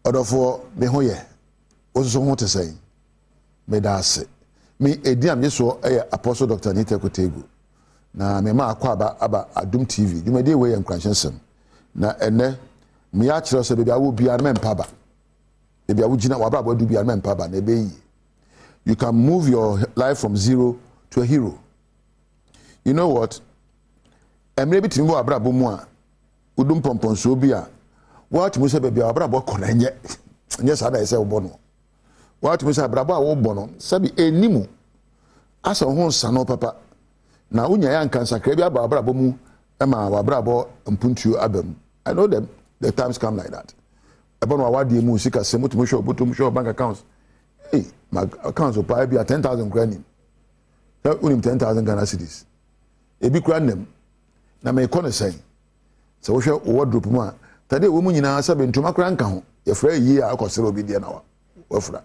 Odofo me ho ye. Oso ho te say. Me da ase. Me edi am yeso Apostle Dr. Nita Kotegu. Na me ma akwa aba Adom TV. You dey we enkransensem. Na ene me ya kire so bebi awo bia na mpa ba. Bebi awo gina wa bra du bia na mpa ba na ebe yi. You can move your life from zero to a hero. You know what? Emre bi timi bo abra bo mu a udum pomponso bi a what mu se bebi abra bo kona nye. Nye sa da ese wo no. What mu se abra bo a wo bo no. Sabi enimu. Asa ho nsa no papa. Na unya ya nkansa kra bi abra bo mu ema wa abra bo mpuntuo abam. I know them. The times come like that. Ebo no awade mu sika se mutumu show botum show bank accounts. Hey, my accounts will probably be at 10,000 grand. That unim 10,000 Ghana cedis. Ebi kura nem. Na me kone say. So we share wardrobe mu a. Tade wo mu nyina sabe ntoma kura nka ho. Ye fra yi a akosere obi de na wa. Wo fra.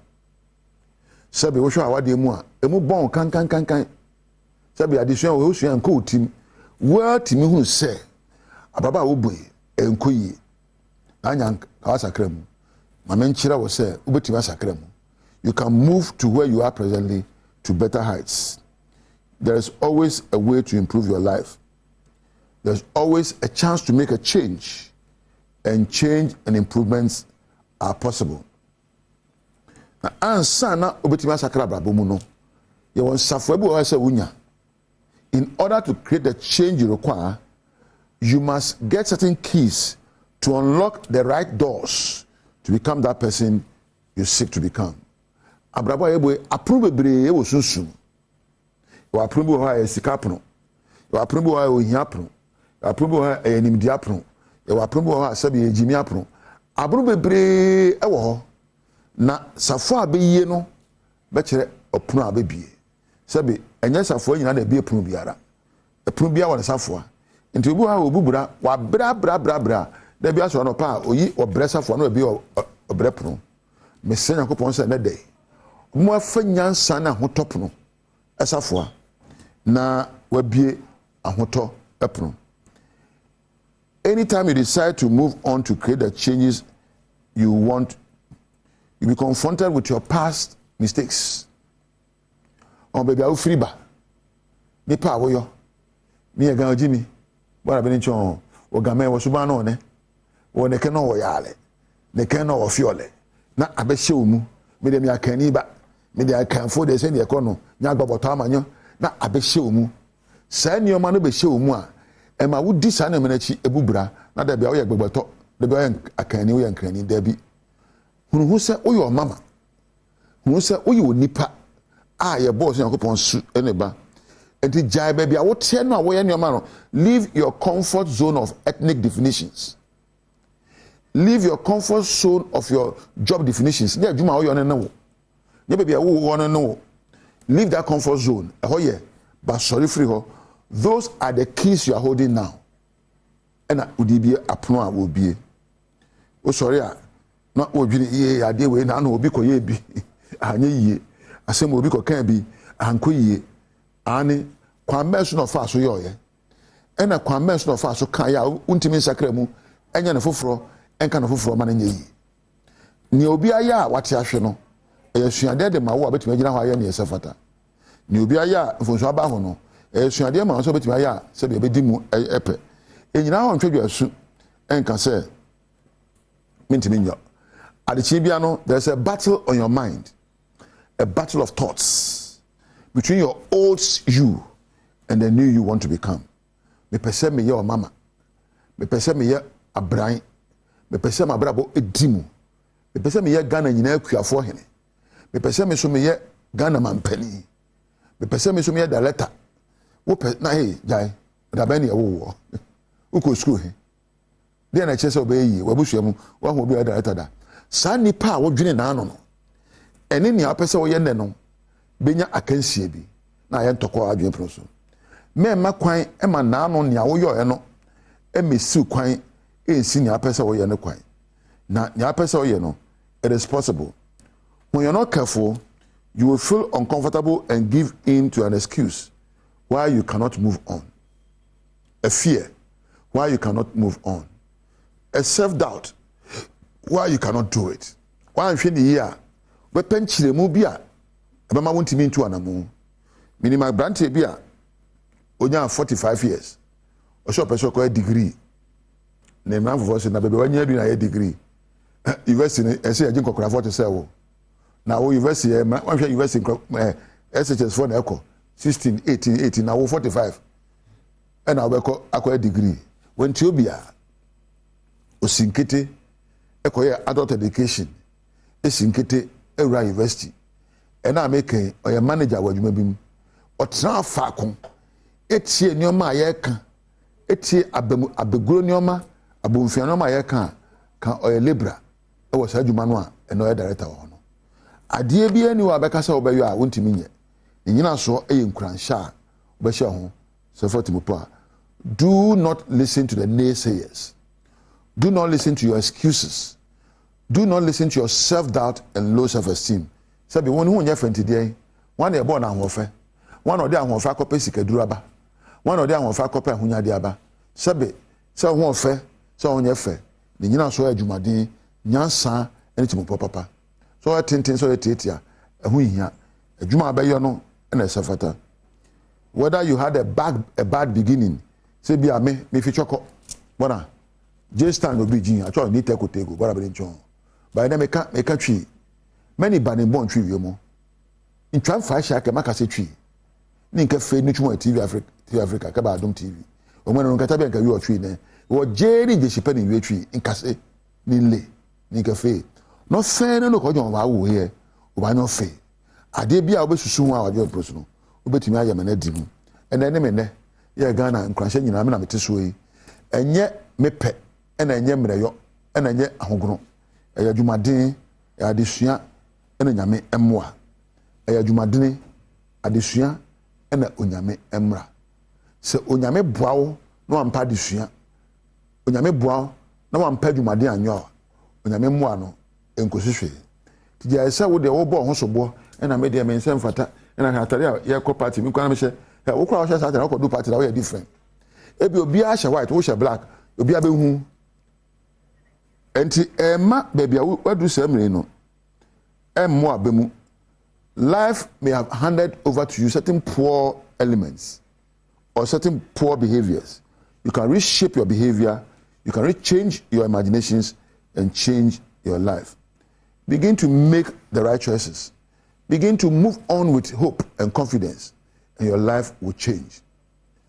Sabe wo hwa awade mu a. Emu bon kan. Sabe adesua wo sua nko otim. Wa timi hu se. Ababa wo boy enko yi. Anya awasakra mu. Ma men kira wo se ubetimi asakra mu. You can move to where you are presently to better heights. There is always a way to improve your life. There's always a chance to make a change, and change and improvements are possible. Now, ansana obetima sakra brabo mu no. You want safwe bi o se wunya. In order to create the change you require, you must get certain keys to unlock the right doors to become that person you seek to become. Abrabo ebo approve bebre e wo sunsun. Wa approve ho a sika prono. Wa approve ho a ohia prono. Wa approve ho a enimdia prono. Wa approve ho a sabe ejimi prono. Abro bebre e wo ho. Na safo abeyi no be kire opono abebie. Sabe enye safo nyina na bie prono biara. E prono bia wo safo a. Nti obu ha obubura wa bra. Da bia so no pa oyi obre safo na obi obre prono. Mesenya kopon se na dey. Mo afanyansa na hotopo no esafoa na wabie ahoto epono. Anytime you decide to move on to create the changes you want, you be confronted with your past mistakes. On baby awu free ba ni pa woyo ni e gan ojimi bora be ni chon o game wo suba no ne wo ne ke no wo yale ne ke no wo fiole na abehye omu me dem ya kani ba me dey kan for dey say dey kono nya gboboto amanyo na abehye omu sa nioma no behye omu a e ma wudi sa na menachi ebubura na da bia wo ye gboboto da bia wo akani wo ye nkrani da bi hunu se wo yo mama hunu se wo yo nipa a ye boss yakopon su eneba enti jai ba bia wo tie no a wo ye nioma no. Leave your comfort zone of ethnic definitions. Leave your comfort zone of your job definitions. Dey adwuma wo yo ne wo. Baby, no. Leave that comfort zone. But sorry, free ho. Those are the keys you are holding now. And would be a plan will be. Oh, sorry, not would be ye, I did way now, no be ko ye be. Ye, I say, will be ko can be, and ko ye. Annie, convention of fast, yo, and a convention of fast, so can ya, untimin sacremu, and yan fufro, and can of fufro man ye. Niobia ya, what ya should know. Suade de ma wo betimi agina ho aye ne yesafata ni obi aya mfonso aba ho no suade ma so betimi aya se be bedi mu epe enyina ho ntwedwa su enka se mintimi nyo adechi bia no. There's a battle on your mind, a battle of thoughts between your old you and the new you want to become. Me pese me ye o mama, me pese me ye abran, me pese ma brabo edimu, me pese me ye Ghana nyina akuafo hene, me pese me so me ye Ghana mampani, me pese me so me ye director. Wo pe na hey jai da ba ne wo uko school he de na chese obeyi wabusua mu wa ho obi director da sa nipa wo dwene na ano no ene ni apese wo ye ne no benya akansie bi na ye ntoko adwen proso me ma kwan e ma na ano ne wo yo ye no e mesi kwan e si ni apese wo ye ne kwan na ni apese wo ye no it is possible. When you're not careful, you will feel uncomfortable and give in to an excuse why you cannot move on, a fear why you cannot move on, a self-doubt why you cannot do it. Why I'm feeling here, we penchile mu bia, ebema won't mean to anamu. Minima brante bia, onya 45 years. O shop a degree. Name man for us na baby 1 year doing a degree. University, I say I didn't call 47. Now university, one university SHS for echo 16, 18, now 45. And I will acquire degree. When Tobia Osinkete, acquire adult education, Esinkete, a university. And I make a manager where you may be or tra facon. It's here near my yaka. It's here abegunioma, abumfianoma yaka, can or a libra. I was a Jumanwa and no director. Adie bia ni wa bekasa obayo a wontimi nye nyina so eyenkran sha obehye ho so fortimupo a do not listen to the naysayers, do not listen to your excuses, do not listen to your self-doubt and low self-esteem. Sabi won hu nya fenti dey one e born ahofe one ode ahofe akopa sikaduru aba one ode ahofe akopa ahunya de aba sabi se ho ofe se ho nya fe ni nyina so adwumaden nyansa ene timupo papa. So I think so etitia ehu hia adwuma abeyo no na esafata. Whether you had a bad beginning, say be me fi choko bona J stand obi jin acho ni tekotego bara be nchon by na meka twi many bani bon twi wiemo ntwan fa sha ka maka se twi ni nka fe ni twon TV Africa ka ba Adom TV o mo no nka tabe nka wi o twi ne wo jeri je shipa ni wi twi nka se ni le ni nka fe no fe no ko jon wa wo here o ba no fe ade bia obesusu ho a wa jo prosu no obetimi ayama na di mu ene ne me ne ye Ghana nkranhye nyina me na mete so yi enye mepe ena enye mreyo ena enye ahogono eya dwumaden ya adesua ena nyame emmoa eya dwumaden adesua ena onyame emra se onyame boawo na wampa adesua onyame boawo na wampa dwumaden anyo onyame mmoa no enkosihwe tija esa wo de wo bo ho sobo ena me de me nsem fata ena hatare ya ko party mi kwa na me hye wo kwa hye sa tare ko do party na we different ebi obi a hye white wo hye black obi a be hu enti ema baby a wadu samre no emmo abemu life may have handed over to you certain poor elements or certain poor behaviors. You can reshape your behavior, you can change your imaginations and change your life. Begin to make the right choices. Begin to move on with hope and confidence, and your life will change.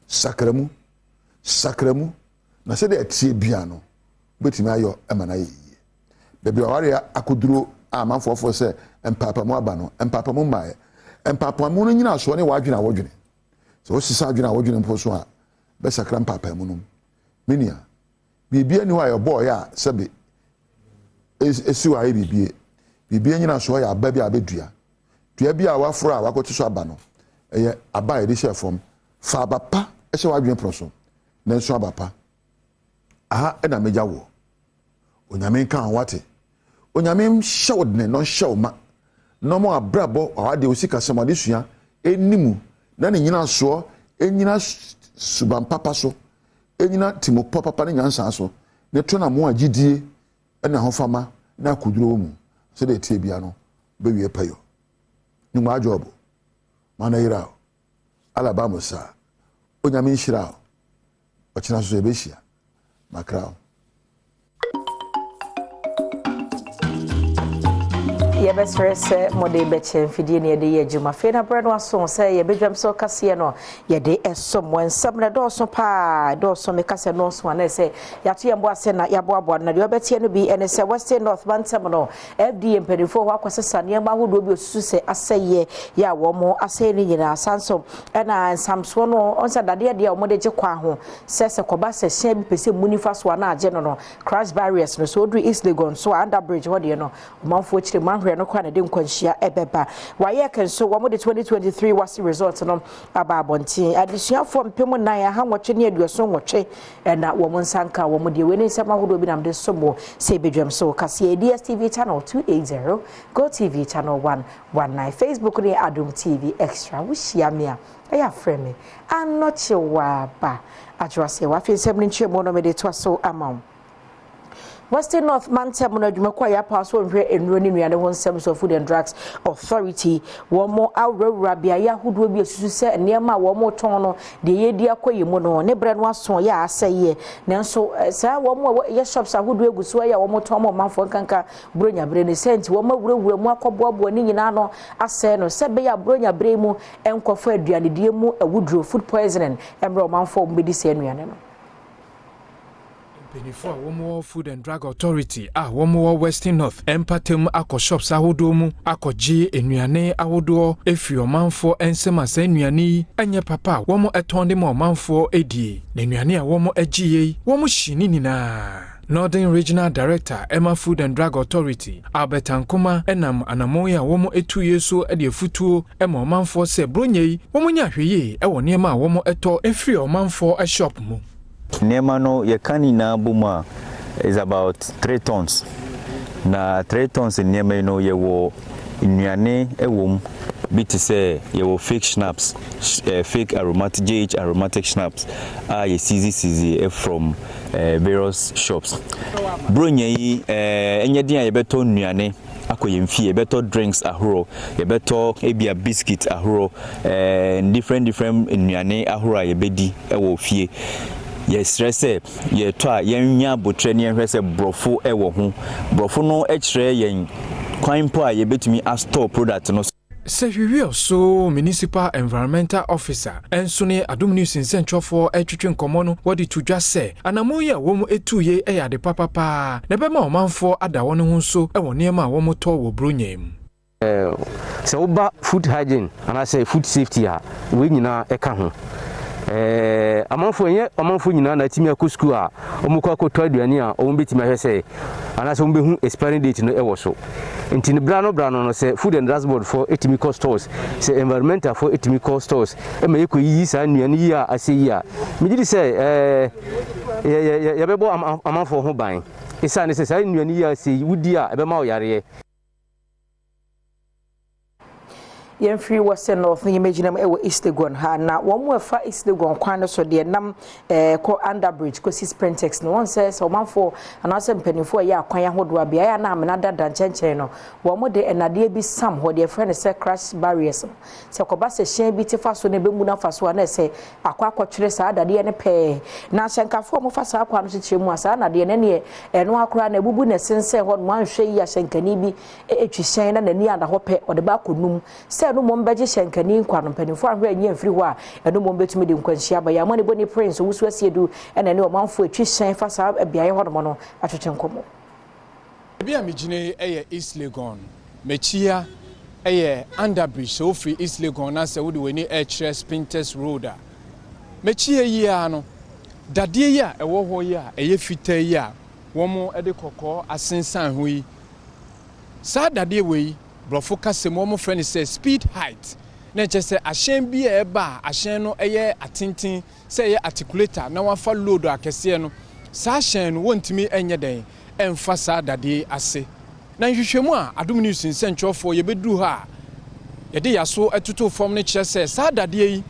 Sakremu, na se de etie bia no, betimi ayo emana ye. Baby aware akuduro amanfo fo se empapa mu aba no, empapa mu mae. Empapa mu no nyina so ne wadwena wodwene. So osisa adwena wodwene mpo so a be sakra empapa mu no. Minia. Bibia ni wa your boy a sebe esi wa ye bibie. Bibia nyina so ya aba bia abedua. Dua bia waforo a wakoto so aba no. Eye aba ye de share from fa aba pa e se wadwene pro so. Na so aba pa. Aha e na meja wo. Onyame kan wate. Onyame shawdne no shawma. No mo abrabo ade osika samade sua enimu na ne nyina so enyina suban papa so enyina timo papa ne nyansa so ne to na mo agidie na hofama na kuduro mu so de tie bia no be wie payo ni mo ajobo mana ira alabama sa onyame nhira o kina so ebehia makrao ye best se mode beche mfidie ne de ye juma fe na bread waso se ye bedwam so kase no ye de esom wansam na do so pa do so me kase no so na se ya to ye mbo ase na ya boabo na de obetie no bi ene se Western North Bantam no FD mpedifo ho akwasesa ne ba hodo bi osusu se aseye ya wo mo ase ni nyina sansom na samso no onsa dade de o mode je kwa ho se koba se hia bi pese munifa so na age no crash barriers no so odri East Legon so under bridge ho de no manfo chire manhwe no kwa na de nkwanhia ebeba waye kan so wo de 2023 wasi result no ababontin adisuafo mpem nan ha nwotwe ne aduoso nwotwe na wo nsanka wo de we ne nsema hodo bi nam de sobo se bedwam so kase DSTV channel 280 Go TV channel 119 Facebook ne Adom TV extra wuhia me a eya frame anochewa ba ajwase wa fi nsem ne nchemo no me de to so amount Western North Mantem no adwumako ya pass won hwe enro ni nuane ho nsem so Food and Drugs Authority wo mo awrawra bia ya hodo bi asusu se niam a wo mo ton no de yedi akoye mu no ne bre no aso ya aseye nanso sa wo mo ye shops ahodo eguso ya wo mo ton mo manfo nkanka bronya bre ne senti wo ma wurawura mu akoboabo ni nyina no ase no se be ya bronya bre mu enkofo aduane die mu awudro food poisoning emre manfo mbedi se nuane no Before Womo Food and Drug Authority, Womo Western North, Empatem, Ako Shops Ahodomu, Ako G, Enuane, Ahodo, Efio Manfo, Ensema Senuani, Anya Papa, Womo Etondemo Manfo, Edi, Nenuania, Womo Egie, Womo Shininina. Northern Regional Director, Emma Food and Drug Authority, Albert Ankuma, Enam Anamoya, Womo 2 years so at the futu, Emma Manfo se Brunye, Womo Yahuye, Ewa Niema, Womo Eto, Efio Manfo, a shop mu. Nemano Yakani na buma is about 3 tons. Na 3 tons in Nemano yewo inyane ewom biti say yewo fake schnapps, fake aromatic GH aromatic schnapps ye CZ from various shops. Bronye yi enye dia yebeto nuane akoyemfie yebeto drinks ahoro yebeto ebia biscuit ahoro different nuane ahoro yebedi ewo fie. Yes, stress ye twa yenya botre ne hwese brofo ewo ho brofo no ekire yen kwan po a ye betumi a store product no Sehwiwi so municipal environmental officer enso ne Adom News nsentwofo etwetwe nkomo no wodi tudwa se anamoye wom etuye eyade papapa na be ma omanfo ada won ho so ewo niema wom to wo bronyem se oba food hygiene and say food safety a we nyina eka ho amanfo nyina na timi akọ school a omukọ akọtọ aduane a omo betimi ahwese anase omo behu expiring date no ewo so ntini brano no se food and drugs board for etimi stores se environmental for etimi stores e ma yeko yi sa anuane yi a ase yi a megidi se ya bebo amanfo ho ban isa ne se sa anuane yi a se wudi a ebe ma o yare Free Western North ni imagine ewo East Legon ha na wo mu afa East Legon kwan so de nam ko underbridge ko si Sprintex no won says o manfo anase mpanifo ya akwan ahodo abia ya na amena dada nchenchen no wo mu de enade bi sam ho de friend say crash barriers se ko ba se hyen bi tifa so ne be mu na fa so na se akwa akotwere sa dade ne pe na hyenkafo mo fa sa akwa no chiche mu asa na de ne ne eno akora na bubu ne sense ho no anhwe yi ahyenkani bi etwi hyen na nani ada ho pe o de ba konum se no mom beje shenkani nkwa no mpanifo ahwe anya mfiri ho a eno mom betumi de nkwanhia ba ya mane boni prince wusu asiedu ena ne omanfo etwi hyen fa sa biaye ho no no atwetwe nkomo bia mejine eye East Legon mechia eye underbridge so free East Legon na se wodi weni air Spintex road a mechia yi a no dade yi a ewo ho yi a eye fita yi a womo ede kokko asensan ho yi sa dade we brofo kasemo mo friend say speed height na chese ahyen bi e ba ahyen no eye atintin say eye articulator na wafa load akese no sa ahyen no wontimi enye den emfa sa dade ase na nhwehwemu a Adom News nsentwofo ye beduru ha ye de yaso etuto form ne chese sa dade yi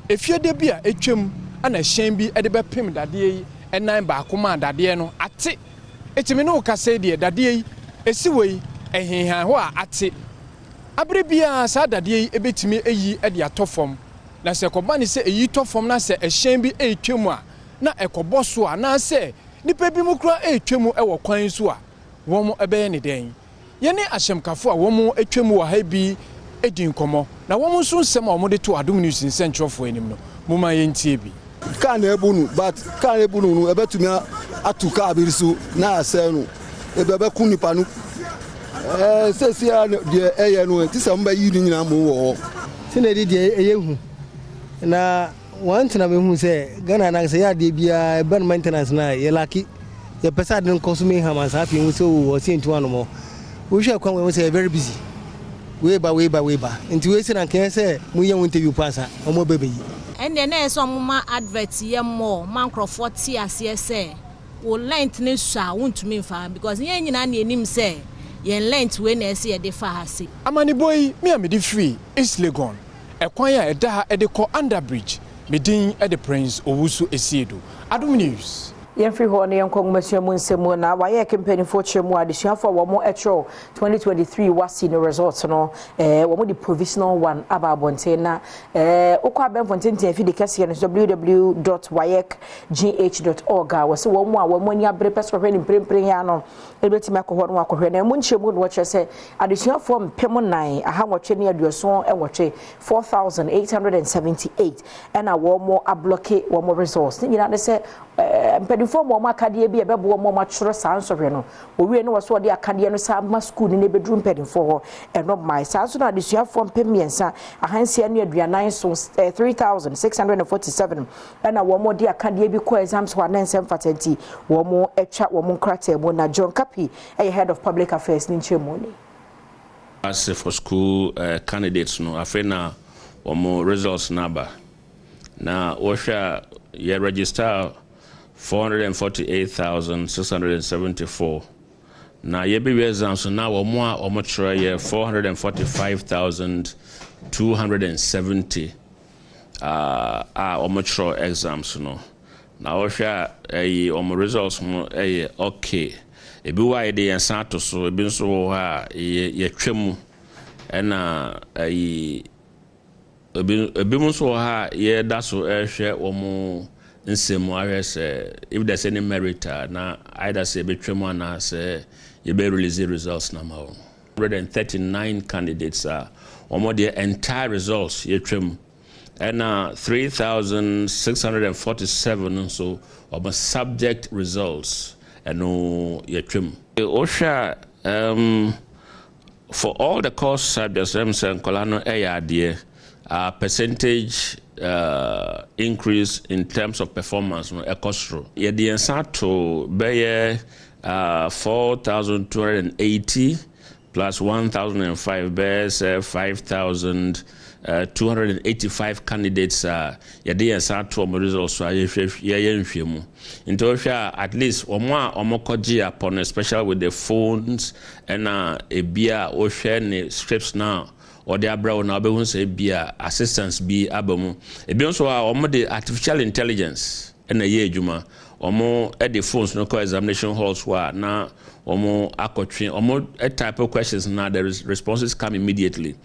efiede bi a etwem ana ahyen bi e de bepem dade yi enan ba akoma dade no ate etimi no kase de dade yi esiwei ehinhan ho a ate abrebia sa dade yi ebetimi eyi e de atofom na se koba ni se eyi tofom na se ehyen bi etwemu a na ekoboso a na se nipa bi mu kura etwemu e wo kwan so a womo ebe ne den ye ne ahyemkafo a womo etwemu wa ha bi edi nkomo na womo nso nsem a womo de to Adom News nsentwofo anim no moma ye ntie bi kan ebunu but kan ebunu no ebetumi atuka abirisu na ase no ebebe ku nipa no sesia de eye no ti se mba yi ni nyina mo wo se na de eyehu na wantina me hu se Ghana na se ya de bia ban maintenance na ye laki ye pesa de consume hama sa fi hu se wo se ntu anu mo wo hwe kwan we se very busy we ba nti we se na kan se mu ye interview pasa o mo bebe yi ene na eso moma advert ye mo mancrofo ti ase se wo lent ne sha wontumi mfa because ye nyina na enim se yen lent we na ese ye de fa hase amani boy me am de free East Legon ekwan ya eda ha e de ko underbridge medin e de Prince Owusu Esiedu Adom News Yemfri ho ne yenkong masuamu nsemu na waye kempanifo chemu adesuafo wo mo etro 2023 wasi no results no wo mo the provisional one aba abonte na ukwa benfonten fi de kase no www.wayekgh.org wase wo mo a wo mo ni abre peso hwe ni mprempren ya no ebetima akọ no akọhwe na mu nchemu no wo kyerese adesuafo mpem nan aha nwotwe ne aduoso enwotwe 4878 na wo mo ablock wo mo results ni nyina de se mpedifo mo makadie bi ebebo mo matworo sansɔhwe no owie no wɔso de akadie no sa ma school ni bedroom pedifo ho eno mai sanso na desuafo mpemiensa ahansia ne aduanan so 3647 na wo mo de akadie bi ko exams ho anensem fatenti wo mo etwa wo mo nkrata mo na John Kapi head of public affairs ni nchemu ni as for school candidates no afena wo mo results number na wo hwa ye register 448,674. Now, yebi exams now or more or much 445,270 or mature exams no. Now, osha results okay. Ebi wa de yansato so ebi so ha ye twemu na ebi mo so ha ye da so ehwe omo if there's any merit na either say betwemu na say you be release results na 139 candidates omo the entire results yetwem and 3647 so omo subject results and no yetwem osha for all the course subjects and kolano eyade percentage increase in terms of performance no ekostro ye the answer to be 4,280 plus 1,005 bears 5,285 candidates ye the answer to results so ye nhwemu into at least omokoji upon especially with the phones and a beer o share ne scripts now or the abroad now be say bia assistance be abamu e bi nso a omo the artificial intelligence na ye adwuma omo e the phones no call examination halls wa na omo akotwe omo type of questions now the responses come immediately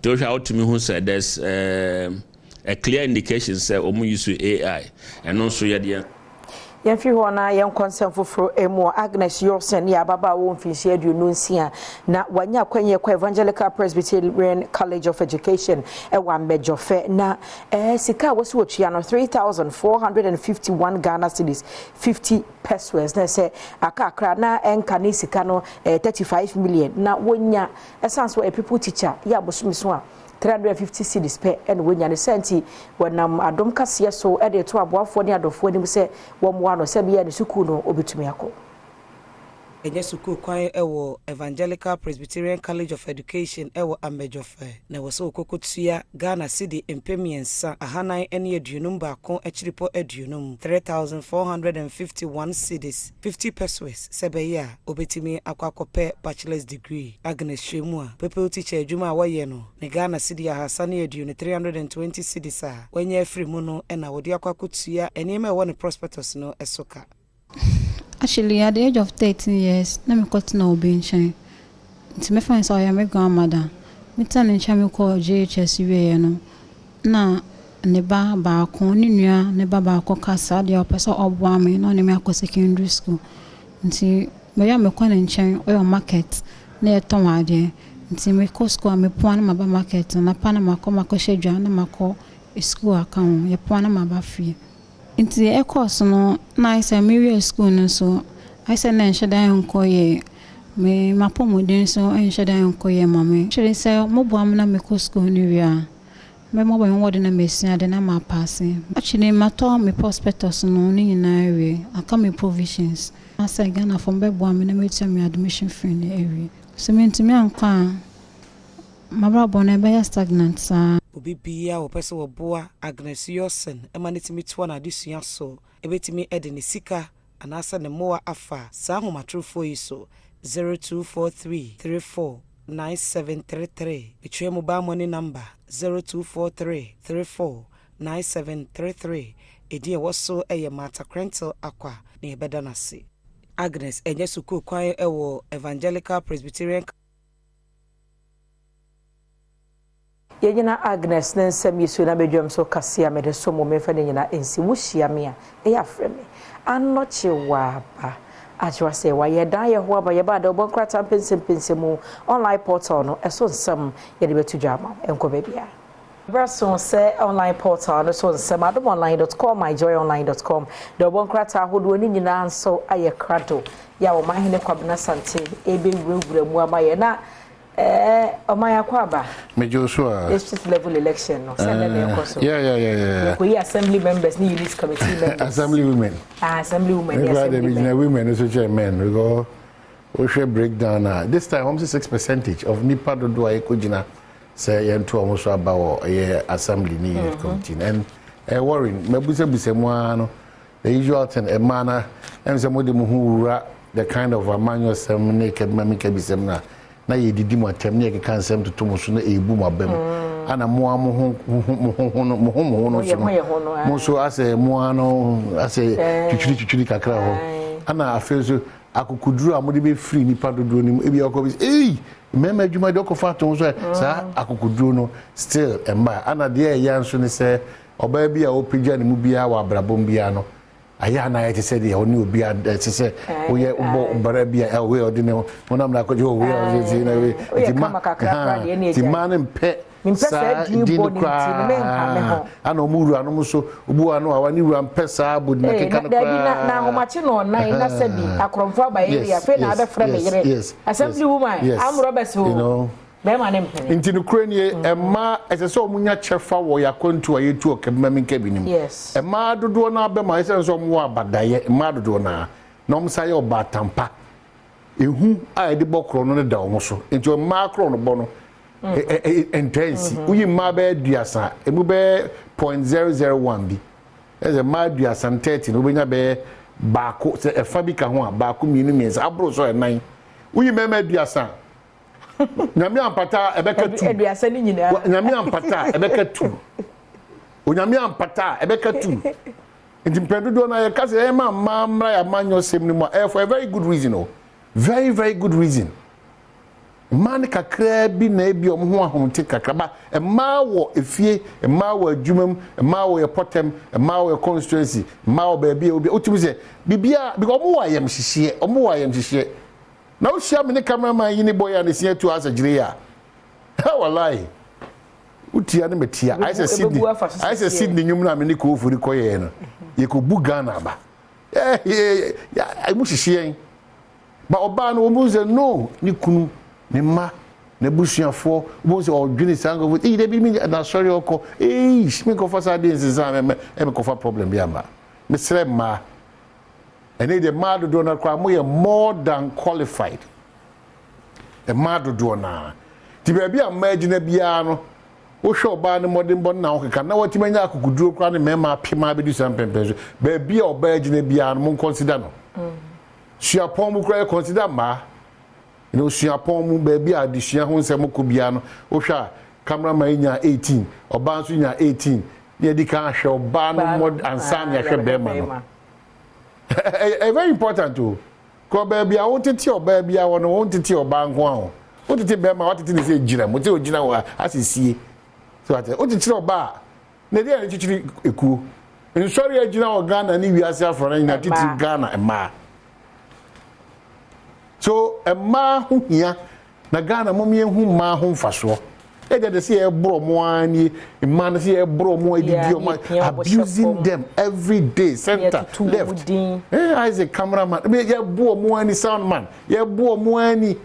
to show to me who said there's a clear indication say omo use AI and also ye the Yemfi ho na yen concern foforo emu Agnes Yorsen ya baba wo mfinsi aduonu nsia na wanya kwanye kwa Evangelical Presbyterian College of Education wa Mbejofe na sika wosi wotua no 3,451 Ghana cedis 50 pesos na se akakra na enka ni sika no 35 million na wonya essence wa people teacher ya bosumiso a 350 cedis per and wonya ne senti wonam adom kase so e de to aboafo ne adofo nim se wo mo ano se bia ne suku no obetumi akọ enye suku kwan ewo Evangelical Presbyterian College of Education ewo Amejofe na wo so kokotua Ghana cedi empemiensa ahanan ene aduonum baako achiripo aduonum 3,451 cedis 50 pesos sebeya obetimi akwakope bachelor's degree Agnes Shemua people teacher adwuma waye no ne Ghana cedi ahasane aduonu 320 cedis a wenye afri mu no na wodi akwakotua enema ewo ne prospectus no esoka. Actually, at the age of 13 years, let me cut no benching. To me find so I am my grandmother. Me turn in chami call JHS no. Na neba ba ko ni nua neba ba ko kasa de opesa obwa me no ne me akọ secondary school. Nti me ya me kwa nchen o market na eton ade. Nti me ko school me po na maba market na pa na makọ shedwa na makọ school account ye po na maba free. Inti e course no na isa me school no so I said na nsheda nko ye me mapomodin so nsheda nko ye mame chiri say mo bo am na me ko school ni wia me mo bo word na me sia de na ma pass actually mato me prospectus no ni na we aka me provisions I say Ghana from Badwam na me tell me admission fee na area so me ntimi anka mabra na be stagnant sa obi bia wo pese wo boa Agnes Yorsen emanitimi to na adesua so ebetimi ede ne sika anasa ne moa afa sa homatrofo yi so 0243349733 etwe mobile money number 0243349733 Edi ɛwɔ so ɛyɛ Mata Krentel Akwa na yɛbɛda no ase. Agnes enye suku kwan ɛwɔ Evangelical Presbyterian Yɛnyina Agnes ne nsɛm Yesu na bedwam so kase a mede so mo mefa ne nyina ensi wo hyia me a ɛyɛ afrɛ me anɔkye waba ajwa sɛ wa yɛdan yɛ ho aba yɛba da obon krata mpensempensemu online portal no ɛso nsɛm yɛde betu dwama ɛnkɔ baabi a Braso say online portal no so nsɛm adomonline.com myjoyonline.com da obon krata ahodo ni nyina nso ayɛ krado ya wo mahene kwabena sante ebe wurawura mu ama yɛ na Omaya Kwaba. Major Sua. District level election. No. Yeah. We assembly members, ni unit committee members. Assembly women. Assembly women. Women, also men. We go. We share breakdown. This time, almost 6% of Nipa do Ekojina say yentu almost about assembly ni unit committee. And worrying. Mebuse bisemwano. The usual thing. A manner. And some of them who the kind of a manual sem naked mamika bisemna. Na ye didi mo atem ne ke kansem to mo so na ebu mo abam ana mo mo so ase mo ano ase twitwiri kakra ho ana afezo akukuduru amode be free nipa dodo nim ebi akobi mema adwuma de okofa to so sa akukuduru no still emba ana de ya nso ne se oba bia opagya ne mu bia wa abrabom bia no aya na yete said ya oni obi ate se oye bara bia elwe odine wonam na kwaje owe ozezi na we ti man mpe sa di kwa ana omuru anu so obu anu awani wura mpe sa bod na keka na homache no na sabi akromfo abaye ya fe na abe fra me yere assembly woman am Robert ho Inti nukrenie ema esese omunya chefa wo yakontu ayetu okemma minka binim ema dodo na abema esese so omwo abadaye ema dodo na omsaye obatampa ehu a ede bokro no da omo so inti ema kro no bo no intense uyi ma be duasa emu be 0.001 bi eze ma duasa 30 no benya be baako se efa bi ka ho a baako mienu miensa abro so enan uyi mema duasa nyame ampata ebeka tu eduasa ni nyina nyame ampata ebeka tu onyame ampata ebeka tu independent na yakase mra ya manyo sem ni mo for a very good reason very good reason man kakra bi na ebi omho ahomte kakra ba ma wo efie ma wo adwumam ma wo yepotem ma wo constituency ma wo ba bia obi otumi se bibia because omo wa yam hihie na o share me ne cameraman yi ne boy and see 2 hours agire ya ha wallahi utia ne metia I say Sydney nyum na me ne ko ofuri koye no ye ko bu Ghana ba I mu hihie ba oba no mo say no ni kunu ni ma na busuafo mo say odwini sango de bi mi na sorry oko me ko fa sa de nzisa me ko fa problem bi amba me sre ma and the mad do not cry more than qualified. The mad do na. The baby imagine bia no. O show ba no modern bon na o na what manya akukuduro kra ne mema pema be do sampempeso. Baby o ba gine bia no mon consider no. Suapon mu kra consider ma. You know suapon mu baby adisua ho nsem ko bia no. O hwa cameraman nya 18, oba nso nya 18. Ne di kan hwe oba no mod ansan ya hwe be ma no. Very important too. Ko baby I want to tell baby I want to tell bank one. What to tell be ma what to say jira mo te ojina wa asisi. So ate o ti tell ba na dey ani chichiri eku. In sorry ojina o Ghana ni wiase afro na titi Ghana ema. So ema hu hia na Ghana mo me hu ma hu mfaso. They say a bro moani, a man say a bro mo abusing them every day, center, left. I say cameraman, me ya bo moani sound man, ya bo moani.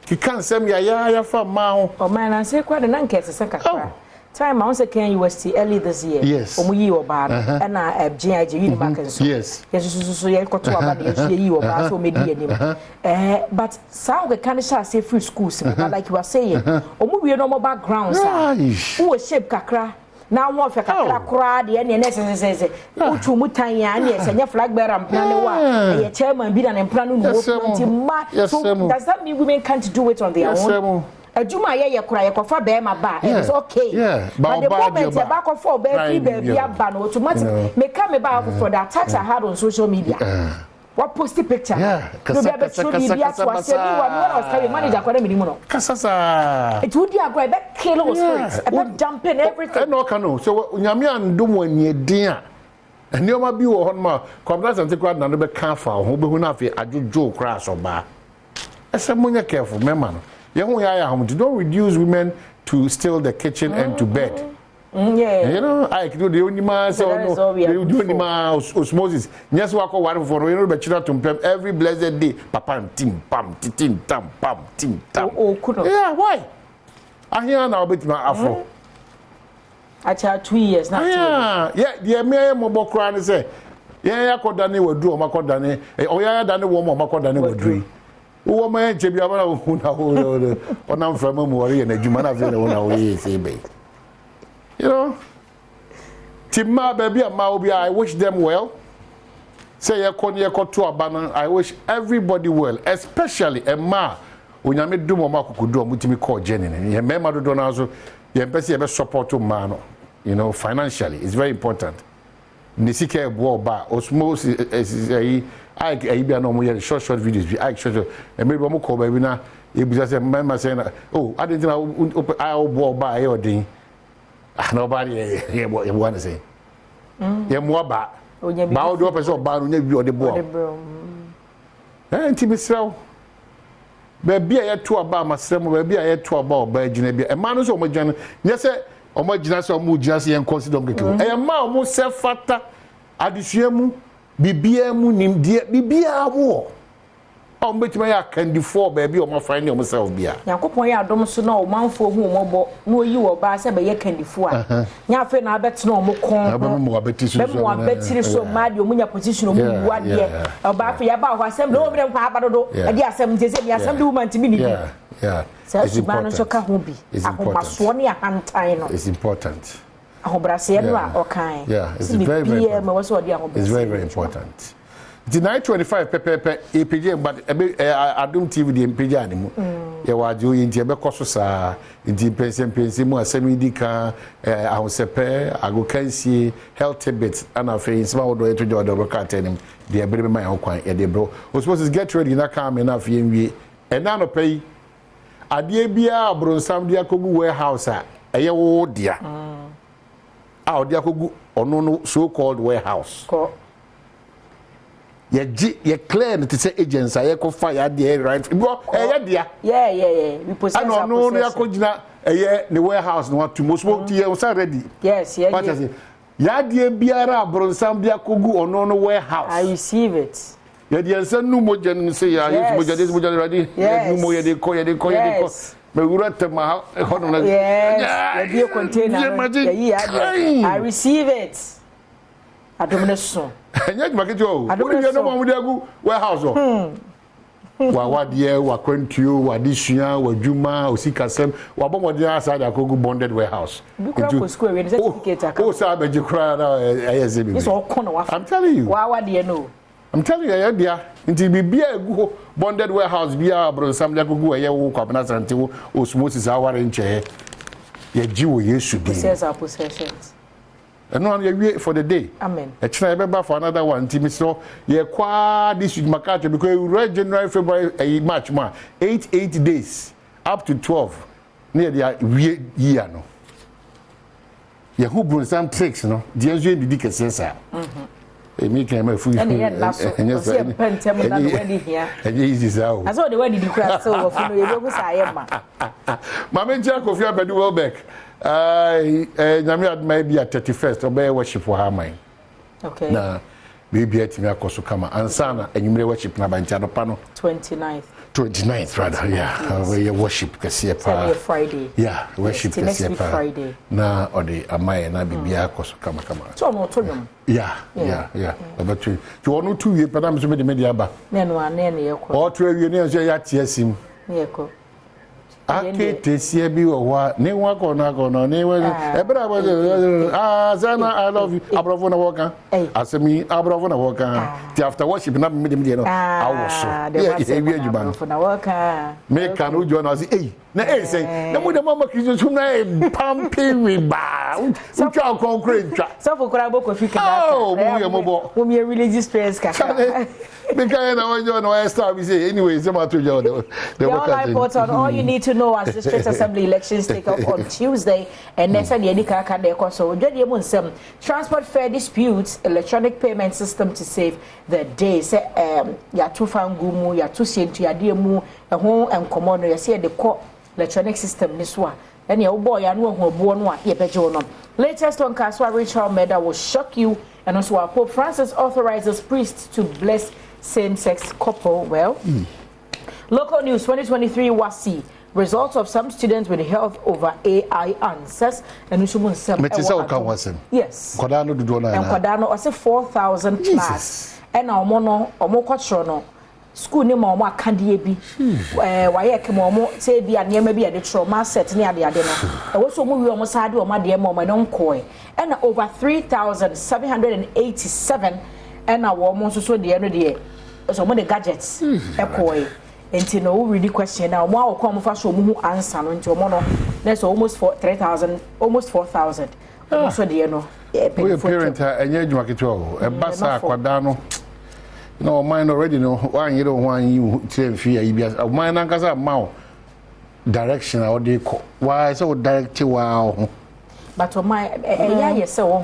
He can't say me ya fa ma. Oh man, I say quite an anke se kakra. Time I was at University early this year. Yes. Omuyi oba and na GIG Unimakenso. Yes. Yes, so ye ko to about the yi oba so me di anim. But sao we can say free schools like you were saying. Omuwie no more backgrounds. Who shape kakra. Now one for kakra kra de ne necessary. Uchu mutan ya ne senya flag bearer mpna ne wa. Ye chairman bi na mpna no no. So does that mean women can't do it on their own? Ajuma ye kura ye kofa be ma ba it was okay. Yeah. But the moment you back for be free baby aba no automatic me ka me ba for the attacks I had on social media. What post the picture? Yeah. Kasa manager kwa me no. Kasasa. It would be a great kill was about jumping everything. No kanu. So nyame andom wani din a nneoma bi wo hon ma congress and take na no be kan fa ho be hu na afi adwojo kra so ba. Ese munya careful mema no. Ye hu ya hom don't reduce women to steal the kitchen and to bed. Yeah. You know, I do the only man so no. They do only man osmosis. Yes, we go one for you know be chira to pem every blessed day. Papa tim pam tim tam pam tim tam. Oh, kuno. Yeah, why? I hear now bit my afro. Acha 2 years now. Yeah, me mo kra ne say. Yeah, akodane wadu o makodane. O ya dane wo mo makodane wadui. Wo ma enche bia bana hu na ho. Onam frama mo wori na adwuma na fe na wo na wo ye say be. You know, Timma baby and Maobi, I wish them well. Say ye kon ye to abana. I wish everybody well, especially a ma. When you make do mama kuku do mutimi call Jenny. Ye mema do na so ye pesi ye be support to man. You know, financially, it's very important. Nisike bo ba osmosis I be no more short videos. I short and maybe mo call baby na. You be just remember saying, oh, I didn't know I bo ba e odin. Nobody here what you want to say. Yeah, more ba. Ba do person ba no nya bi ode bo. Enti misraw. Ba bia ye to aba masrem ba bia ye to aba oba gina bia. E ma no so mo gina. Nya se o mo gina se o mo gina se en consider keke. E ma o mo se fata adesua mu bibia mu nim die bibia wo. O metima ya kandi for baby o ma find yourself bia. Yakopon ya adom so na o manfo hu mo bo no yi wo ba se be ye kandi fo a. Nya fe na abetena o mo kon. Mo abeti so. Be mo abeti so ma de o munya position o mu buwa de. O ba fe ya ba ho asem do o bi kwa abadodo. E di asem tese bi asem de woman timi ni bi. Yeah. It's important. So ka ho bi. Ahomaso ne ahantan no. It's important. Ahobrase no a o kan. Yeah, it's very very important. The 925 pepe EPJ but Adom TV the MPJ animu. Ye wa jo yinti ebe koso sa yinti pensen mu asemi di kan ahosepe agokansie health bit and afi nsema wodo eto jo do broadcast anim de ebe be man hokwan ye de bro. We supposed to get ready na come na afi enwie. E na no pay ade bia abronsam dia kogu warehouse a eye wo dia. A odi akogu ono no so called warehouse. Ye clear to say agents are ko fire there right go dia yeah we possess no ya ko gina the warehouse no to most work here was ready yes what I say ya dia biara abronsam dia kogu ono no warehouse I receive it ya dia say no moja no say ya this moja ready no mo ya de ko me wura tema hono na ya dia container I receive it adomneso enya market o we no mo dey warehouse o wa die wa kwantuo wa disua wa djuma osikasem wa bomode aside akogu bonded warehouse because school we certificate aka o sa beji kra na ayeze bi so kono wa I'm telling you wa die no I'm telling you ya dia nti bibia egu bonded warehouse bia bro sam dia akogu ye wo kwabna sante wo osmosis aware nche ye ji wo yesu bi possessions and no we for the day. Amen. A try back for another one. Timmy so ye qua this with Makacha because we read January, February, March, 8 days up to 12 near the year no. Ye who brought some tricks no. The answer the dick sensor. Me came a fool. And yes, pentem na the wedding here. And easy so. As all the wedding you crash so for you go say am. Mama Jack of your bed well back. Nyame maybe at 31st obey worship for her mind. Okay. Na baby at me akoso kama ansana enyumre worship na bancha no pano 29th rather yeah we worship kase pa Friday yeah worship kase pa Friday na odi amaye na bibi akoso kama so no to them yeah about you ono 2 years pa na me so me media ba na no ane na yeko o 2 years ne so ya tiasim yeko Tesia bi wa ne wa kono ne wa ebra ba Zana I love you abravo na woka asemi abravo na woka ti after worship na me no I was so yeah we adjuba na woka me kan ojo na say na say na mo de mama Christian so na pampi riba ucha concrete twa so for kura boko fika oh mo me religious prayers kaka because na when you know start we say anyway so much to you the online portal all you need to know as district assembly elections take off on Tuesday and next day the kaka dey so dwade mu nsem transport fare disputes electronic payment system to save the day say ya to fangu mu ya to sentu ya de mu ho enkomo no ya say the electronic system ni so a and your boy and one who born one no. Latest on Kaswa Rachel Meda will shock you, and also our Pope Francis authorizes priests to bless same-sex couple. Well, local news 2023 WASI. Results of some students with health over AI answers and yes. And Kwadano, I say 4,000 plus. And our mono school ni mo akandie bi waye ke mo say bi anema bi ade trauma set ni ade no e wo so mo wi o saade o ma de mo no nkoe and over 3,787 and wo mo so de no de so mo the gadgets e koe enti no we read question now mo akọ mo fa so mo hu answer no enti mo no that's almost 3,000 almost 4,000 so de no we parent enye adwuma keto e basa akwada no no mine already no one you don't want you to fear you mine ankasa maw direction how they call why so direct wow but my yes so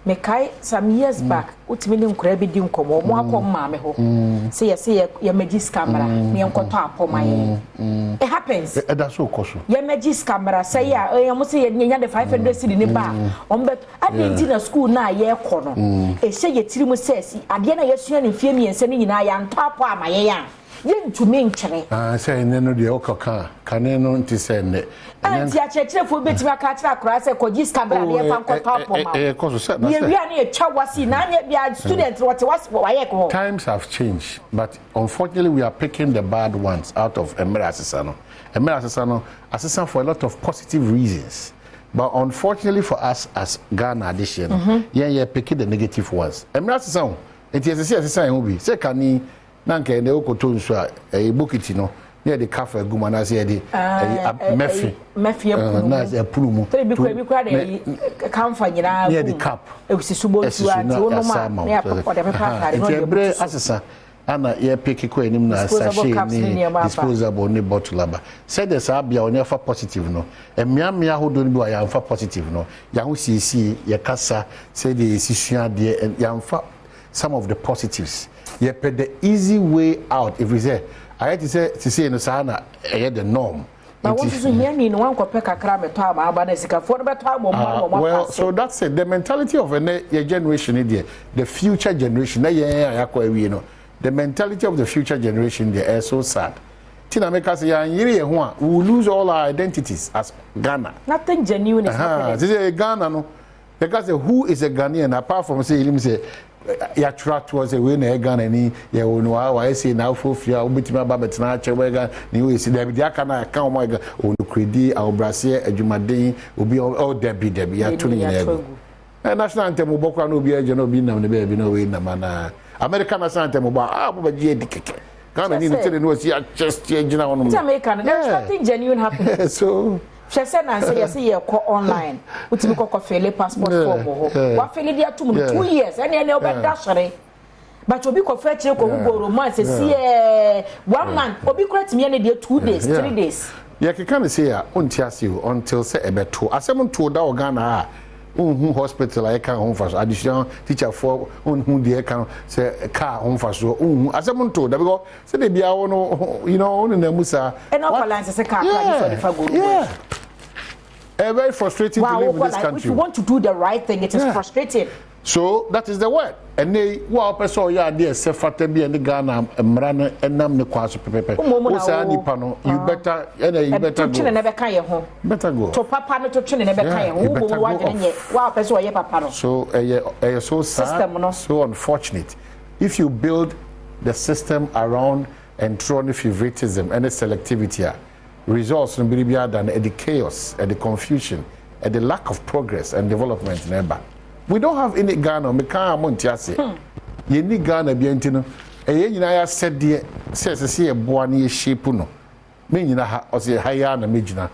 me kai some years back utimi ni nkura bi di nkomo mo akom ma me ho say ya magis camera me enkoto apoma it happens that so koso ya magis camera say ya mo say ya nya the 500 cedi ni ba on bet adenti na school na ye ko no e hye ye tiri mu says ade na yesua ni fie miense ni nyina ya ntapo amaye ya yentumi nkyere say ne no de okaka kane no nti say ne anti a chekere fo betimi aka kira kura say magis camera de fa nkoto apoma koso say na wi ani e twa wasi na anya bia student what waye ko times have changed but unfortunately we are picking the bad ones out of Emira Asesano assistant for a lot of positive reasons but unfortunately for us as Ghana addition yeah picking the negative ones Emira Asesano it is assistant who be say kani na nke ne okoto nso a bokiti no near the cafe gumana say the mefi na say pulumu bi kwa de kamfa nyina near the cap e si subo tu ati wono ma ne apopode pepa kare no de bre asesa ana ye pick ko enim na sachet ni disposable ni bottle aba said the sabia onye fa positive no emiamia hodo ni bi ya fa positive no ya ho siesie ye kasa said the sisua de ya fa some of the positives ye put the easy way out if we say I had to say no sana the norm. But what is here mean one ko peka kra meto aba na sika fo no beto abo well so that's it the mentality of a generation there the future generation na yakwa wi no the mentality of the future generation there is so sad. Tina make us ya yiri ho a we lose all our identities as Ghana. Nothing genuine is happening. This is Ghana no because who is a Ghanaian apart from say him say ya track towards a way na Ghana ni ya wonu wa say na fofia obitima ba betena ache we Ghana ni we see there be aka na ka o mo ga onu kredi a obrase adwumaden obi all debi ya tuni na ego national anthem bokwa na obi aje na obi nam ne be bi na we na mana American national anthem ba bo je dikeke Ghana ni tele no see just agina onu Jamaica there's nothing genuine happening so Chese na say yes ye ko online utimi ko fele passport form ho wa fele dia tum 2 years ene obeda sore but obi ko fe kire ko go romance see 1 month obi ko timi ene dia 2 days 3 days ye keka say ya onti ase until say ebeto asem to da Ghana a hospital I can home for additional teacher for who the can say car home for so asem to da because say they bia no you know on na musa and all balance say car for the fago very frustrating to live in this country. If you want to do the right thing, it is frustrating. So that is the word. And they person ya there say fata bi and Ghana mrana enam ne kwaso pepepe. O say nipa no you better go. To never kan ye ho. Better go. To papa no to twene never kan ye ho. Wo wa dwenye. Wa person ye papa no. So so sad, so unfortunate. If you build the system around and throw favoritism and selectivity results in than the chaos and the confusion and the lack of progress and development never. We don't have any Ghana. Me can't montiase. You need Ghana be antino. E nyina ya said the says see a boani shape no. me nyina ha ɔse ha ya na megyina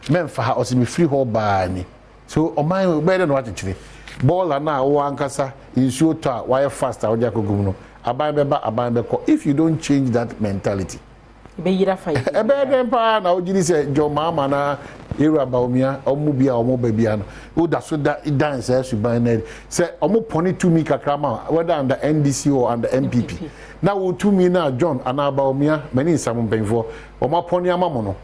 memfa ha ɔse me free hall baa ni so ɔman bɛde no akyekere baller na wo ankasa nsuo to a wire fast a wode akogum no aban bɛba aban bɛkɔ if you don't change that mentality bɛyira fa ebe dem pa na ojiri se jo mama na era baomia omu bia omu babia no wo da so da dance su ban na se omu poni to me kakrama whether under NDC or under MPP na wo to me na John ana baomia mani nsam mpenfo omu poni amamu no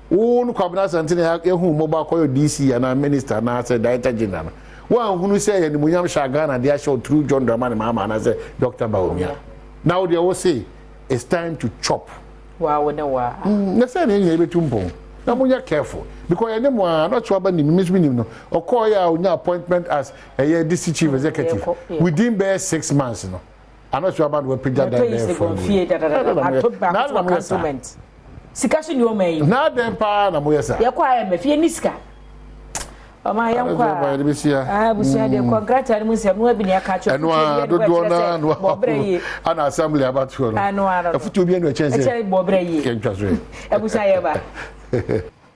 wo no kwabna santene ehu mobile koyo DC ana minister na se director general wo anhunu se ye ni munyam shaga na dia show through John Dramani mama na se Dr. Baomia now they will say it's time to chop. Wow, no, wow. Let's say any tumbo. Now we careful because I know not sure about the minimum or call your appointment as a DC chief executive within bare 6 months. No, I'm not sure about what project that. Sikashin you may not them pa na moyesa. Ya kwa me fie niska. Mama yankwa. Busia de congratulate mu se mu abini aka cho. Eno dodo na no. Ana assembly about you. Ano. Afutu bi enu chance. Eche bobre yi. Kentwasre. Ebusia ye ba.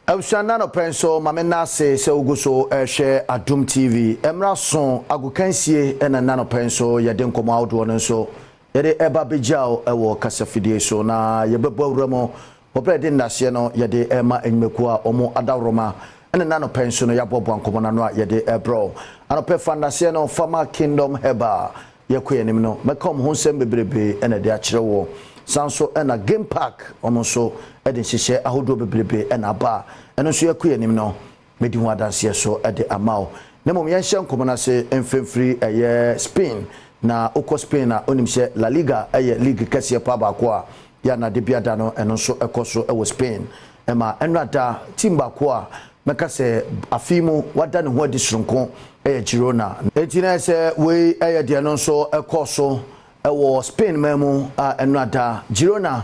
Abusana no penso mame na se uguso ehwe Adom TV. Emra so agokansie ena na no penso ye de nkomo awdo no so. Ye de eba bejao ewo kasafidie so na ye bebo awramo. Obre de ndase no ye de ema enmeku a omo adawroma. And nano pension ya bobo ankomo na no yede ebro anope fandase no Farmer Kingdom Heba yakwe nim no mekom ho nsem bebrebe ena de akire wo sanso ena game park omonso ede hihye ahodo bebrebe ena ba eno so yakwe nim no medi ho adanse so ede amao na mom yenhye nkomo na se emfemfiri eye Spain na oko Spain na onimhye La Liga eye league kase pa ba ko a ya na de biada no eno so ekoso ewo Spain ema enrada timba ko a meka se afimu wada ne ho adi sronko Girona etina se we de no so ekoso ewo Spain memu enrada Girona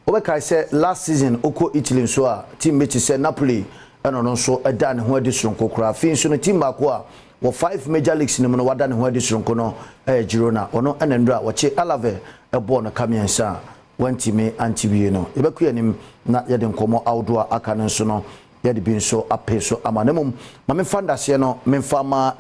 obeka se last season oko Italy so a team mechi se Napoli eno no so eda ne ho adi sronko kra fin so no team ba ko a wo 5 major leagues ne no wada ne ho adi sronko no Girona ono enendra wache Alave ebo no kamiensa wantime antiwie no ebeku yanim na yede nkomo outdoor aka no so no yede bin so apeso amanemum mame fandase no memfama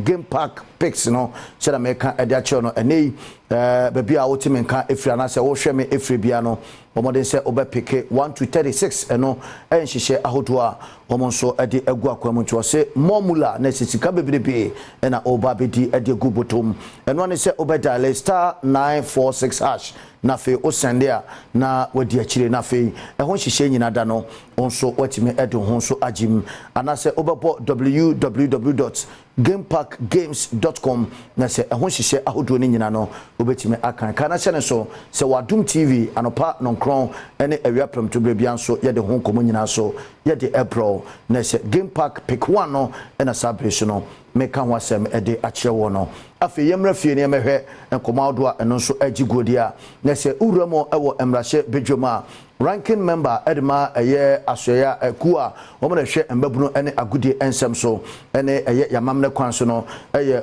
game park picks no sheda meka ede acho no enei baby a wotime nka efira na se wo hwe me efira bia no omode se obepeke 1 to 36 eno enhihye ahodo a omonso ede agu akwam nti se momula na sisika bebrebe ena oba bedi ede agu botom eno ne se obedale star 946 hash na fe o sende a na wadi akire na fe ehon hihye nyina da no onso watime ede ho so agim anase obebo www.gameparkgames.com na se ehon hihye ahodo ni nyina no obetime akan kana hye ne so se Adom TV anopa nonkron ene awia prem to bia nso ye de ho komo nyina so ye de April na se game park pick 1 no ena celebration no meka ho asem ede akye wo no afi yemra fie ne mehwe enkomo awdo a eno nso agigodia na se uramo ewo emrahye bedwoma ranking member edma asoya ekua omo na hwe embabunu ene agudie ensem so ene yamamne kwan so no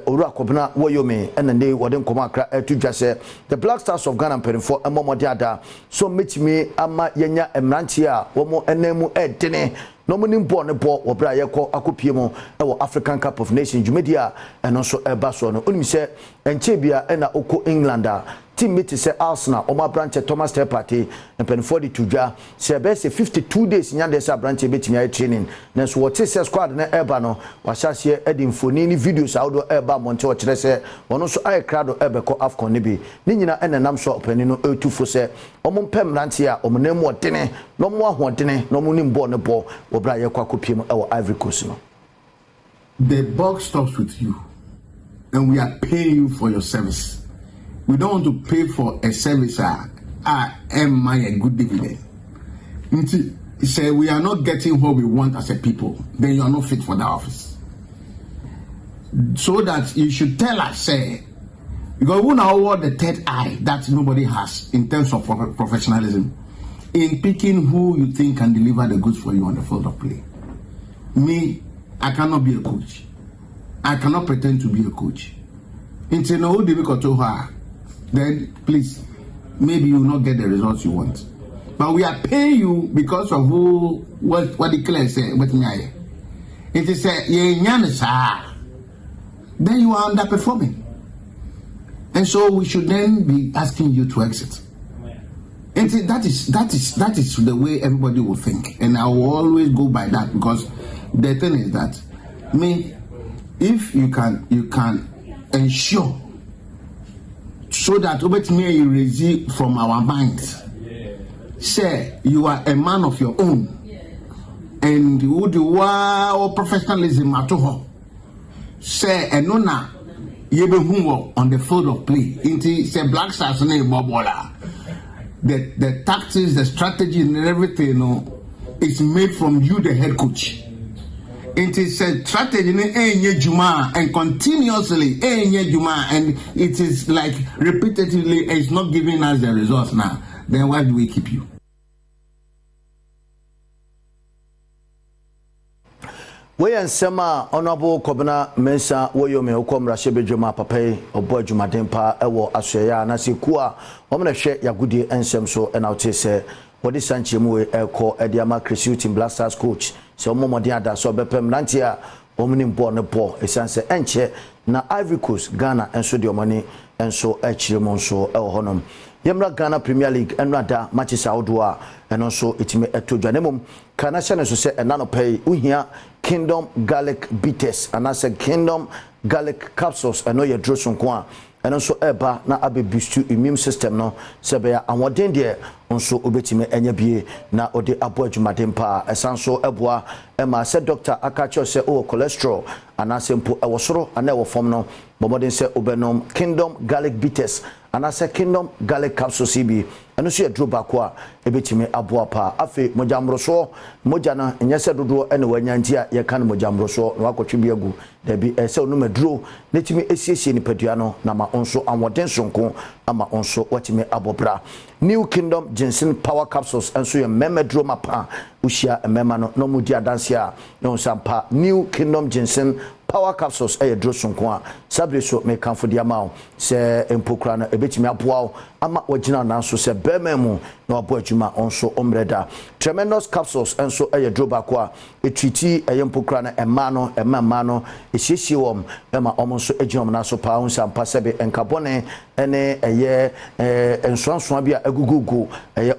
oru akobna woyomi ene ne wode nkomo akra atudwase the Black Stars of Ghana perifo emomode ada so metimi ama yenya emrantie a womo enemu edene no munim bo ne bo obra yekọ akopie mu ewo African Cup of Nations Jumedia eno so eba so no onim se enchebia ena oko Englanda team meet se Arsenal o ma branch Thomas Tell Party and for the tudwa se be se 52 days nya de se branch betimi ay training na so what se squad na eba no wa hyase edimfoni ni videos audio eba monte o kire se ono so ay crowd ebeko Afcon ne bi ni nyina enenam so opani no etufo se omo mpem ranche a omo na mu odene no mo ahodene no mo nim bo ne bo obra yekwa kopiem e wo Ivory Coast no. The buck stops with you and we are paying you for your service. We don't want to pay for a service am I a good dividend. Say we are not getting what we want as a people, then you are not fit for the office. So that you should tell us, say, because we now award the third eye that nobody has in terms of professionalism in picking who you think can deliver the goods for you on the field of play. Me, I cannot be a coach. I cannot pretend to be a coach. Then please, maybe you will not get the results you want. but we are paying you because of what the class say. What me? It is a then you are underperforming, and so we should then be asking you to exit. And that is the way everybody will think, and I will always go by that, because the thing is that if you can ensure so that you receive from our minds, say you are a man of your own, and you do professionalism at all. Say enona yebe on the field of play. Inti say Black Stars na bobola. The tactics, the strategy, and everything, is made from you, the head coach. It is a strategy juma and continuously juma, and it is like repetitively. It's not giving us the results now. Then why do we keep you? We and Sema Honorable Kobina Mensa Woyome Okomra Shebejuma Pape Obo Jumadempa Ewo Asheya Nasikua Omna She Yagudi Ensem so and out say what is Sanchimu Eko Ediama Cresuiting Blasters coach so Momodia da so bepem nantia Omnim born po esanse enche na Ivory Coast Ghana and so the money and so Echimonso El Honum Yemra Ghana Premier League and Rada matches outdoor and also it may to Janemum Canasian so say and nano pay Uhia Kingdom Garlic Bitters and I said Kingdom Garlic Capsules and know your Drosun Kwa and also eba na abe boost immune system no sebeya anwoden de onso obetime enye na ode abo adwumadempa esanso eboa ema se doctor akacho se o cholesterol anasempo ewosoro ana ewofom no bomoden se obenom Kingdom Garlic Bitters and I said Kingdom Garlic Capsules CB and so edro bakwa ebetime aboa pa afi mojamroso moja na nyese dodo ene wanyantia ye kan mojamroso no akotwe biagu da bi ese onu medro netime esiesie ni padua no na ma onso anwoden sonko ama onso watime abobra New Kingdom Ginseng Power Capsules and so ye memedro mapa ushia emema no mudi adansia no sampa New Kingdom Ginseng Power Capsules dro sonko a sabre so me kan fodi ama se empokra na ebetime aboa ama wagina na so se bememu na abo adwuma onso omreda Tremendous Capsules and so dro bakwa etwiti empokra na emma no esiesie wom ema omonso eginom na so pa onsampa sebe enkabone ene ensonson bia agugugu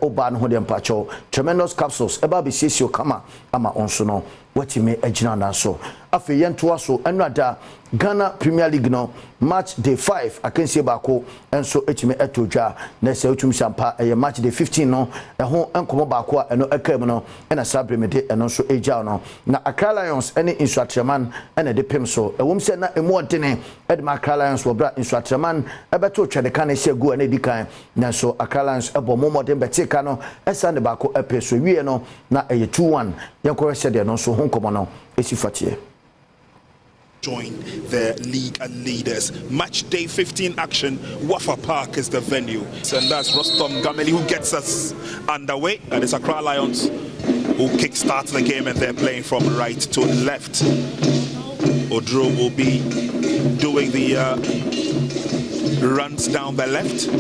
oba no ho de mpacho Tremendous Capsules eba be siesie kama ama onso no watime agina na so afi yentoa so enada Ghana Premier League no match day 5 akensie bako enso etime etodwa na se otum sampa match day 15 no ho enkomo bako eno ekam no ena sabremede eno so eja no na Accra Lions ene Insuatreman ene de pem so ewom se na emu odene edma Accra Lions wo bra Insuatreman ebeto twede kan ehia go ene dikan na so Accra Lions ebo momodem betika no esa ne bako epeso wie no na 2-1 yankore se de no so ho nkomo no esifatie join the league and leaders. Match day 15 action. Wafa Park is the venue. And that's Rostom Gameli who gets us underway. And it's Accra Lions who kickstarts the game, and they're playing from right to left. Odro will be doing the runs down the left.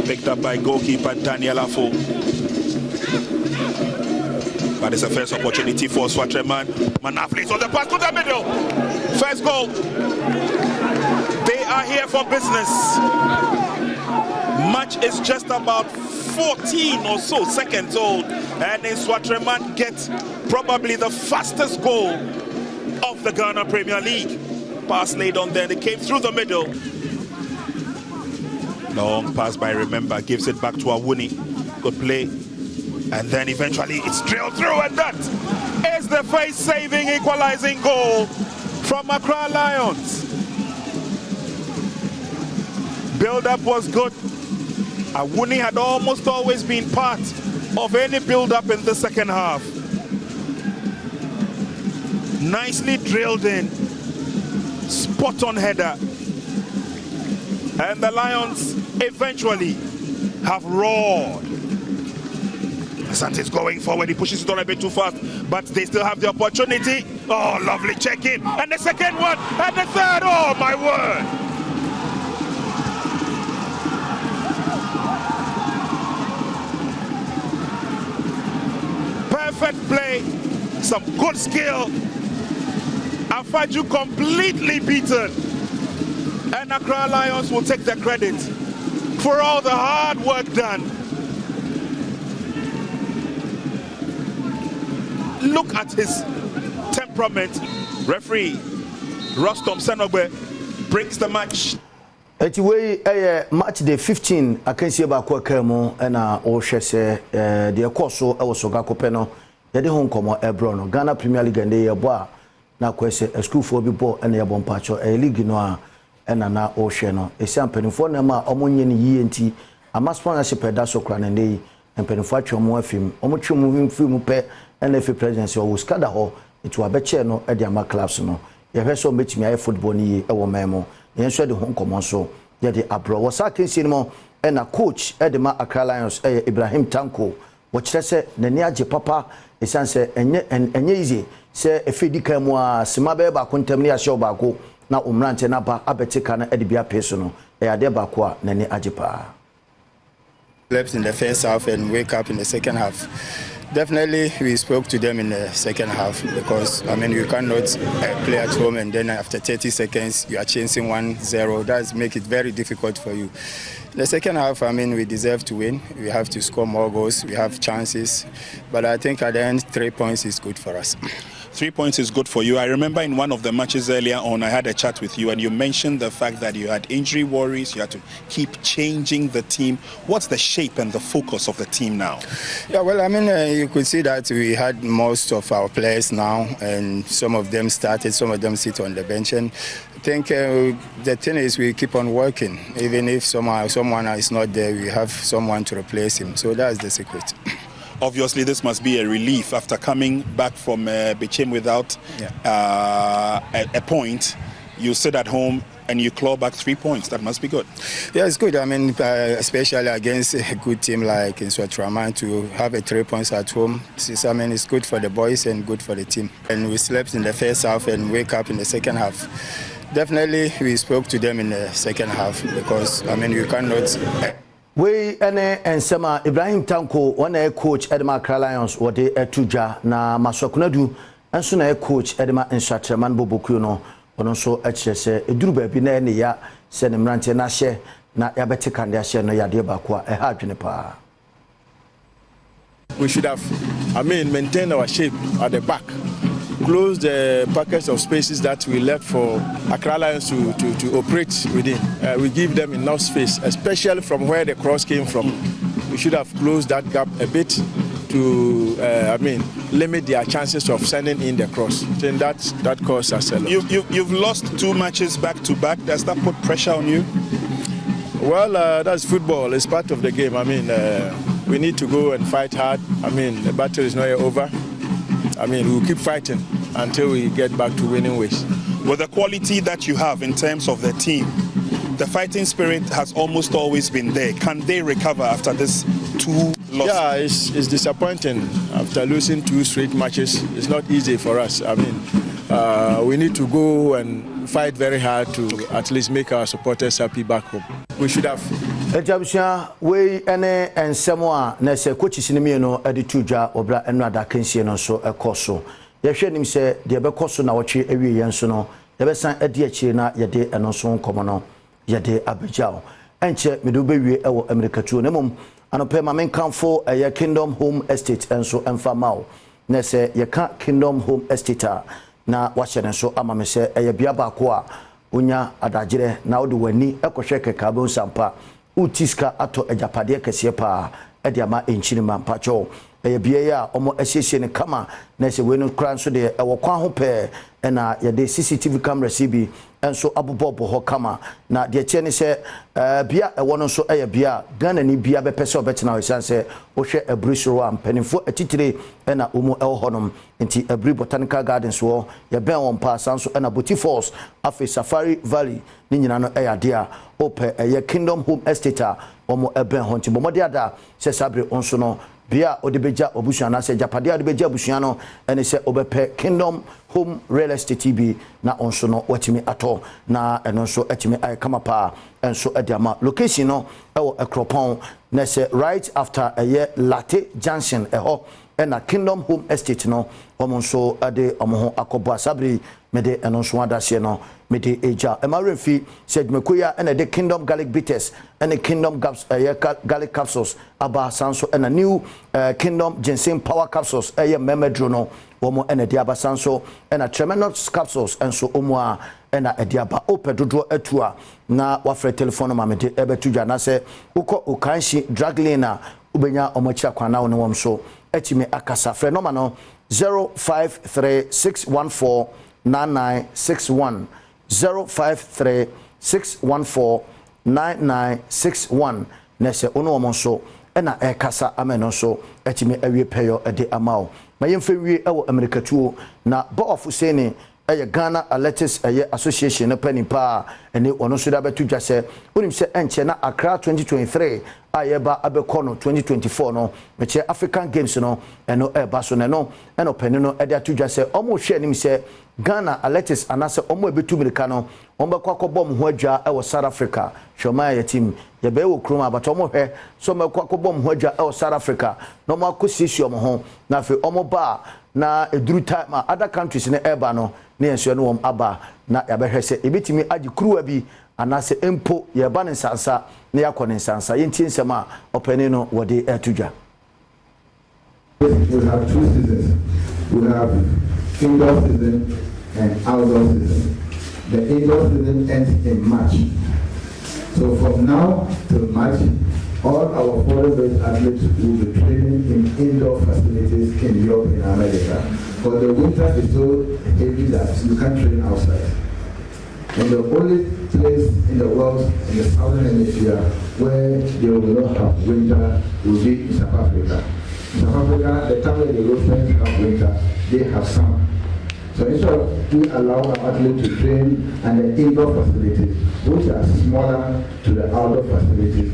Picked up by goalkeeper Daniel Afo. But it's a first opportunity for Swatreman. Manaflis on the pass to the middle. First goal. They are here for business. Match is just about 14 or so seconds old. And then Swatreman gets probably the fastest goal of the Ghana Premier League. Pass laid on there. They came through the middle. Long pass by Remember. Gives it back to Awuni. Good play. And then eventually it's drilled through, and that is the face-saving equalizing goal from Accra Lions. Build-up was good. Awuni had almost always been part of any build-up in the second half. Nicely drilled in, spot-on header. And the Lions eventually have roared. Santis going forward, he pushes it on a bit too fast, but they still have the opportunity. Oh, lovely check-in, and the second one, and the third, oh my word. perfect play, some good skill. Afaju completely beaten. And Accra Lions will take the credit for all the hard work done. Look at his temperament. Referee Rostom Senogbe breaks the match. Etiwe match day 15 akansie ba kwa kamo na o hwese de ekoso e wo soga kopeno ye de hon komo ebro no Ghana Premier League ande ye bo a na kwese school for bi bo na ye bo mpacho league no a na o hwe no esi ampanifo na ma omonye ni yie nti ama sponsorship da so kra na ndey ampanifo atwe mo afim omotwe mo film pe na fi presidency o skada ho etu abeche no e de ama clubs no ye hwese o metimi aye football ni e wo memo yenso de hon komo so ye de abro wo sakensi ni mo na coach Edema Accra Lions Ibrahim Tanko wo kirese nani age papa esanse enye easy se efedi kan mu a sima be ba kontem ne ahye obako na umrante na ba abetika na ede bia peso no ade ba ko a nani age pa. Slept in the first half and wake up in the second half. Definitely, we spoke to them in the second half because, I mean, you cannot play at home and then after 30 seconds you are chasing 1-0. That make it very difficult for you. In the second half, I mean, we deserve to win. We have to score more goals. We have chances. But I think at the end, 3 points is good for us. 3 points is good for you. I remember in one of the matches earlier on, I had a chat with you and you mentioned the fact that you had injury worries, you had to keep changing the team. What's the shape and the focus of the team now? Yeah, well, I mean, you could see that we had most of our players now and some of them started, some of them sit on the bench. And I think the thing is we keep on working. Even if someone is not there, we have someone to replace him. So that's the secret. Obviously, this must be a relief after coming back from Bechem without a point. You sit at home and you claw back 3 points. That must be good. Yeah, it's good. I mean, especially against a good team like Inswatraman, to have 3 points at home. I mean, it's good for the boys and good for the team. And we slept in the first half and wake up in the second half. Definitely, we spoke to them in the second half because, I mean, you cannot... We ene ensema Ibrahim Tanko wana coach Edema Accra Lions wode etuja na masokunadu enso na coach Edema Inswatraman Bobokuo no ono so ekirese eduru ba bi na ne ya se ne mrante na hye na yabete kande hye no yade ba ko a ha adwene pa. We should have, I mean, maintain our shape at the back. Close the pockets of spaces that we left for Accra Lions to operate within. We give them enough space, especially from where the cross came from. We should have closed that gap a bit to, I mean, limit their chances of sending in the cross. Then that caused us a lot. You've lost 2 matches back to back. Does that put pressure on you? Well, that's football. It's part of the game. I mean, we need to go and fight hard. I mean, the battle is not yet over. I mean, we'll keep fighting until we get back to winning ways. With the quality that you have in terms of the team, the fighting spirit has almost always been there. Can they recover after this 2 losses? Yeah, it's disappointing after losing 2 straight matches. It's not easy for us. I mean, we need to go and fight very hard to at least make our supporters happy back home. We should have. Ejabusha we ene ensemo a na se coach sinimi no editujwa obra enu adakansie no so ekoso ye hwenim se de bekoso na woche ewie yenso no ye besan edi akire na ye de eno so nkomo no ye de abejao enche medu bewie ewo America tuo nemom anope ma menkanfo ye Kingdom Home Estate enso emfamao na se ye ka Kingdom Home Estate na wahye so ama me se ye bia ba ko a onya adagire na wode wani ekohwe keka bo sampa utiska ato ejapade kese pa ediama enchirima mpacho bia ya omo asiesie ne kama na se we no kran so de ewo kwa ho pe na ye de CCTV camera CB enso abobobo ho kama na de che ne se bia ewo no so bia Ghana ni bia be pese obetena o sanse o hwe abrisoro am penifo atitire na omo ewo honom nti abri botanical gardens wo ye ben won pa sanso na Boti Falls afi Safari Valley ni nyina no de a ope ye Kingdom Home Estate omo ben ho nti bomode ada se sabre onso no bia odebeja obusuan na se japade odebeja obusuan no ene se obepe Kingdom Home Real Estate TV na onso no watimi ato na eno so atimi ay kama pa enso ediama location no ewo ekropon na se right after a year Latte Junction eho ena Kingdom Home Estate no omo nso ade omo ho akobo asabri mede eno nso adahye no mede eja emarefi said mekoya ena de Kingdom Garlic Bitters ena Kingdom Garlic Capsules aba sanso ena new Kingdom Ginseng Power Capsules memedro no omo ena de aba sanso ena Tremendous Capsules enso omo a ena ediaba opedodo atua na wafre telephone ma mede ebetuja na se uko ukanshi drug lane ubenya omochia kwana woni wom so etime akasa frɛ no ma no 0536149961 0536149961 nese ono wom so ena ekasa ameno so etime awie peyo ede amao mayemfe wie ewo amerikatuo na bo of seni Ghana Athletics Association no panipa ene ono so da betu dwa se onim se enche na Accra 2023 ayeba abekọ no 2024 no meche African Games no eno eba so no eno pani no ede atu dwa se omo hwe nim se Ghana Athletics anase omo ebetu mirika no omo bekọ akọbọ ho adwa ewo South Africa hwoma ya team ye be wo krom abato omo hwe so omo bekọ akọbọ ho adwa ewo South Africa no mo akosisi omo ho na fe omo ba na eduru time other countries ne eba no ne enso no aba na yabehwe se ebetimi agi kruwa bi anase empo ye ba ne nsansa ne yakọ ne nsansa yentie nsema openi no wode etudwa. We have 2 seasons. We have indoor season and outdoor season. The indoor season ends in March. So from now till March, all our foreign-based athletes will be training in indoor facilities in Europe and America. But the winter is so heavy that you can't train outside. And the only place in the world, in the southern hemisphere, where they will not have winter will be in South Africa. In South Africa, the time when the Europeans have winter, they have summer. So instead of we allow our athletes to train in the indoor facilities, which are smaller to the outdoor facilities,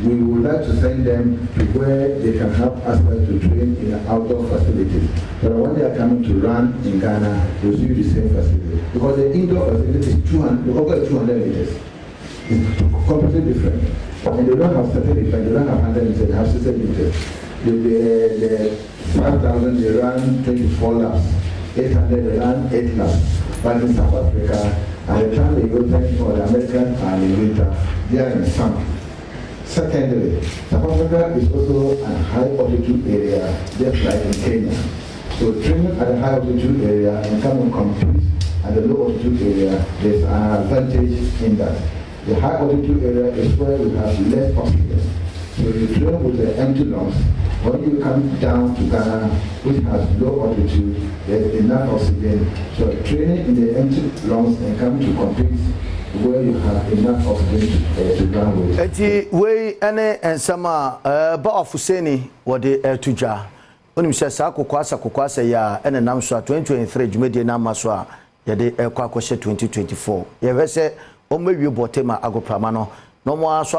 we would like to send them to where they can have access to train in the outdoor facilities. But when they are coming to run in Ghana, they will use the same facility. Because the indoor facility is 200 meters. It's completely different. And they don't have certain defense, they don't have 100 meters, they have 60 meters. The 5,000, they run 24 laps. 800, they run 8 laps. But in South Africa, at the time they go for the Americans and in winter, they are in summer. Secondly, South Africa is also a high altitude area, just like in Kenya. So training at a high altitude area and come and compete at the low altitude area, there's an advantage in that. The high altitude area is where we have less oxygen. So you train with the empty lungs. When you come down to Ghana, which has low altitude, there's enough oxygen. So training in the empty lungs and come to compete where you have enough oxygen to run with. Eti we ene ensama ba ofuseni wode etudwa. Onim se sa kokwasa ya ene namso 2023 dwumedie na maso a yede ekwa akɔhye 2024. Ye hwese ommewie botema agoprama no no mo aso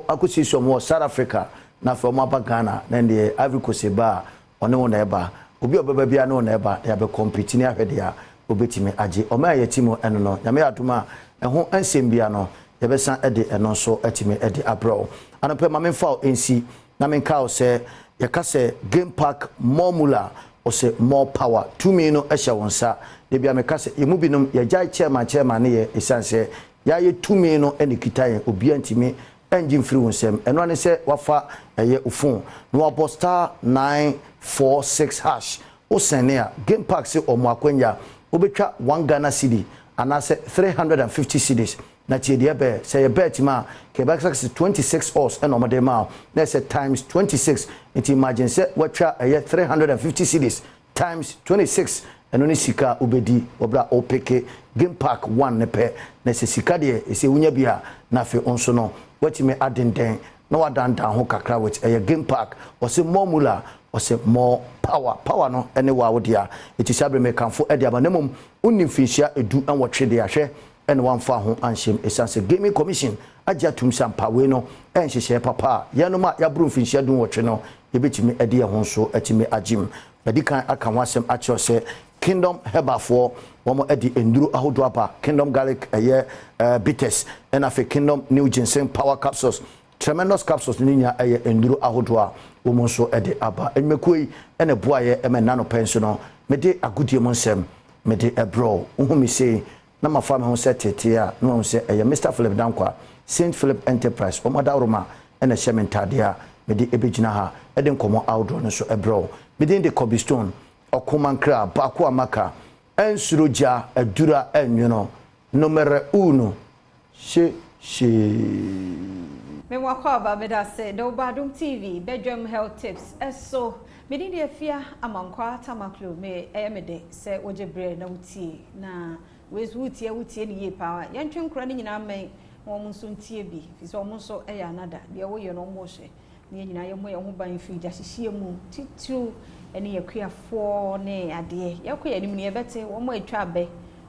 akosisi mo South Africa na fe mo aba Ghana na ndie Ivory Coast ba one wo na eba obi obeba bia na wo na eba ya be compete ni ahwede a obetime age o ma ya timo eno no nyame adoma eho ansem bia no ye be san ede eno so atime ede abro anope ma memfa ensi na menka o se ye ka se game park formula o se more power to me no ehye wonsa de bia me ka se emu binom ye jai chairman ne ye esanse ya ye to me no ene kitaye obi antime engine free wonsem eno ane se wafa eye ufun no abo star 946 hash o senia game park se omo akwanya obetwa 1 Ghana cedi anase 350 cedis na tie de be say ye bet ma ke back 26 hours and omode ma na say times 26 it imagine say watwa 350 cedis times 26 eno ni sika obedi obra opeke game park 1 ne pe na say sika de e say wunya bia na fe onso no watime adenden na wadandan ho kakra with game park o say formula o say more power no ene wa wodia eti sabre me kanfo ede abanemum unnim fihia edu an wotwe de ahwe ene wanfa ho anhyem esanse gaming commission agya tum sampa we no enhyehye papa yenoma yabru fihia dun wotwe no yebetimi ede ho so atimi agim medikan aka wasem acho se Kingdom Hebafo womo edi enduru ahodo aba Kingdom Garlic bitters ena fe Kingdom New Ginseng Power Capsules Tremendous Capsules ninya enduru ahodo a womonso ede aba enmekoi ene boaye emena no penso no mede agudie mo nsem mede ebro uhumi sei na mafa me ho setete a no se eye Mr Philip Dankwa St Philip Enterprise omada roma ene shementade a mede ebegina ha ede nkomo outdoor no so ebro mede de cobblestone okomankra bako amaka ensuroja adura enwono numero 1 she me wakwa ba me da say do Badwam TV Badwam health tips eso me di afia amankwa tamaklo me eyemede say ojebre na wutie na wezu wutie ni ye pa yentwe nkura ni nyina men won so ntie bi fi so won so eya nada de wo ye no mo hye ni nyina ye mo ye ho ban fi ja hyehye mu titu ene ye kuafo ne ade ye ko ye nim ne ye bete wo mo atwa abe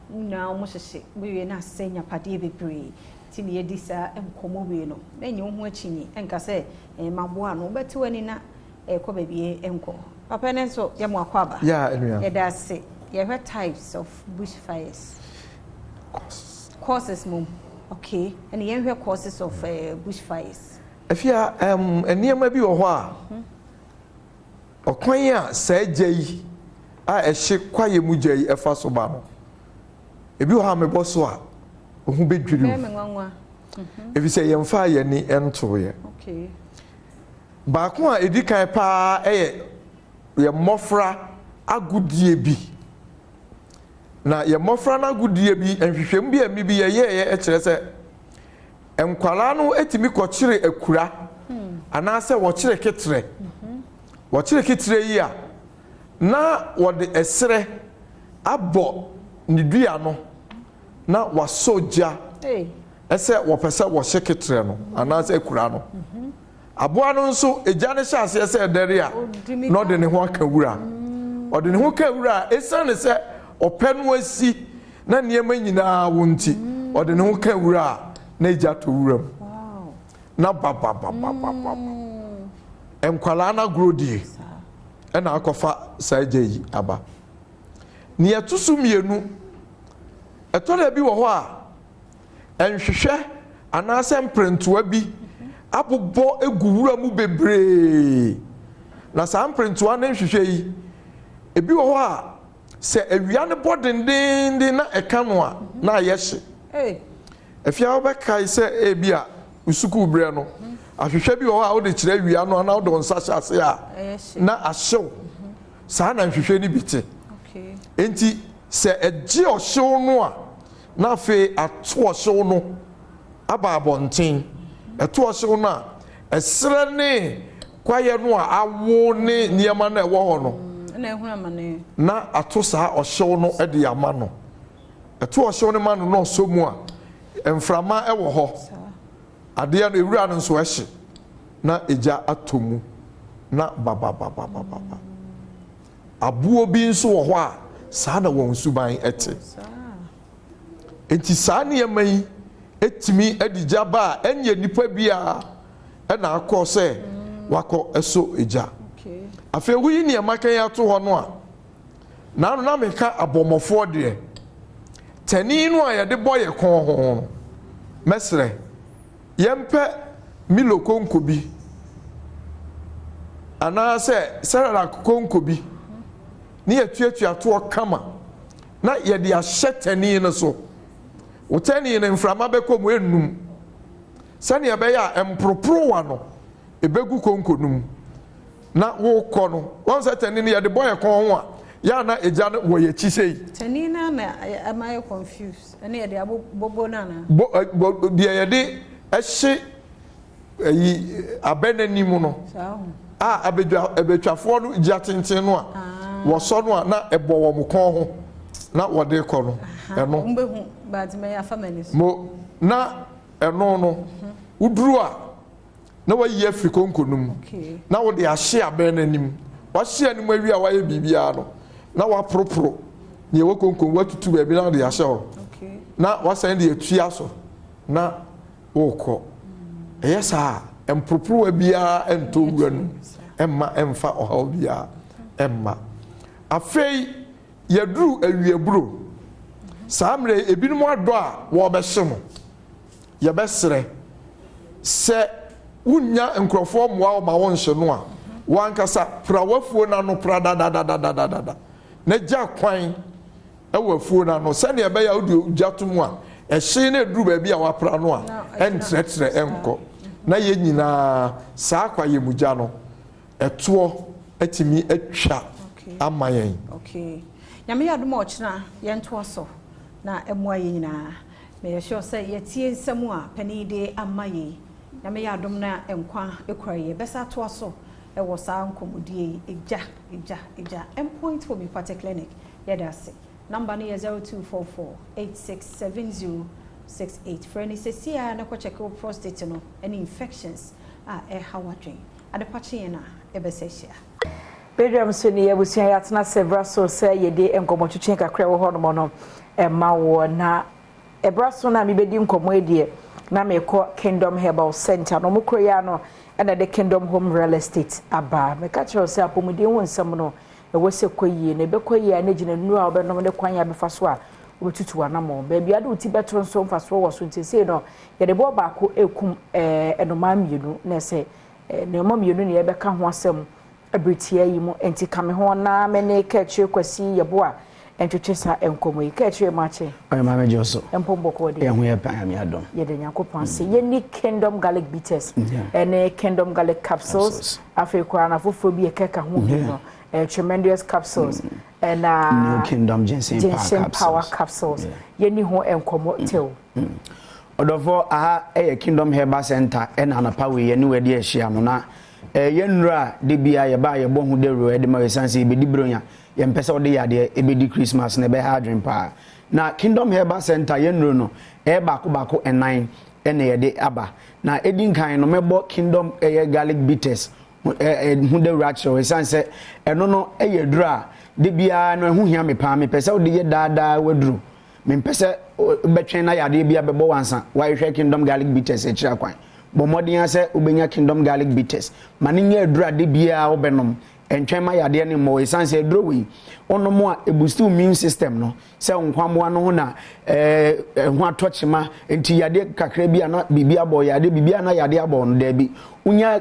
na wo mo hyehye we na senya pade bebre tini ye disa enkomo we no na nyi ho achinyi enka se maboa no bete wani na ko babie enko papa ne so ye mo akwaba yeah enua ye da se ye have types of bushfires causes mum okay and ye have causes of bushfires afia enema bi wo ho a okwan a saagyi a ehye kwaye mugyi efa so ba no ebi wo ha mebo so a ohu bedwiri ebi se yemfa ye ni entoye okay ba ko a edikan pa ye mofra agudie bi na ye mofra na agudie bi enhwehwem bi ami bi ye kire se enkwala no etimi kokyire akura ana se wo kire ketre wo kire ketre yi a na wo de esere abo ni dua no na wasoja ese wo pese wo hyeketre no ana se akura no aboa no nso eja ne hyase ese dere a no de ne ho aka wura o de ne ho ka wura esane se openu asi na niema nyina wonti o de ne ho ka wura na eja to wura na baba enkwala na grodi na akofa saje yi aba ni atusu mienu etore bi wo ho a enhwehwe anase mprentoa bi abobɔ eguwura mu bebre na sa mprentoa na nhwehwe yi ebi wo ho a se awia ne bodendende na eka no a na ayehye afia wo bekai se ebi a usuku bre no ahwehwe bi wo ho a wo de kire awia no na wo do nsa hyase a na ahyew sa na nhwehwe ni biti enti se eje ohyew no a na fe ato ohyew no aba abonten eto ohyew no a esere ne kwaye no a awo ne niema na ewo ho no na ehuna mane na ato sa ohyew no e de yama no eto ohyew ne ma no no so mu a emframa ewo ho ade ya no ewura no nso ehye na eja atomu na baba abuo bi nso wo ho a saa na won suban ete enti saa ne yamai etimi adija ba enye nipa bia na akọ se wakọ eso eja afi wuyi ne makan ya to ho no a na no na meka abomofo de tani no a ye de boye kon ho mesre yempe milokonko bi ana se serala konko bi ni etuatua to kama na ye de ahye tani no so wotani ne mframa beko mu enum sane ebe ya empropro wa no ebegu konko num na wo kɔ no won se tani ne ye de boye kon ho a ya na eja no wo ye chi sei tani na am I confused ene ye de abobo na na de ye de ehye yi abenanim no abetwafo no gya tenten no a wo so no a na ebo wo mo kon ho na wo de kɔ no eno mbehu but me ya family mo na eno no uduru a na wayi afrika nkonum na wo de ahye abenanim wa hye anim awi a waye bibia no na wa propro ne wo konkon watutu ba bi na de ahye ho na wasan de atua so na wo kɔ eyesa empropro bia ento wura no emma emfa oha bia emma afei yaduru awieburo samre ebinom ado a wo behye no ye besere se unya nkrofo moa o ma won hye no a wankasa prawafuo na no pra da na gya kwan ewafuo na no sɛ ne ebe ya odi gyatom a ɛhye na eduru ba bi a wapra no a ɛntrɛtrɛ ɛnkɔ na ye nyina saa kwa ye mugya no ɛtoɔ atimi atwa ama yɛn okay nyame ya dum ɔkyena yɛn toɔ so na ɛmoa yɛ nyina me yɛ sure sɛ yɛtie nsɛm a pani de ama yɛ nyame ya dum na ɛnkwa ekura yɛ bɛsa toɔ so ɛwɔ saa nkomodie egya endpoint for me party clinic yɛda number is 0244867068 for any sesia na ko check prostate no any infections how wadwen adepache na ebesehia Badwam so ne yabusia yatena several so say yede enkomotwetwe kakra wo hono no ma wo na ebraso na mebedi nkomo edie na mekɔ Kingdom Herbal Center no mukro ya no na the Kingdom Home Real Estate aba meka kyerɛ sɛ apomuden wo nsɛm no ɛwɔ sɛ kɔyie na ɛbɛkɔyie na gyina nu a ɔbɛnom ne kwan ya bɛfa so a obetutu anamo baabi ade uti betro nso mfa so wɔ so ntese no yɛde bɔ baako ekum enoma mienu na sɛ ne mama mienu ne yɛbɛka ho asɛm abritia yi mu enti kame ho na me ne ka kyerɛ kwasi yɛbo a entwetwe sa enkomo yi ka kyerɛ ma kye ɔyɛ ma me joso empombo ko de ɛho yɛ pan me adom yɛde nyakopɔn se yɛni Kingdom Garlic Bitters ene Kingdom Garlic Capsules afekwa na fofo bi yɛkeka ho bi no tremendous capsules and New Kingdom Ginseng Power Capsules. Yeni ho enkomo tew. Odofo aha Kingdom Herbal Center and anapa we yeni we de ehia no na yenura de bia ye ba ye bo hu de ro e de ma wesanse be di bronya ye mpese wo de yade e be di Christmas na be ha adwen pa na Kingdom Herbal Center yenuro no baako enan ene ye de aba na edin kan no mebo Kingdom Garlic Bitters hu de ratio wesanse eno no dura de bia no hu hia me pa me pese wo de ye daadaa waduru me pese betwen na yade bia bebo wansa why hwe Kingdom Garlic Bitters e kira kwan bomodin ase ubenya Kingdom Garlic Bitters mane nya dura de bia wo benom entwen ma yade ne mo wesanse duro wi ono mo a boost immune system no se nkwamwa no ho na ho atochima enti yade kakra bia na bibia bo yade bibia na yade abo no da bi unya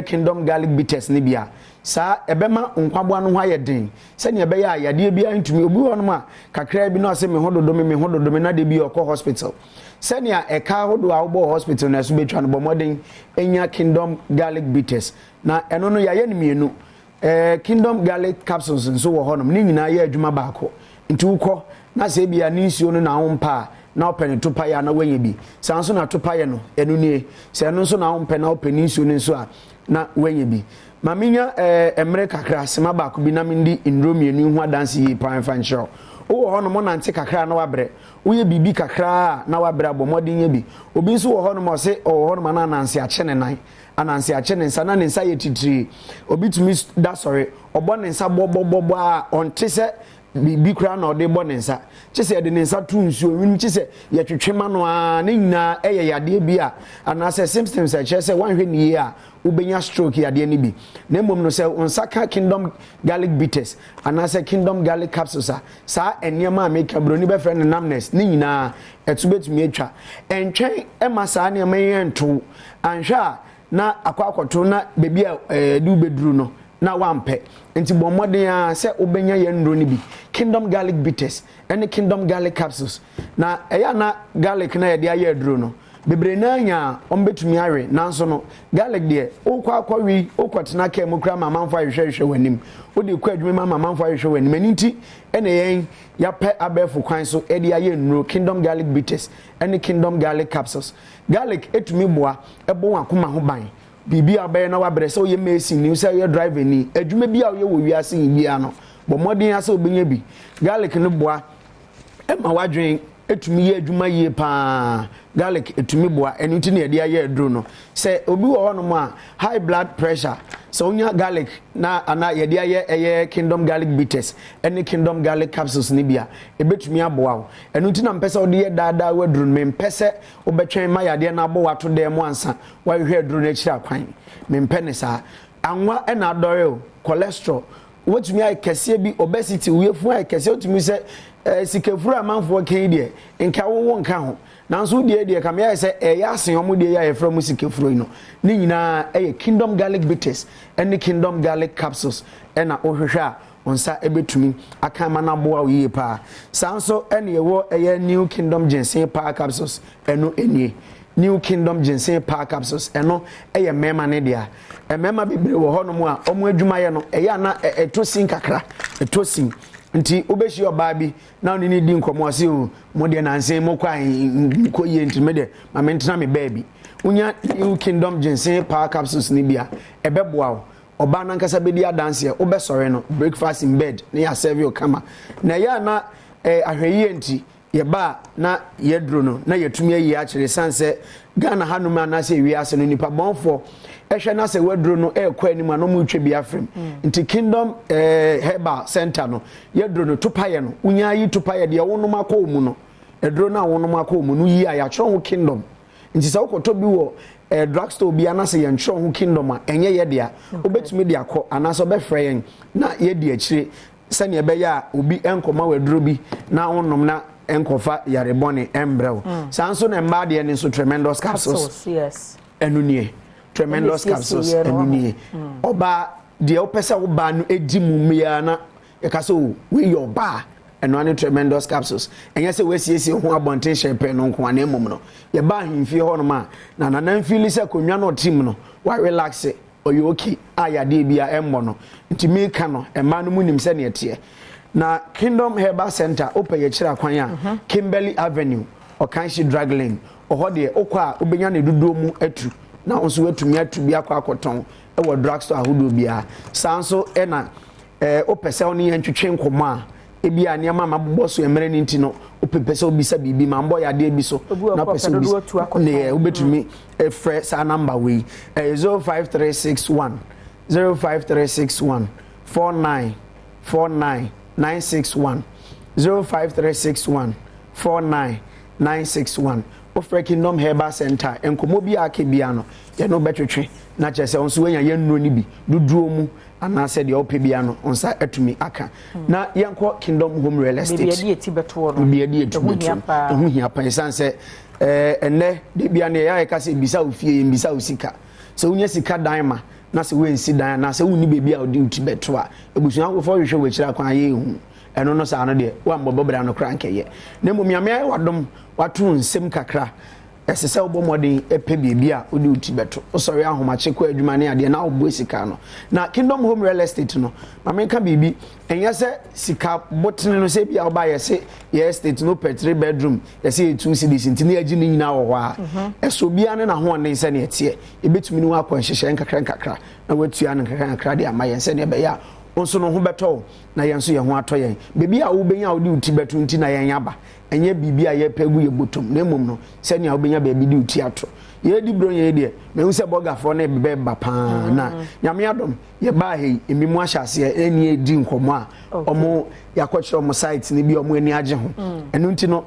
Kingdom Garlic Bitters ne bia sa ebema nkwabwa no ho ayeden se ne ebe ya yade bia ntumi obi ho no ma kakra bi na se me hododo me na de bi okọ hospital se ne eka hodo a wo hospital na so betwa no bomodin enya Kingdom Garlic Bitters na eno no ya ye ne mienu Kingdom Garlic Capsules nso wo honom ni nyina ye adwuma baako nti ukọ na se bia ni nsuo no na wo mpa na open to paya na wanye bi sanso na to paya no enu nie se enu nso na wo mpa na open nsuo no nso a na wanye bi maminya emre kakra sema baako bi na mindi indromi enu ho adanse yi pan fancho wo honom na nte kakra na wabre woye bibi kakra na wabre abomodin ye bi obi nso wo honom ose wo honom na nanse ache ne nan ananse ache ne nsa na ne nsa ye titiri obi tumi da sorry obo ne nsa bobo a onte se bibi kra na ode bo ne nsa chese de ne nsa tu nsuo winu chese ye twetwema no a ne nyina eye yade bi a anase symptoms a chese wanhwe ni a ubenya stroke yade ni bi na mom no se onsaka Kingdom Garlic Bitters anase Kingdom Garlic Capsules sa eniema a make broni be friend namness ne nyina etubetumi atwa entwen ema sa ne ento anhwa na akwakoto na bebi a du beduru no na wampe enti bomodin a se obenya ye ndro ni bi Kingdom Garlic Bitters and Kingdom Garlic Capsules na eya na garlic na ye de aye aduro no bebre na anya ombetumi awe nanso no garlic de okwawi okotena ka mu kra mamamfo ahwehwehwe wanim odi kwa adwuma mamamfo ahwehwe wanim aninti ene yen ya pe abefo kwan so e de aye ndro Kingdom Garlic Bitters and Kingdom Garlic Capsules garlic etumi boa ebo akoma ho ban bibi abaye na wabre se oye mesi ni se oye driver ni adwuma bi a oye wo wiase bia no bomodin ase obenya bi garlic ne boa ema wadwen etumi ye adwuma ye pa garlic etumi boa enuti ne de aye aduro no se obi wo hono mu a high blood pressure so onya garlic na ana ye de aye Kingdom Garlic Bitters ene Kingdom Garlic Capsules ni bia ebetumi aboa wo enuti na mpese ode ye daada waduro me mpese obetwen ma yade na abo wato de mu ansa wa hwe aduro na kira kwan me mpene sa anwa na adore o cholesterol wotumi ay kese bi obesity wefu ay kese wotumi se sikafuru amanfo kan de nka wo nka ho nanso de kam ya se ya asen omo de ya yefra mu sikafuru no ni nyina Kingdom garlic bitters and Kingdom garlic capsules na ohwehwe a onsa ebetumi akama na boa wo yie pa sanso ene yewo New Kingdom ginseng power capsules eno enie New Kingdom ginseng power capsules eno mema ne dia mema bibre wo ho no mu a omo adwuma ye no na etosin kakra etosin nti obeshi oba bi na oni ni di nkomo ase o mo de nansen mo kwa ko ye nti me de ma mentena me baby unya New Kingdom ginseng power capsules ni bia ebeboa wo oba na nkasa bedi adanse e obesore no breakfast in bed na ya serve you kama na ya na ahweyi nti ye ba na ye dro no na yetumi ayi a kire sanse Ghana hanuma na se wi ase no nipa bonfo ehwe na se wadro no ekwa anim no mu twa bi afrem nti Kingdom Herbal Center no ye dro no topaye no unya yi topaye de wonom akọ mu no edro na wonom akọ mu no yi a ya kiro ho Kingdom nti sa ukoto bi wo drugstore bi anase ye nkyiro ho Kingdom a enye ye dia obetumi de akọ anase obefre yen na ye di akire sane ebe ya obi enkoma wadro bi na wonom na enkofa yarebone embrew sanso na mba de ne so tremendous capsules yes enunie tremendous capsules enunie oba de opesa wo ba no edi mumia na yekaso we your ba eno ane tremendous capsules enye se we siesie ho abonten shepe no nko ane mum no ye ba himfie ho no ma na nanan fili se konwa no team no wa relax oyoki ayade bia emmo no ntimi ka no ema no munim se ne ete na Kingdom Herbal Center open ye kira kwan a Kimberley Avenue Okanshi Drug Lane ohode okwa obenya ne dudo mu atu na onso watumi atu bia kwa akoton e wo drugstore ahodo bia sanso na opese oni entwetwe nkomo a ebia ne ma maboso emere ni ntino opepese obisa bibi ma mbo ya de bi so na pese obisa ne obetumi frɛ sa number we 05361 49 961 05361 49961 ofre Kingdom Herbal Center enkomo bi akebia no ye no betwetwe na chese onso wenya ye nnuro ni bi duduo mu anase de opebia no onsa atumi aka na yenko Kingdom Home Real Estate bi ade eti beto no bi ade eti beto ho hia pa sanse enne de bia ne ya ka se bisa ofie bisa osika so unya sika daima na se we nsi dan na se woni bebi a odi uti beto a ebusun akofo hwehwe we kira kwan ye hu eno no sa no de wa mbobobra no kra nkeye na momiame ay wadom watu nsem kakra esese obomodin epe bebi a odi uti beto osori ahomache kwa adwuma ne ade na obo sika no na Kingdom Home Real Estate no mamenka bibi enye se sika botene no se bia oba ye se ye estate no per 3 bedroom ye se 2 cities ntini agi ni nyina wo ha eso bia ne na ho ne se ne tie ebetumi ni wa kwanhyehyɛ nkakra na watua ne nkakra de amaye se ne be ya onso no ho beto na yenso ye ho ato yen bebi a wo benya wo di uti beto nti na yen yaba enye bibi a ye pegu ye botom na emom no se ne wo benya bebi di uti ato ye di bro ye de me hu se bogafo na bebe ba pa na nyame adom ye ba he emimu ahyase eni edi nkomo a omo yakɔkyerɛ omo site ne bi omo ani age ho enu nti no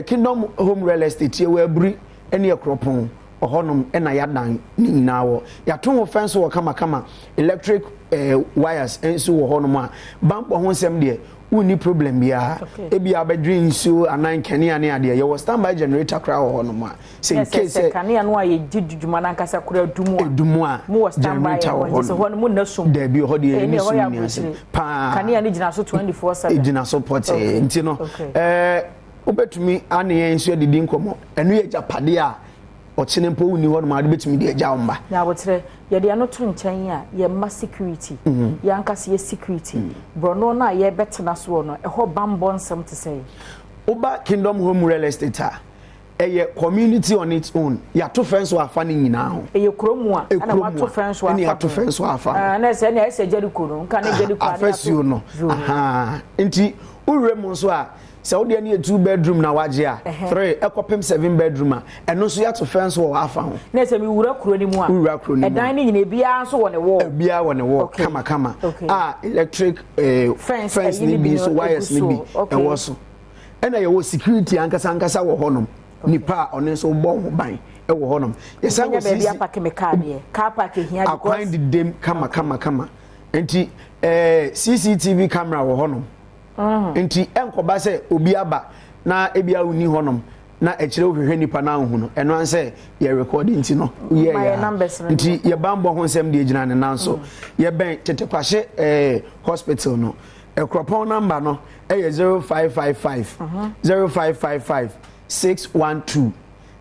Kingdom Home Real Estate ye wa aburi eni ekropon ohonom ena yadan ni nyina wo yato ho fence wo kama electric wires enso wo honom a bampo ho nsɛm de uni problem bia ebi abedwe nsu anan kania ne ade ye wo standby generator kra wo honom a se in case kania no aye diduduma na nkasa kura dumu a mu generator wo honom mu nasum de bi ho de ni sum ni ase pa kania ne gina so 24/7 gina support nti no obetumi ane yen nsu adidi nkomo enu ye japade a ochine mpo uni ho ma de betumi de agya omba na wotre ye de anoto nkyɛn a ye ma security ye ankase ye security brono na ye betena so no ɛhɔ bambɔ nsɛm te sɛ oba Kingdom Home Real Estate a community on its own ya to fence wa fa ni nyina ho kromu a na wa to fence wa ni ya to fence wa fa na se na ese Jericho no nka na Jericho afasuo no nti urem nso a se wo de na 2 bedroom na waje a 3 ekopem 7 bedroom a eno so ya to fence wo afa ho na se mi wura kuro ni mu a edan ni nyina bia so wo ne wo bia wo ne wo kama electric fence ni bi so wires ni bi e wo so ena ye wo security ankasa wo honom nipa one so bo ho ban e wo honom ye sa wo bia park me car de car park hia because akwan de dem kama Enti CCTV camera wo honom. Enti enkoba se obi aba na ebia uni honom na ekire ohwehwe nipa na hu no eno an se ye recording nti no ye ya nti ye bambo ho nsem de gina ne nanso ye ben tetekwahye hospital no ekropon number no 0555 0555 612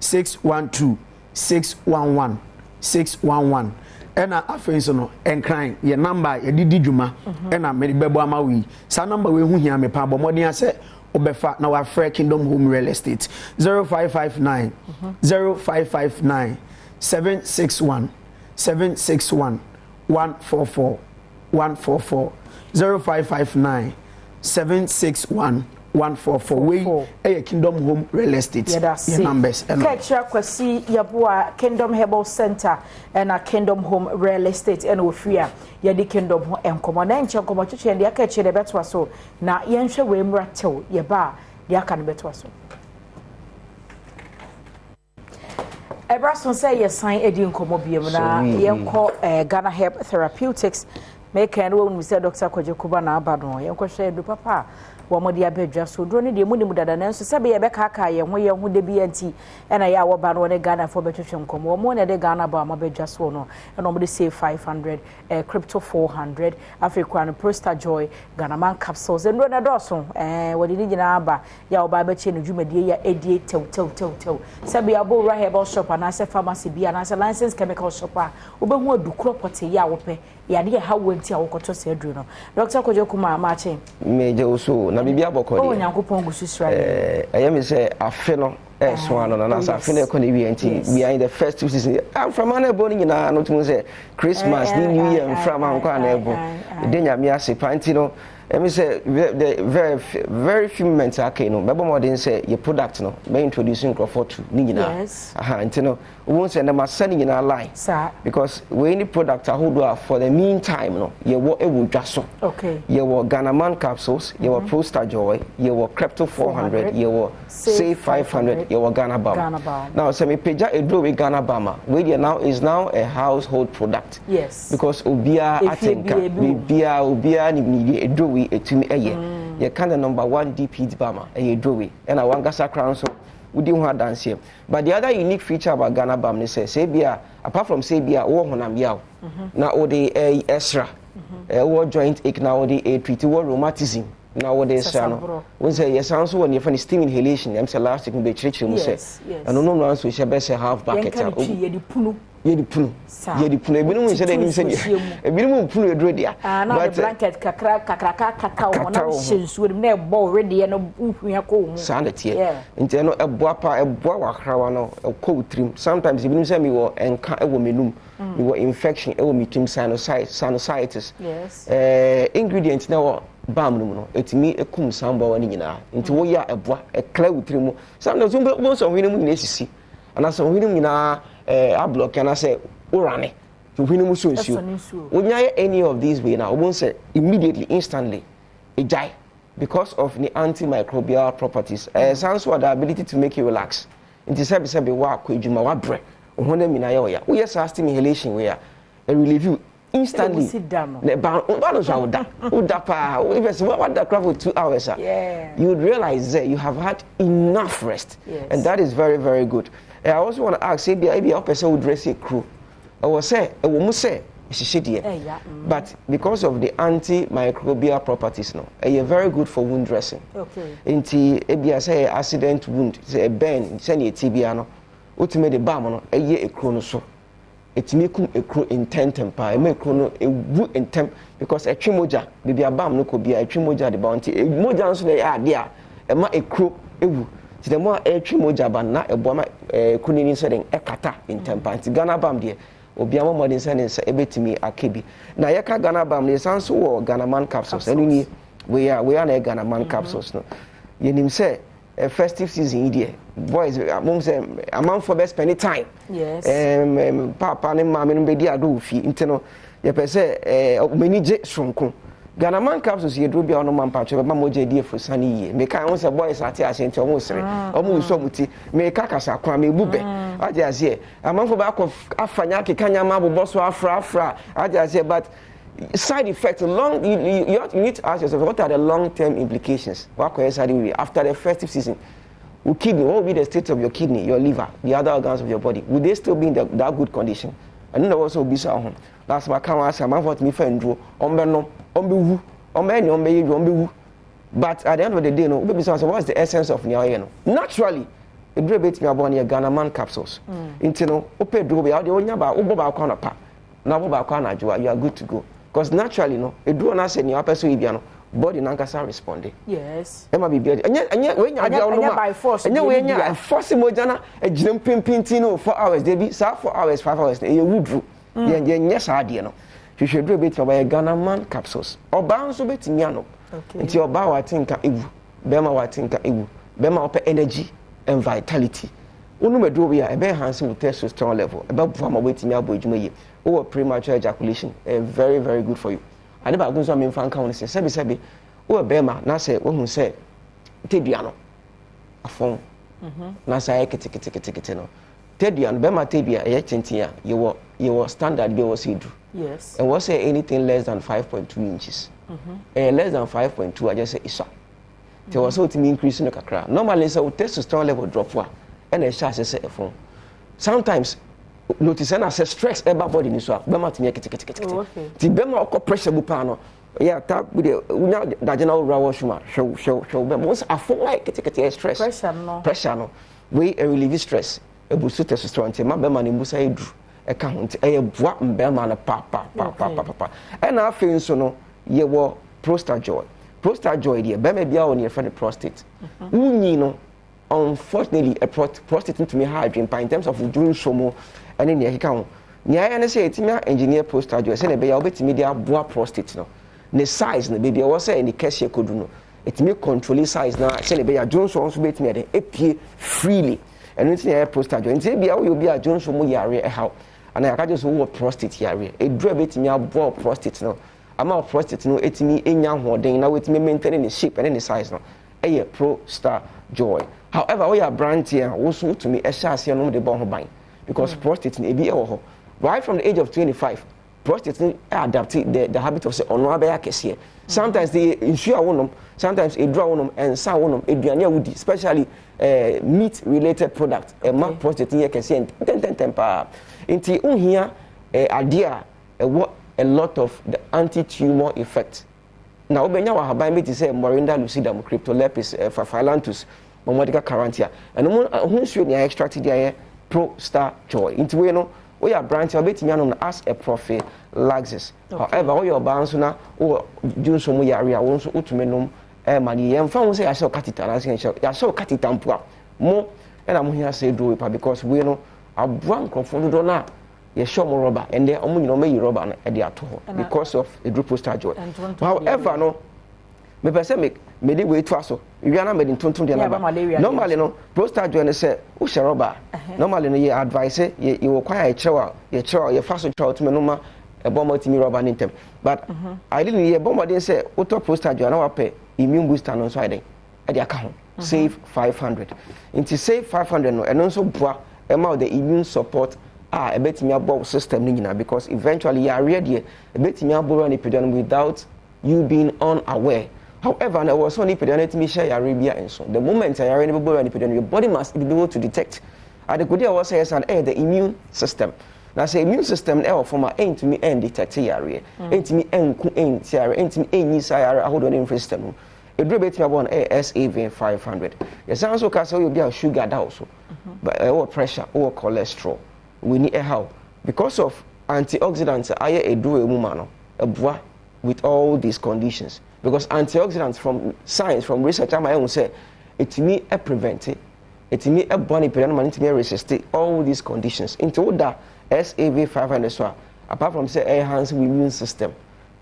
612 611 611 ena afenso no enkran ye number ye didi dwuma ena me bebo amawi sa number we hu hia me pa bomodin ase obefa na wa free Kingdom Home Real Estate 0559 0559 761 761 144 144 0559 761 144 we Kingdom Home Real Estate your numbers Ketcha kwasi yaboa Kingdom Herbal Center and a Kingdom Home Real Estate and ofia yedi Kingdom Home enkomo na enche enkomo chiche ndi akache de betwa so na yenhwe we mratew ye ba de aka ne betwa so Ebrason say ye sign edi enkomo biem na yenko Ghana Herb Therapeutics make and we say Dr. Kwajekuba na abado yenko hwe do papa wamodi abedwa so dro ne de mu nim dada nanso sebe ye beka aka ye ho de bi anti ena ya wo ba no ne Ghana for betwetwe nkomo mo ne de Ghana ba ma bedwa so no ena mo de say 500 crypto 400 African Prosta Joy Ghana man capsules ndro na doso wodi ni gina aba ya wo ba be che no dwumadie ya edie tew sebe ya bo herbal shop na se pharmacy bi na se license chemical shop a obehu adukro pote ya wo pe ya de ha wanti a wo koto se aduru no Dr. Kwajekuma ma che meje oso na bibia bokode o nyankopon gususra ayemi say afe no so ano na sa afe na ekone wi anti we are in the first 2 seasons I'm from Anebo ni na no tun say Christmas New Year from Anko Anebo de nyame ase panti no let me say the very few moments okay no bebo modern say your product no be introducing Crawford to ni na anti no we say na masani ni na line because we any product I hold for the meantime no ye wo ewu dwaso okay ye wo Ghana man capsules ye wo Prosta Joy ye wo Crypto 400 ye wo say 500 ye wo Ghana Bama now say me peja edro we Ghana Bama we now is now a household product because obia atenka obia ni edro etumi eye ye kind of number 1 DP Bama edro and I want gasa crown so we didn't have dance here. But the other unique feature about Ghana Bam is say apart from say bia wo honam yaw na o de extra wo joint ache na o de treat wo rheumatism na wo de extra no we say yes so when you find steam inhalation am say last week be chirichiri mu say and no so she be say half bucket yedi punu ebinu mu say dem say ebinu mu punu edro dia but blanket kakra wona shensu dem na ebo already no uhua ko mu sandet here nti no ebo wakrawa no ko trim sometimes ebinu say me wo enka ewo menum me wo infection ewo me trim sinusitis ingredient na wo bam no etimi ekum samba wani nyina nti wo ya ebo ekla wutrim mu sometimes wo so hwene mu nyina sisi ana so hwene mu nyina I block and I say urane to win when any of these way now won't say immediately instantly it die because of the antimicrobial properties sounds what the ability to make you relax into sabi wa kwejuma wa bre ohone mi na ya we yes steam inhalation we a relieve you instantly ne ba no so woda pa even so what that crap for 2 hours you would realize that you have had enough rest and that is very very good. I also want to ask maybe a person would dress a crew. I was say a woman say but because of the antimicrobial properties no are very good for wound dressing. Okay. Inti ebia say accident wound say a burn say a tibia no ultimate the bam no a crew no so it make a crew in temper make crew no a wood in temp because a trimoja baby a bam no could be a trimoja the bounty a moja so they are there a crew a ti the more moja ban na eboma kunini setting ekata in temper ti Ghana Bam de obiama modern setting say ebetimi akebi na yeka Ghana Bam ne sanso wo Ghana man capsules eni we are na Ghana man capsules no yenim say festive season here boys mom say amount for best spend time papa ne mama no be di ado fi intino ye pese meni je sonko Ghana man capsules ye do bia ono man patcho be moje die fo sani ye me kan won say boys ati asente omo sere omo so muti me ka kasa kwa me bube aje ase amanfo ba ko afanya kekanya ma bobo so afra aje ase but side effects, you need to ask yourself, what are the long-term implications? After the festive season, kidney, what will be the state of your kidney, your liver, the other organs of your body? Will they still be in that good condition? And then also be so. That's why I can't ask I'm about me friend but at the end of the day, no, what's the essence of Nyayeno? Naturally, a great bit me about your Ghana man capsules. Intino, open do out the only about Uba corner pa. Now about corner, you are good to go. Because naturally, no, a do not say your person body nankasa responding. Yes. Emma be beard. And yet when you are by force, and when you are forcing Mojana, a jumping pintino 4 hours, they be 4 hours, 5 hours, you would do. Yes, I know. You should do a bit by a Ghana man capsules. Or bounce a bit miano. Into your bow, I think, Bema, I think, Bema up energy and vitality. Unume do we are a very handsome testosterone level, about from a waiting me aboy or premature ejaculation, very, very good for you. I never go some infant count say, Sebi, or Bema, Nasa, one who said, Tebiano, a phone, Nasa, ticket, Tedian, Bema Tebia, a you were standard bill was do. Yes. And was say anything less than 5.2 inches. Less than 5.2, I just say isa. There was also increase in the kakra. Normally, so testosterone level drop one, and a shot say a phone. Sometimes, notice and I say stress about body in this one. Bema to make it. The Bema pressure bupano. Yeah, tap with the general Rawashuma. Show. But once I feel like it stress. Pressure no. We relieve stress. A boost testosterone. My Bema in Busa account. A Badwam Bema na pa. And I feel so no. You were prostate joy. Prostate joy, dear. Bema be on your friend prostate. Unfortunately, a prostate to me hard in terms of doing so more and in the account. Nya say it's me engineer prostate joy. Say be obet media boa prostate no. The size no baby was say in the case you could no. It me control size now. Say be a Jones so bet me the APA freely. And it's near prostate joy. Say be you be a Jones so more yare how. And I can just work prostate yare. It draw bet me a boa prostate no. I'm a prostate no etimi enya hoden na wetimi maintain the shape and the size no a pro star joy. However, we are brand here also to me a chance no the bon ban because prostate e bi e ho right from the age of 25 prostate adapt the habit of say ono abia kese. Sometimes they insure wonum, sometimes e draw wonum and sa wonum eduane awudi especially meat related product ma prostate here kese ten pa nti unhia idea what a lot of the anti-tumor effect. Now, when you have by me to say Morinda lucidum, cryptolepis, Phalanthus, Momodica carantia, and who should you extract the pro star joy? Into we know we are branch of it as a prophylaxis. However, all your bands now or do some area wants to utumenum money and found say I shall cut it and I shall cut it and more. And I'm here say do it because we know a blank of Fondona. You show more rubber, and they only rubber at the atoll because of a group of joy. However, no, me person me way to us. You are not made in Tonton. Normally, no, prostate joy say, "Who's a rubber?" Normally, no, you advise you require a chow, your fast chow to menoma a bomb to me rubber in them. But I didn't hear bomb. They say, "Auto prostate joy, now pay immune booster on Friday at the account. Save 500. Into save 500, no, and also amount the immune support." A bit me about system because eventually you are ready a bit me about an epidemic without you being unaware. However, there was only epidemic me share Arabia and so the moment I are able an epidemic, your body must be able to detect. The good idea was says an the immune system. Now say immune system from my end to me end detect area. End to me end area, end to me any area hold on system. It do bit me about SAV 500. Yes, also can say you be a sugar also. But or pressure or cholesterol. We need a help because of antioxidants. I do a woman with all these conditions because antioxidants from science, from research, I own say it me a prevent it me a body man to me resist all these conditions into that SAV 500 so apart from say enhance immune system.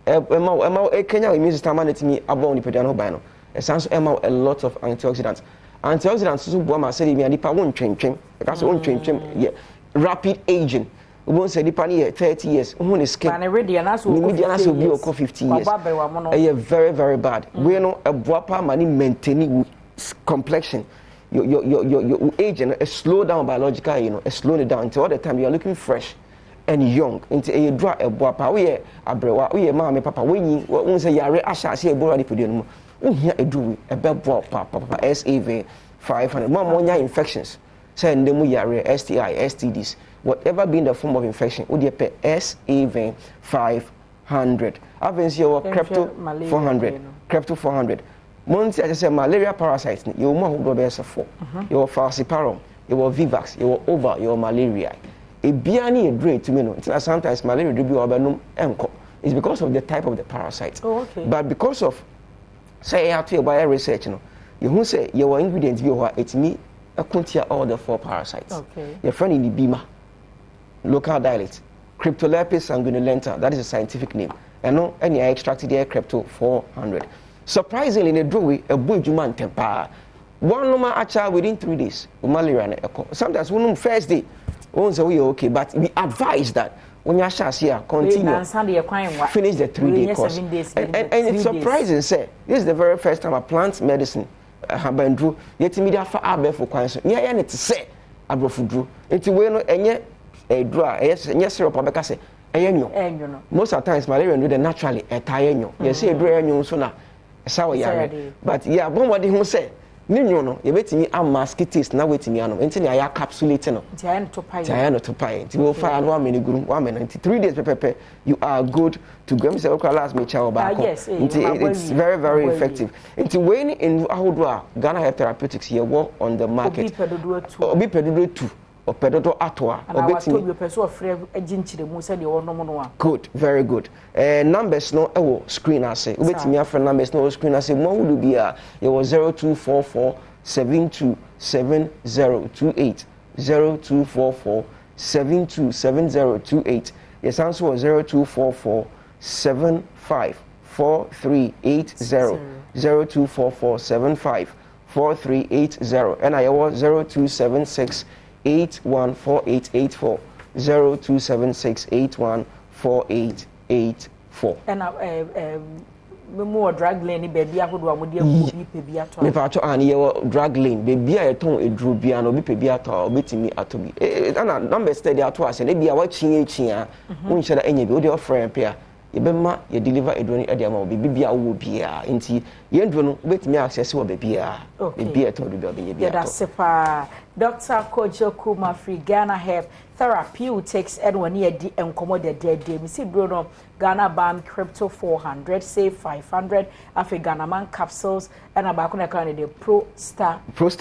Kenya immune system man to me about the pedano bino. It sounds a lot of antioxidants. Antioxidants so boama say me nipa won twentwem because won twentwem yeah. Rapid aging. We won't say the 30 years. Who is skin? Mediana will be 50 years. Very, very bad. We know a boapa money maintaining complexion. Your age and slow down biologically, slow it down until all the time you are looking fresh. and young into a draw a boapa we abrewa we mama papa when you say yare asha say ebola ni pedium we here a do a bed papa SAV 500 more infections send them yare STI STDs whatever being the form of infection would you pay SAV 500 I've seen your crypto 400 crypto 400 months I say malaria parasites you more who be 4 your falciparum your vivax your over your malaria a biani a drain to me no sometimes malaria do be obenum enko it's because of the type of the parasite but because of say you to by research no you who say your ingredients be what it me akuntia all the 4 parasites your friend in the bima local dialect Cryptolepis sanguinolenta that is a scientific name and no any extracted there crypto 400 surprisingly in a draw a boy juman tempa one normal actually within 3 days malaria sometimes we first day we say we okay but we advise that when you shall see continue finish the 3-day course and it's surprising say this is the very first time I plant medicine have been drew yet media for abe for kwanso yeah it say abrofu drew enti we no enye draw yes syrup abeka say enyo most of times malaria do the naturally enyo yes say draw enyo so na sawo yare but yeah bombody who say ninyo no yebetimi amaskitis na wetimi ano enti na ya capsulate no tiaya no to pai ti wo fa no ameni guru 3 days pepe you are good to go me say okay last me chow back it's very very effective enti when in ahodo Ghana Health Therapeutics here work on the market obi pedodo 2 opedodo atoa obetimi good very good numbers no ewo screen ase obetimi afre numbers no screen ase mo would be you was 0244 727028 0244 727028 yes answer was 0244 754380 0244 754380 and I was 0276 814884 0276814884 and more drug lane baby ahodo amodi akobi pebi ato me pa to an ye drug lane baby a ton edru bia no bi pebi ato obetimi ato bi ana number steady ato ase na bia wa chin a unche da enye bi o de offer pe a ye be ma ye deliver edru e de ma baby bia wo bia enti ye ndru no obetimi access wo baby a baby a to do bia ye bia to that's pa Dr. Kojo Kuma Free Ghana Health Therapeutics and one year di enkomo de day mi si bro Ghana Balm Crypto 400 save 500 afi Ghana Man capsules and abako na kan de Pro Star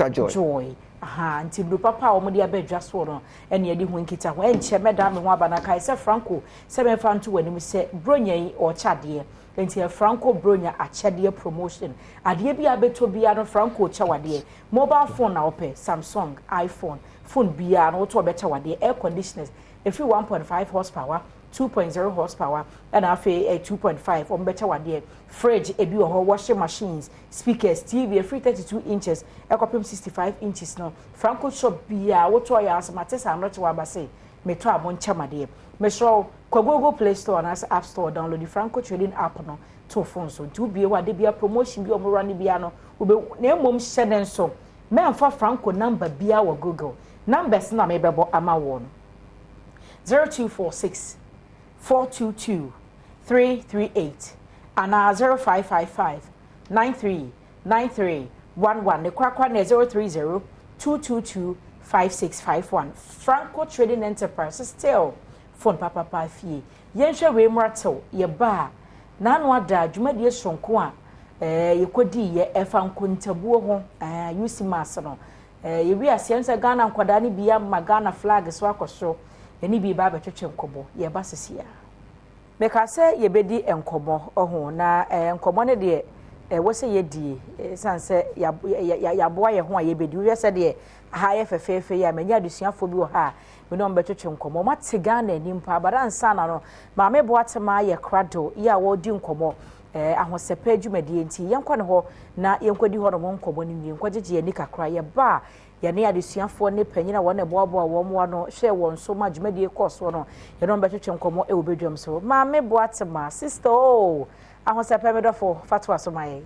Joy aha nti bro papa o mo de abedwa so no ene yedi hu nkita ho enche meda me ho abana kai se Franco se me fa nto wani mi se bronya yi o chade enti Franco bronya achade promotion ade bia beto bia no Franco chawade mobile phone na ope Samsung iPhone phone bia no to becha wade air conditioners if you 1.5 horsepower 2.0 horsepower and afi 2.5 on becha wade fridge ebi ho washing machines speakers TV free 32 inches ekopem 65 inches no Franco shop bia wo to ya asmatesa no to abase meto abon chamade mesro kwa Google Play Store and App Store download the Franco trading app no to phone so do be wa de bia promotion bi omro ni bia no ube na emom hyeden so me amfa Franco number bia wa Google numbers na me bebo ama wo no 0246 422 338 and 0555 939311 the kwakwa na 030 222 5651 Franco Trading Enterprise still phone papa fie yenhwe we mrato ye ba na no ada adwumadi sonko a yekodi ye efa nkontabuo ho use mass no ye wi asiense Ghana nkwada ne bia Ghana flag so akoso eni bi ba betwetwe nkobo ye ba sesia meka se ye bedi enkobo oho na enkobo ne de wose ye die sanse ya boa ye ho a ye bedi wi se de ha ye fefefe ya manya adusuafo bi wo ha me no mbetwetwe nkomo mate Ghana nimpa abaransa na no ma me boatema ye krado ya wo di nkomo ahosepa adwumadi enti yenkwa ne ho na yenkwadi ho no nkomo ni yenkwagege ye nikakra ye ba ye ne adusuafo ne panyina wo ne boaboa wo mo no hwe won so ma adwumadi koso no ye no mbetwetwe nkomo e obedwam so ma me boatema sister ahosepa me dofo fatwa so mai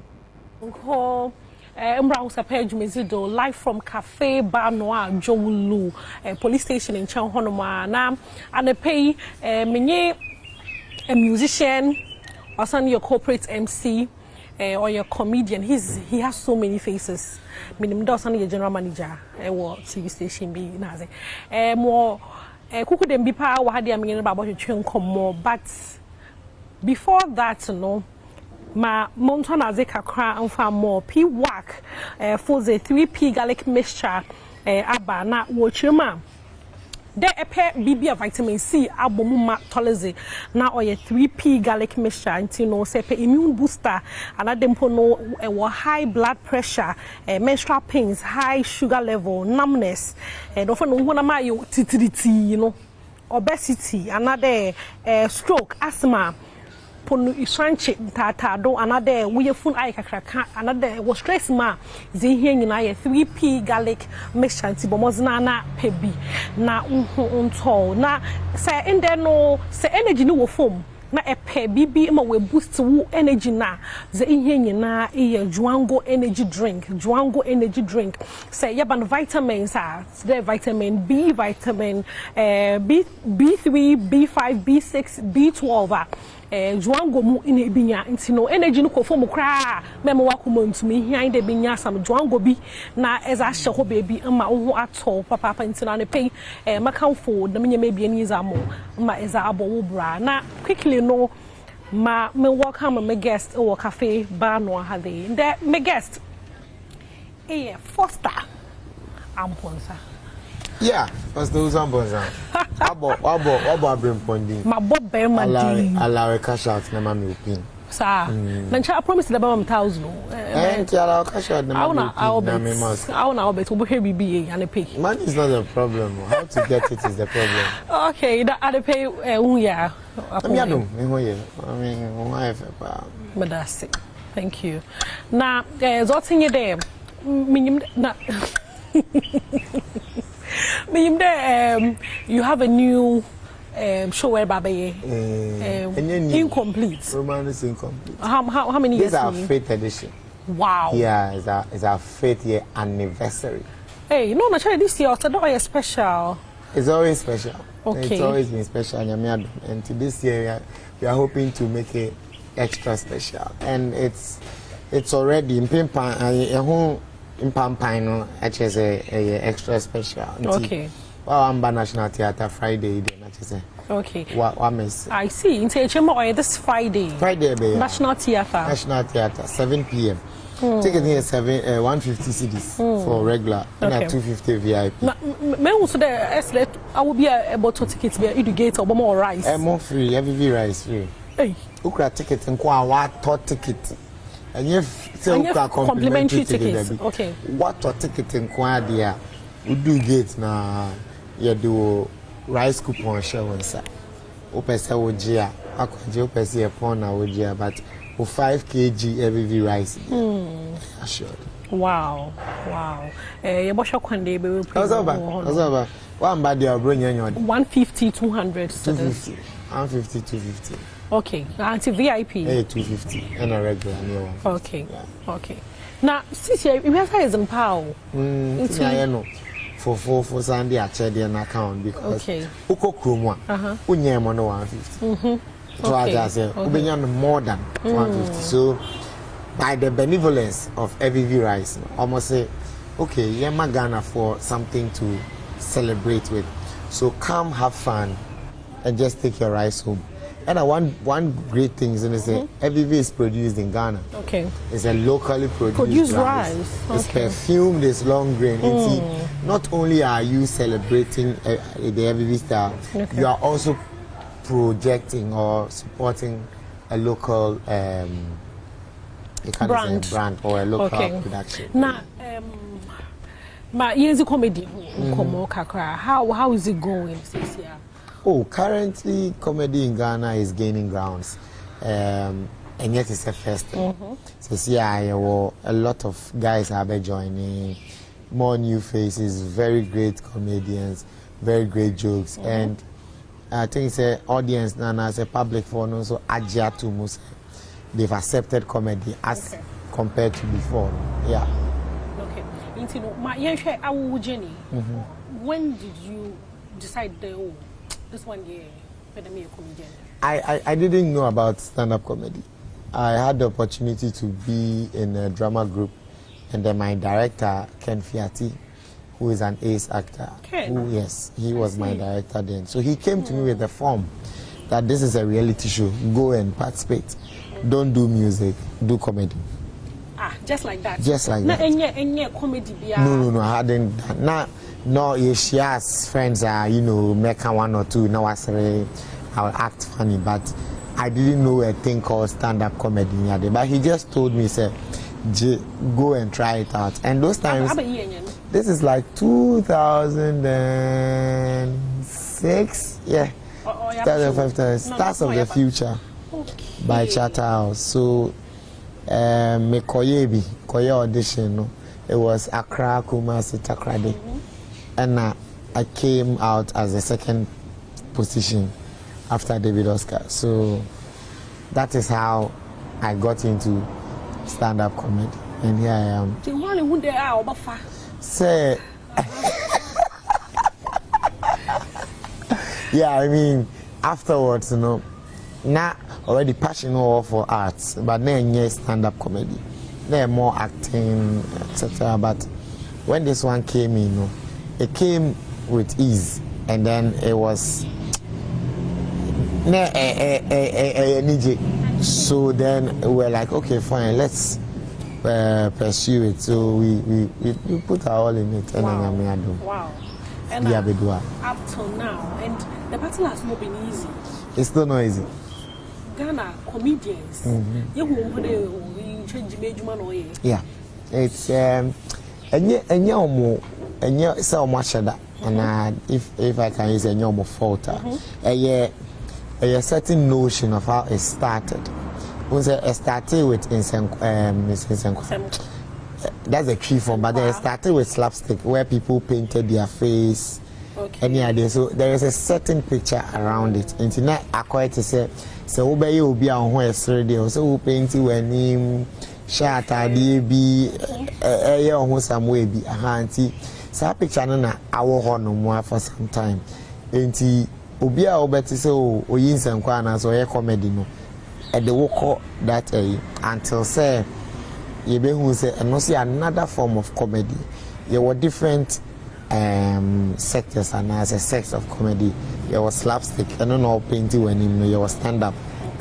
nko Mbra Usape Jumezido live from Cafe Bar Noir Jowulu police station in Chanhonoma na anepe menye a musician or some your corporate MC or your comedian. He has so many faces. Minim do some your general manager or TV station be naze more kuku dem bi pa wa hade amenye ba bo twetwe nkomo but before that no ma monton aze kakra amfa more p work for the 3p garlic mixture aba na wo chirema de epe bibia vitamin C abomu ma toleze na oye 3p garlic mixture nti no se pe immune booster anadempo no high blood pressure menstrual pains high sugar level numbness no for no hona ma yo titiriti obesity another stroke asthma ponu isranche tata do another we fun eye kakraka another was stress ma ze hia nyina ye 3p garlic mixture nti bomozna na pebi na unto na say in there no say energy no wo form na epe bibi ma we boost wo energy na ze hia nyina e juango energy drink say yaban vitamins the vitamin B vitamin B3 B5 B6 B12 juango mu ina binya nti no energy no ko fo mu kra memo wakoma ntumi hian de binya sam juango bi na eza hye ho bebi ma wo ato papa nti na ne pay makanfo na menye mebie ni zamo ma eza abo wo bra na quickly no ma me welcome my guest o cafe bar no ha dey the me guest Foster Amponsa. Yeah, Pastor Uzambonza. Abo abrimpondi. Ma bob be ma di. Allow cash out na mami opin. Sir, nancha I promise the baba 1000. And allow cash out na mami opin. I wanna obet we hear BBA and pay. Money is not the problem. How to get it is the problem. Okay, that I pay yeah. I mean, but that's it. Thank you. Now, what's in your day? You have a new show where Babaye incomplete. Roman is incomplete. How many years? This is our 5th edition. Wow. Yeah, it's our 5th year anniversary. Hey, no, naturally this year it's not special. It's always special. Okay. It's always been special, and to this year we are hoping to make it extra special. And it's already in Pampino, actually extra special. Okay. Amba National Theatre Friday, okay. What miss? I see. In this Friday. Friday, National Theatre. National Theatre, 7 p.m. Ticket here 150 cedis for regular, and 250 VIP. Me also there. I will be able to tickets be educate or more rice. More free, every rice free. Hey. Ukra ticket and what ticket. And if complimentary tickets, okay. What ticket in Quadia we do get na you do rice coupon share one side. Opesa wojia, akwaje opesa upon na wojia, but for 5 kg every rice. Assured. Wow. You bosh kwande be we. Azaba. One bad you bring your 150 200 250 150 250. Okay, anti VIP. 250 and a regular new one. Okay. Yeah. Okay. Now, since you have in power. For Sunday I check the account because Uko Krumwa. Unye mono 150. So I just say ubenya more than 150. So by the benevolence of FVV Rice, almost say okay, Yema Ghana for something to celebrate with. So come have fun and just take your rice home. And one great thing is FVV is produced in Ghana. Okay. It's a locally produced rice. It's perfumed, it's long grain. Not only are you celebrating the FVV style, you are also projecting or supporting a local brand or a local production. Now, my years comedy, how is it going this year? Oh, currently comedy in Ghana is gaining grounds, and yet it's a first. So see, a lot of guys have been joining, more new faces, very great comedians, very great jokes, and I think it's an audience now as a public for also Ajia to Musa. They've accepted comedy as compared to before. Yeah. Okay. You know, my our journey. When did you decide this one year for me a comedian? I didn't know about stand-up comedy. I had the opportunity to be in a drama group, and then my director Ken Fiati, who is an ace actor, he was my director then. So he came to me with a form that this is a reality show. Go and participate. Don't do music, do comedy. Just like that. Just like that. Any comedy. No, I hadn't done. No, she has friends make one or two. Now I'll act funny, but I didn't know a thing called stand-up comedy. But he just told me, say, go and try it out. And those times, this is like 2006, yeah. 2005, Stars of the Future by Charterhouse. So, me koye audition, no? It was Accra, Kumasi, Takrade. And I came out as the second position after David Oscar. So that is how I got into stand-up comedy. And here I am. Say, yeah, I mean, afterwards, not already passionate for arts, but then stand-up comedy. There more acting, etc. But when this one came in, it came with ease, and then it was so then we're like, okay, fine, let's pursue it. So we put our all in it. Wow. And up till now, and the battle has not been easy. It's still not easy. Ghana comedians, yeah, it's and if I can use a normal falter, a certain notion of how it started. It started with that's a tree form, but then it started with slapstick where people painted their face. Any idea? So there is a certain picture around it. And tonight I quite to say, so obey you be on where yesterday, so paint you when him shot be a young some way be a handy. So picture na our honor for some time. And Obi a obeti say o yinsa nkwa na so ye comedy no e de woko that until say ye be hu say no see another form of comedy. There were different sectors and as a sex of comedy. There was slapstick, and no painting when him there was stand up,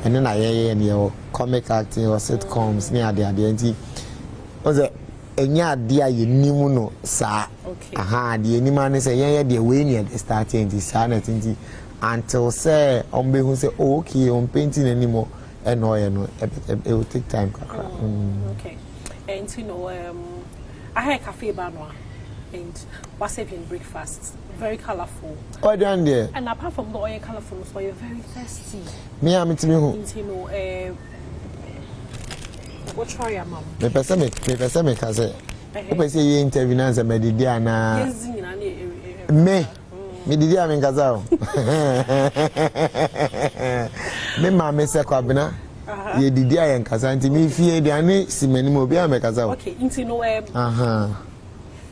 and then and your comic acting or sitcoms near the identity. Was it enya dia ye nimu no sa the animal say yeah the way near the starting the sanity until say on be who say okay on painting anymore and no it will take time. Okay. And I had cafe banwa and Wasabian breakfast, very colorful. Oh, down there. And apart from the oil colorful, so you're very thirsty. Me am to me who what try your mom? Me person me can say you say interview na say me didi ana me didi am in Gaza me ma me se kwabena ye didi ayen kasa nti me fie de ane si mani mo bi am Gaza. Okay, nti no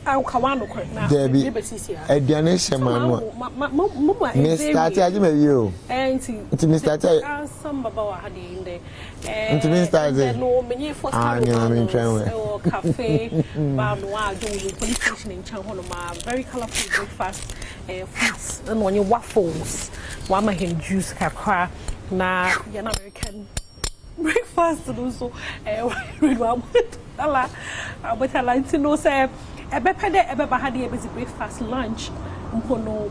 I kawano kwa na Debbie Ediane Shemano me start aji me yo nti me start some baba wa hadi inde nti me start no menye first time cafe banwa do police station in Chanholoma, very colorful breakfast fruits and when you waffles wama hen juice kakra na yan American breakfast also read one ala but I like to know say ebe pede ebe bahadi ebe breakfast lunch mpono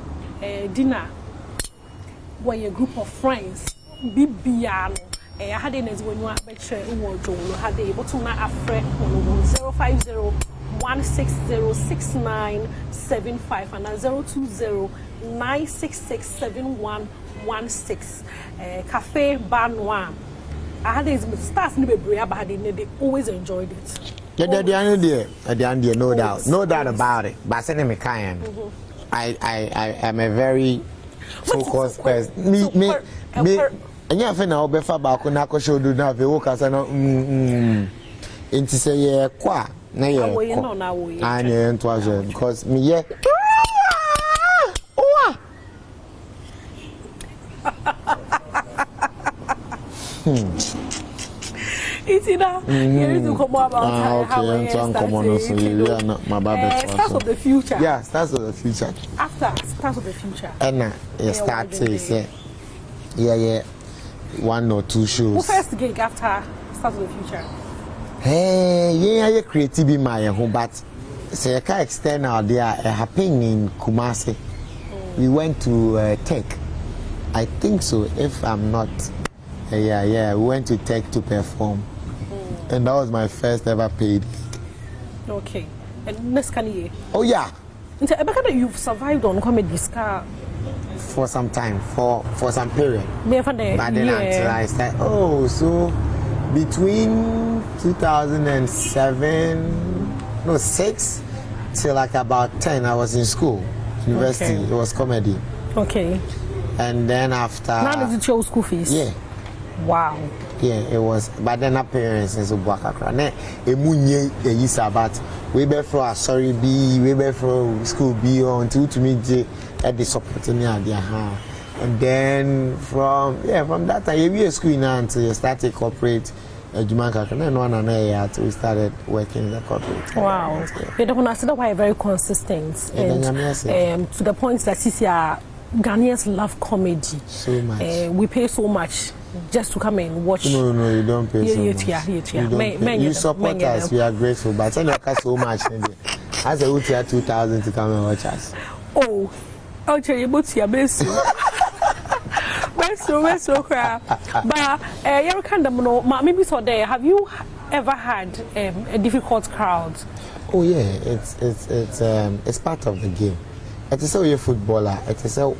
dinner when a group of friends bibiano I had in as when you are better uwojo had a bottom na afre 050-160-6975 and 020-966-7116 cafe Badwam. I had these stars in the bebre but they always enjoyed it. Yeah, the no doubt about it. But send me kind. I am a very focused person. Me. And you have now be far back when I show do now. We work as no. Inti say ye kwa na ye. Awoye no na awoye. Ani ento aje because me ye. Itina, here to come about okay, Stars of the future. Yeah, Stars of the future. After Stars of the future. And you start to say, yeah, 1 or 2 shows. Who first gig after Stars of the future? Hey, yeah, creative in my home, but say I can extend out there. Happening in Kumasi. We went to Tech. I think so, if I'm not. Yeah, we went to Tech to perform. And that was my first ever paid gig. Okay. And next year? Oh, yeah. And you've survived on comedy scar for some time, for some period. But then until I said, oh, so between 6 till like about 10, I was in school, university. Okay. It was comedy. Okay. And then after. Now is it your school fees? Yeah. Wow. Yeah, it was. But then appearance is a Buakakra. Ne, a munye a yisa, but we be for sorry B, we be for school B on to meet at the supporting idea. And then from that time, we school now until you started corporate. Jumanka, and then one another we started working in the corporate. Wow. You don't see that why very consistent. And to the point that Ghanaians love comedy. So much. We pay so much just to come and watch. No, you don't pay so much. You support us, we are grateful. But I know so much. As a UTR 2,000 to come and watch us. Oh, I'll tell you about your best. So crap. But you can't maybe so there. Have you ever had a difficult crowd? Oh yeah, it's part of the game. It is a footballer. It is a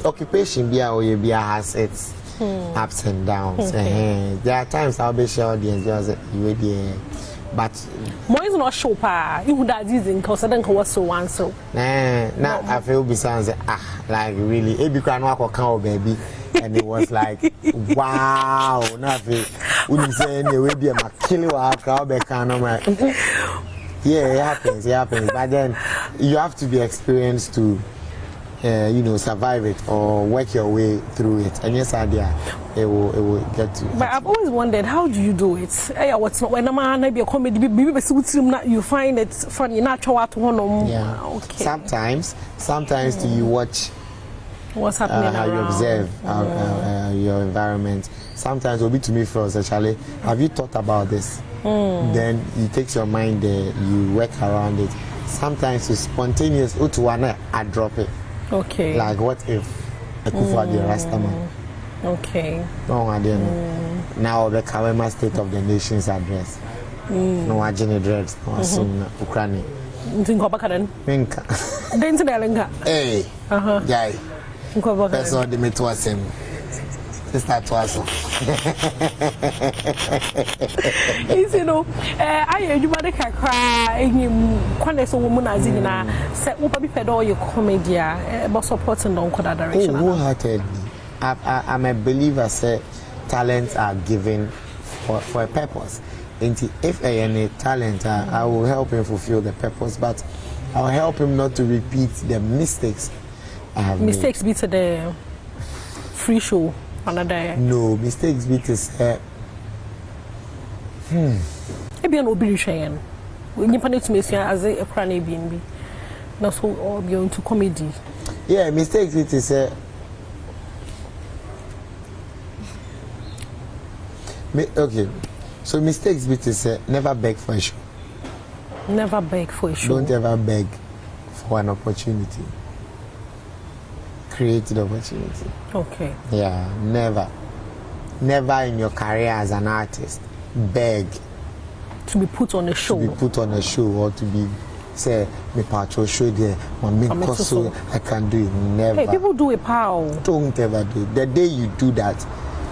occupation. Bia has its ups and downs. Okay. There are times I'll be sure audience but more is not sure pa. You would have this in consider was so one so. Nah, I feel besides like really. It became no baby. And it was like, wow, nothing. Wouldn't say anyway, be a killing crowd back on. Yeah, it happens. But then you have to be experienced to, survive it or work your way through it. And yes, idea, it will get to. But I've always wondered, how do you do it? When a man be a comedy, you find it funny, natural at one. Yeah. Okay. Sometimes you watch. What's happening how you observe your environment. Sometimes it will be to me first, actually. Have you thought about this? Then you take your mind there, you work around it. Sometimes it's spontaneous. I drop it. Okay. Like what if I could for the Rastaman? Okay. No, I didn't. Now the Kawema State of the Nation's address. No, I didn't address. No, soon Ukraine. Minka. Hey. Guy. Person de me to asem. Sister to aso. You know, I you body kakra ehim kwane so woman azina say wo pa bi pedo your comedy about supporting don koda direction. Wholeheartedly. I'm a believer say talents are given for a purpose. And if any talent, I will help him fulfill the purpose, but I'll help him not to repeat the mistakes. Mistakes beat the free show another. No, mistakes beat is Maybe an obligation. When you punish me as a cranny BNB. Not so all going to comedy. Yeah, mistakes beat is okay. So mistakes beat is never beg for a show. Never beg for a show. Don't ever beg for an opportunity. Create the opportunity. Okay. Yeah, never in your career as an artist beg to be put on a show. To be put on a show or to be say me patro show there. I can do it. Never. Hey, people do it, pal. Don't ever do it. The day you do that,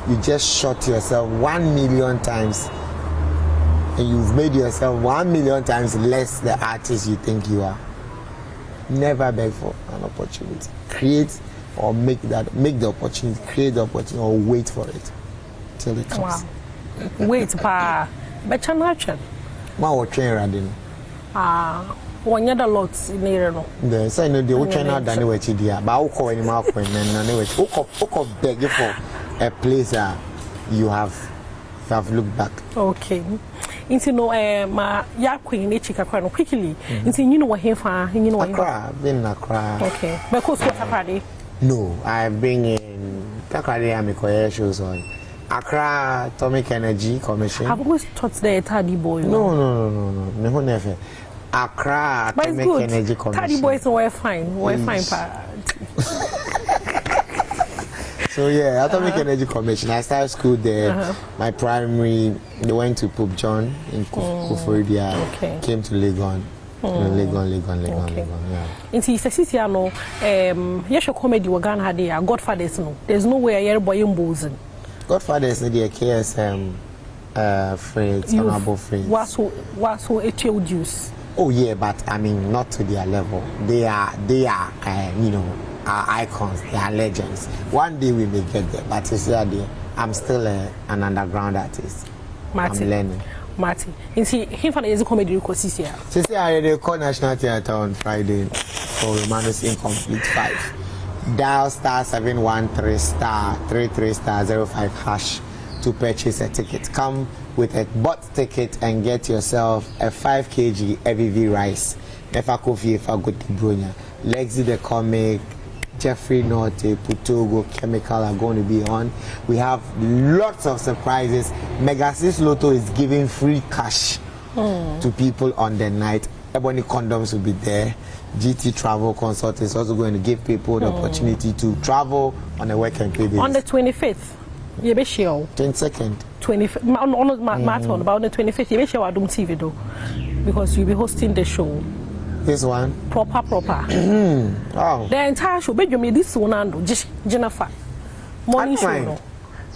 you just shot yourself 1 million times, and you've made yourself 1 million times less the artist you think you are. Never beg for an opportunity. Create or make the opportunity, create the opportunity, or wait for it till it comes. Wow. Wait, pa. But Ma wo train radin. One the lots in there no. The say no dey wo train out than we dia. Ba wo ko any ma ko na we. Wo beg for a place you have looked back. Okay. Into no ma ya queen e chika kwa no quickly. Into you know what here fa, you know what Accra, been Accra. Okay. Because what Accra? No, I've been in Accra am shows on Accra Atomic Energy Commission. I've always thought they Taddy boy. No. Me never. Accra Atomic Energy Commission. Taddy boys no fine. We fine pa. So yeah, Atomic Energy Commission. I started school there. My primary, they went to Pope John in Kufuridia. Came to Legon. Legon. Yeah. Into Sicily, no. Yes, your comedy wagan had there. Godfathers, no. There's no way a boy in Bozen. Godfathers, the KSM friends, honorable friends. What's so HL juice? Oh yeah, but I mean not to their level. They are you know, are icons, they are legends. One day we may get there, but you see, I'm still an underground artist. I'm learning. Marty, you see, him for the comedy record this year. I call National Theatre on Friday for Romanus Incomplete 5. Dial *713*33*05# to purchase a ticket. Come with a bought ticket and get yourself a 5 kg EVV rice. Efa coffee, efa good bronya. Lexi the comic. Jeffrey Norte, Putogo, Chemical are going to be on. We have lots of surprises. Megasis Lotto is giving free cash to people on the night. Ebony Condoms will be there. GT Travel Consult is also going to give people the opportunity to travel on a work and pay basis. On the 25th, you be sure. 22nd. 25th. On about the 25th, you be sure Adom TV though, because you'll be hosting the show. This one? Proper. Wow. The entire show, but you made this one and just Jennifer. Morning show. No?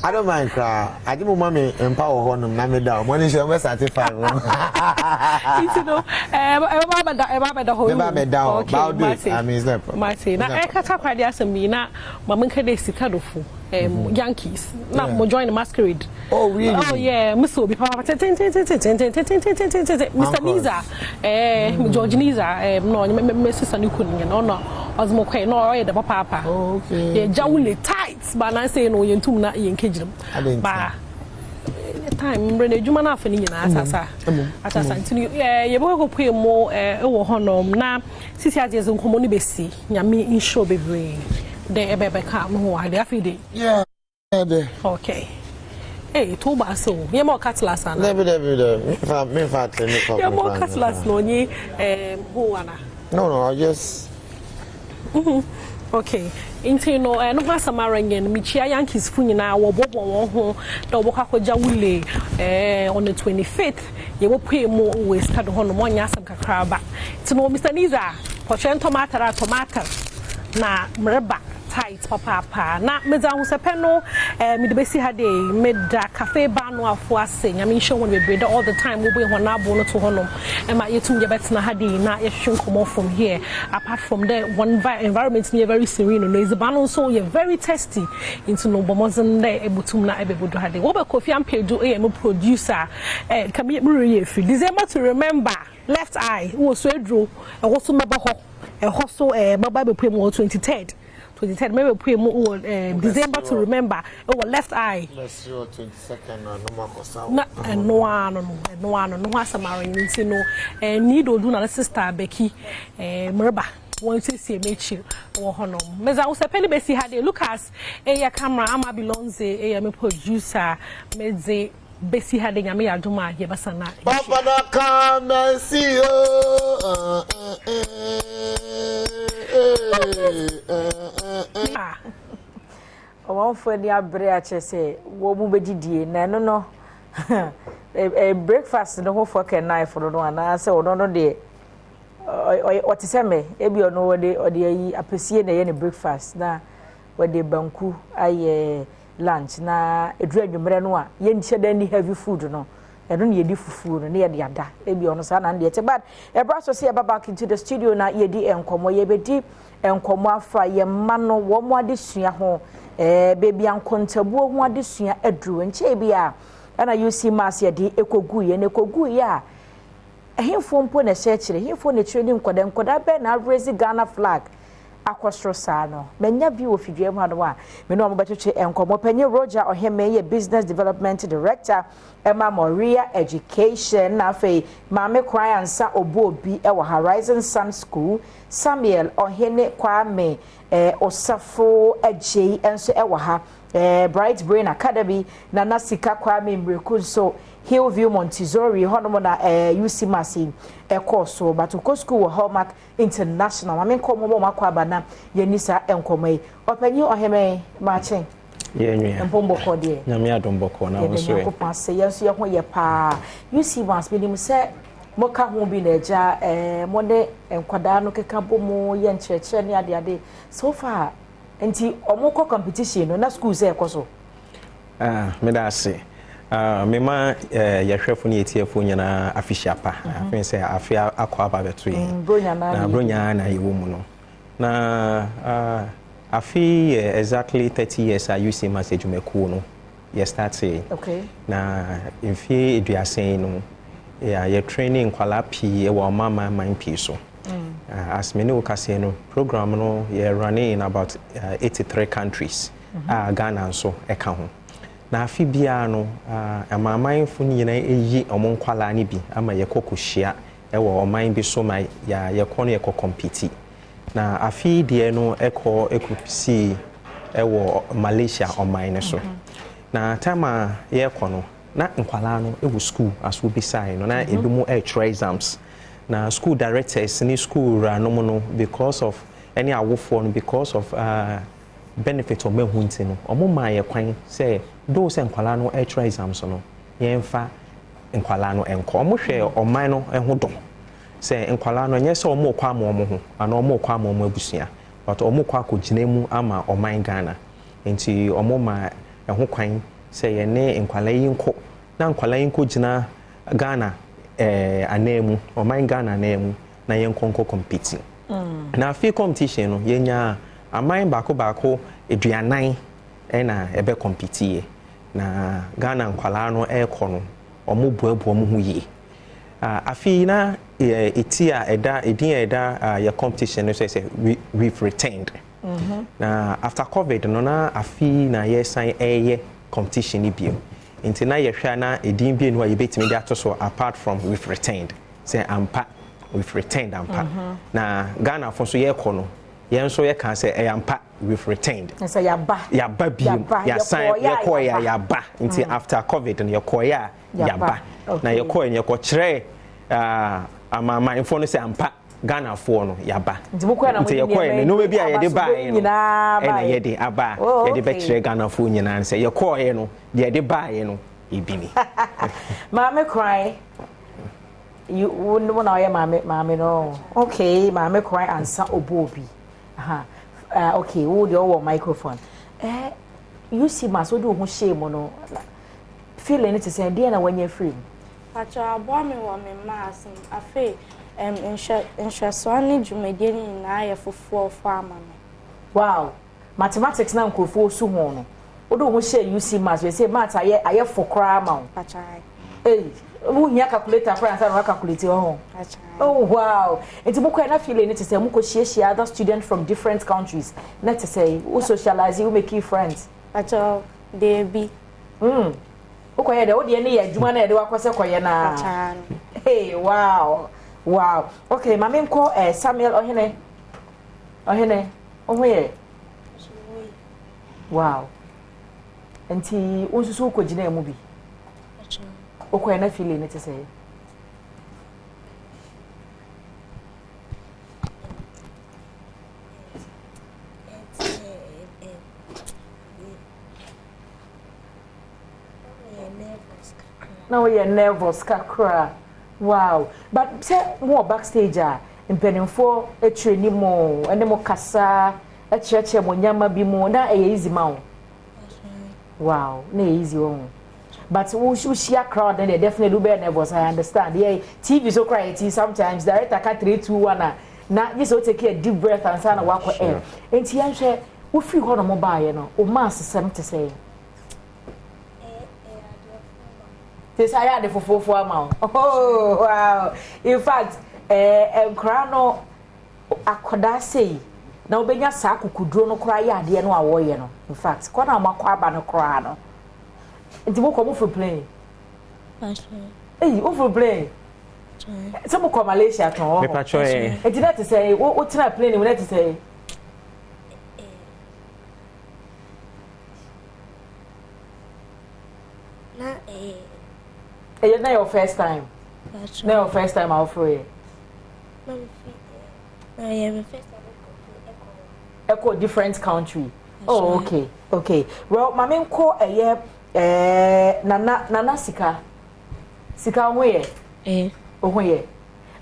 I don't mind cry. I give my mommy empower honum na me down. Morning show me certified. You know, eba the whole. Eba me down. Okay, I mean it's not problem. Marty. Na e kata kwade asemi na mama nka dey sika dofo. Yankees. Na mo join the masquerade. Oh really? Oh yeah, me so be papa. Mr. Niza. George Niza. No, me sister ni kunu no no. Ozmo kwai no oye the papa. Okay. Yeah, jawule tight. But na say no yentum na yenkejim. Ba time mbrene djuma na afani nyina atasa ntinu ye bo ko pue mo wo honom na sisi ajezo nkomo ni besi nyame insho bebre de ebebe ka mo ho ade afide yeah okay to ba so ye mo catlas ana me fa clinic ye mo catlas no ni ho ana no I just okay into no no masamaranya michia Yankees fu nyina wo bobo won ho da wo kwakwaja wule on the 25th ye wo pue mo we start ho no mo nya asam kakra ba ti no Mr. Niza pochen tomato na mreba tight papa na meza hu sepe no me de besi ha dey me da cafe bar no afo ase nya me show when we breed all the time we ho na abo no to ho no e ma yetum ye betna ha dey na ye hwe nkomo from here apart from the one environment near very serene no is the balance so you very tasty into no bomozen there ebutum na ebebudo ha dey wo be Kofi Ampedu am producer can me re free December to remember left eye wo so edro e wo so meba ho e ho so baba be pray mo 23rd maybe pray more December to remember left eye let's see 22nd no makosa no asamarin nti no need odu na sister Becky mreba won see mechi wo honom meza wo sepeli besi ha dey Lucas eya camera ama belongs eya me producer meze besi ha dey nyame adoma ye basana papa na come and see you One for the abrache say, wo mu bedidie na no breakfast no ho for can knife for no na say o no de what say me e bi ono we de yi apesie na ye ne breakfast na we de banku aye lunch na edru adwumre no a ye nche da ni heavy food no eno na ye di fufu no na ye de ada e bi ono sa na de te but e bra so say back into the studio na ye di enkomo ye bedi enkomo afa ye ma no wo mo adesua ho baby ankontabuo ho adesua aduru nche bia ana you see mass ye di ekogu ye ne kogu ye a ehimfo mpo na chechire ehimfo na training nkoda be na raise Ghana flag akosro saa no menya bi ofidwe mu hano a me no amobetwe enkomo panyi Roger Oheme ye business development director Emma Moria education na fe maame kwan ansa obi e Horizon Sun School Samuel Ohene Kwame Osafo Ajay enso e ha Bright Brain Academy na Nasika Kwame Mreku so Hillview Montessori hono na UC Masi course so but ko school wo Hallmark International maame nkomo mo makwa bana yenisa enkomai opanyi Oheme machen yenwa mpomboko de nyame adomboko na wo so ko passe yenso ye ho ye pa UC Masi binim se moka ho bi na eja mo ne enkwada no keka bomo ye nkyerekye ne ade so far enti omoko competition no na school se ekoso me da se mema yahwefo ne etiefo nyina official pa afin se afia akwa aba beto yi na bronya na yewo mu no na afi exactly 30 years I use him as ejumekuo no ye start say okay na mfie eduasen no ye training kwala pi e wa mama man pi so as many okase no program no ye running in about 83 countries Ghana so eka ho na afi bia no amaman fu nyina eyi omon kwala ni bi ama ye kokohia e wo oman bi so ma ya ye kono ye compete na afi de no ekopisi e wo Malaysia oman ne so na tama ye kono na nkwala no e wo school aso bi sai no na ebi mu try exams na school directors ni school no no because of any awofo no because of benefit of mehunti no omo ma ye kwan say do se nkwala no try exams no yemfa nkwala no enko omo hwe oman no ho dom say nkwala no nye se omo kwa mo ho ana omo kwa mo abusua but omo kwa kogina mu ama oman Ghana enti omo ma ho kwan say ye ne nkwala yi nko na nkwala yi nko gina Ghana anemu oman Ghana anemu na yenkonko competing na fi competition no yenya aman bako eduanan na ebe compete na Ghana nkwala no ekono omo buabu omo hu yi afi na etia eda ya competition no say we've retained na after COVID no na afi na yesan competition ni bio nti na yehwa na edin bi no yebetimi dey atoso apart from we've retained say ampa we've retained ampa na Ghana for so ye kono ye so ye kan say ampa we've retained say yaba bi ya sign ye ko ya ba nti after COVID no ye ko ya ba na ye ko ye ko kire amama info no say ampa Ghana for no yaba nti ye ko ye no we bi ye de ba ye no na ye de aba ye de be kire Ghana for nyina say ye ko ye no de de ba ye no ibini mama cry you wouldn't know your mama no okay mama cry answer obobi okay would your microphone you see ma so do ho shame no feeling it say dey na when you free pacha abo me wo me mass afi nhwesone dwumedeni na aye fofo ama me wow mathematics na nkofo su ho no odo ho share you see mass we say math aye fokra ma pacha who here calculator friends and calculate ho oh wow enti boko na feeling it say muko share other students from different countries not to say who socialize you make friends pacha they be boko here o de na ya adwuma na de wakose koye na pacha hey wow okay mama nko Samuel ohene ohoye wow enti unsusu ko gina emu bi okwa na feeling it say now we are nervous kakra wow but say more backstage mpenimfo etreni mo ene mo kasa echeche mo nyama bi mo na easy ma wow na easy one but we share crowd and they definitely be nervous I understand yeah TV so quiet sometimes director ka 3 2 1 na you so take a deep breath and say na wako air enti yan hwe wo free ho no mo baaye no o mass sem te say This I had for 4 months. Oh wow! In fact, Krano akoda say na obenya sa akukuduro no kra ya ade no awoye no. In fact, kwa na makwa aba no kra no. Nti mo come for plane. Hey, over plane. Some come Malaysia to. Me pacho eh. Nti that say what try plane we let say. Na It's not your first time. That's not your first time out for it. My first time Echo different country. Oh, okay. Okay. Well, my main call nana sika. Sika where? Oh where?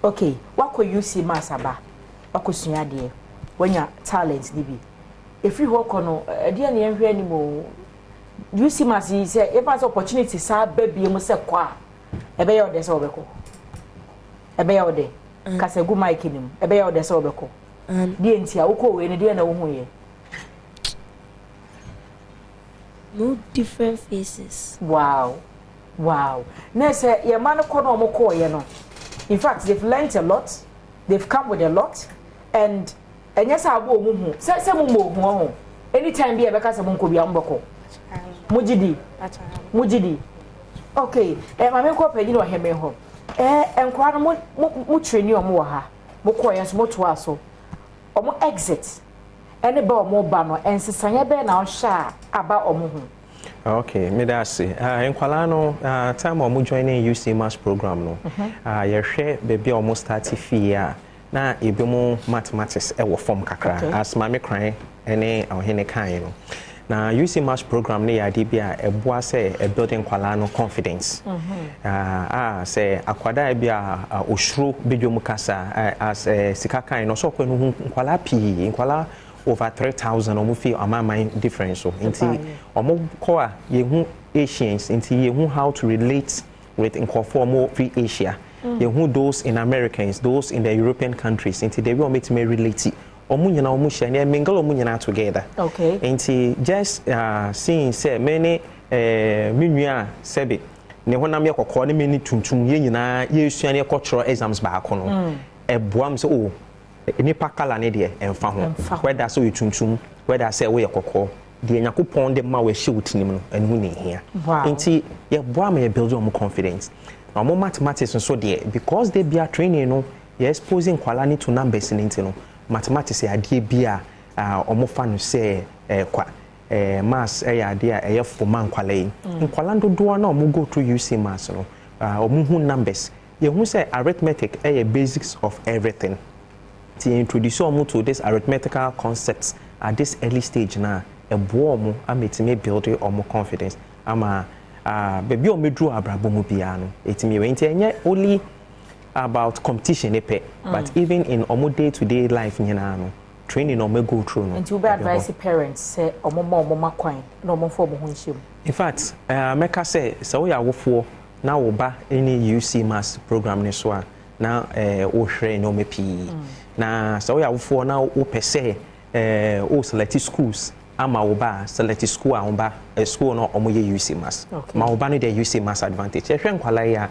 Okay. What could you see masaba? What could you do? When your talents DB. If you work on dear near anymore, you see mas say if has opportunity sa baby you must say kwa. Ebe ya ode se obeko. Ebe ya ode. Kase gu mic nim. Ebe ya ode se obeko. Die ntia uko we ne die na wo hu ye. No different faces. Wow. Wow. Na say your man ko no mo ko ye no. In fact, they've learned a lot. They've come with a lot and enya sa abo mu hu. Se mu mo hu ho. Anytime be e beka se mo nko bia mbeko. Mujidi. Okay, mama ko pedi no heme ho. Enkwa no mo train omo wo ha. Mo ko yen so mo to aso. Omo exit. Ene ba omo ba no ensesanye be na ohya aba omo ho. Okay, me da say. Enkwala no time omo joining UC Mass program no. Ye hwe baby omo start fee a na ebi mo mathematics e wo form kakra as mama kran ene ohene kan no. Na UC Mass program ne yade bia eboa say a building kwala no confidence. Say akwada bia osuro bedwom kasa as sika kan no so kwenu kwala pi kwala over 3,000 omo fi amama difference so nti omo ko a yehu Asians nti yehu how to relate with nkofo omo free Asia. Yehu those in Americans, those in the European countries nti they will make me relate omu nyina omu share na mingle omu nyina together. Okay. Nti just seeing say many menua sebe ne honam yakokọ ne meni tuntum ye nyina ye suane cultural exams ba akono. Eboam so oh nipa kala ne de emfa ho. Whether so tuntum whether say we yakokọ de nyakopon de ma we hye utinim no enu ne hia. Nti ye boam ye build omu confidence. Na omu mathematics so de because they be training no ye exposing kwala to numbers nti no mathematics adie bia omofa no say kwa mass adie a foma nkwala yi nkwala dodo na omo go to UC mass no omo hu numbers ye hu say arithmetic basics of everything to introduce omo to this arithmetical concepts at this early stage na ebo omo ametime build omo confidence ama baby omo dru abrabo mu bia no etime we nti enye only about competition but even in omo day-to-day life nyina no training omo go through no. And you be advise parents say omo makwan na omo fo omo ho nhyem. In fact, meka say so we awofo na wo ba any UC Mass program ne so a na wo hwere no mepi. Na so we awofo na wo pese o select schools ama wo ba select school a wo ba school no omo ye UC Mass. Ma wo ba no the UC Mass advantage. E hwe nkwala ya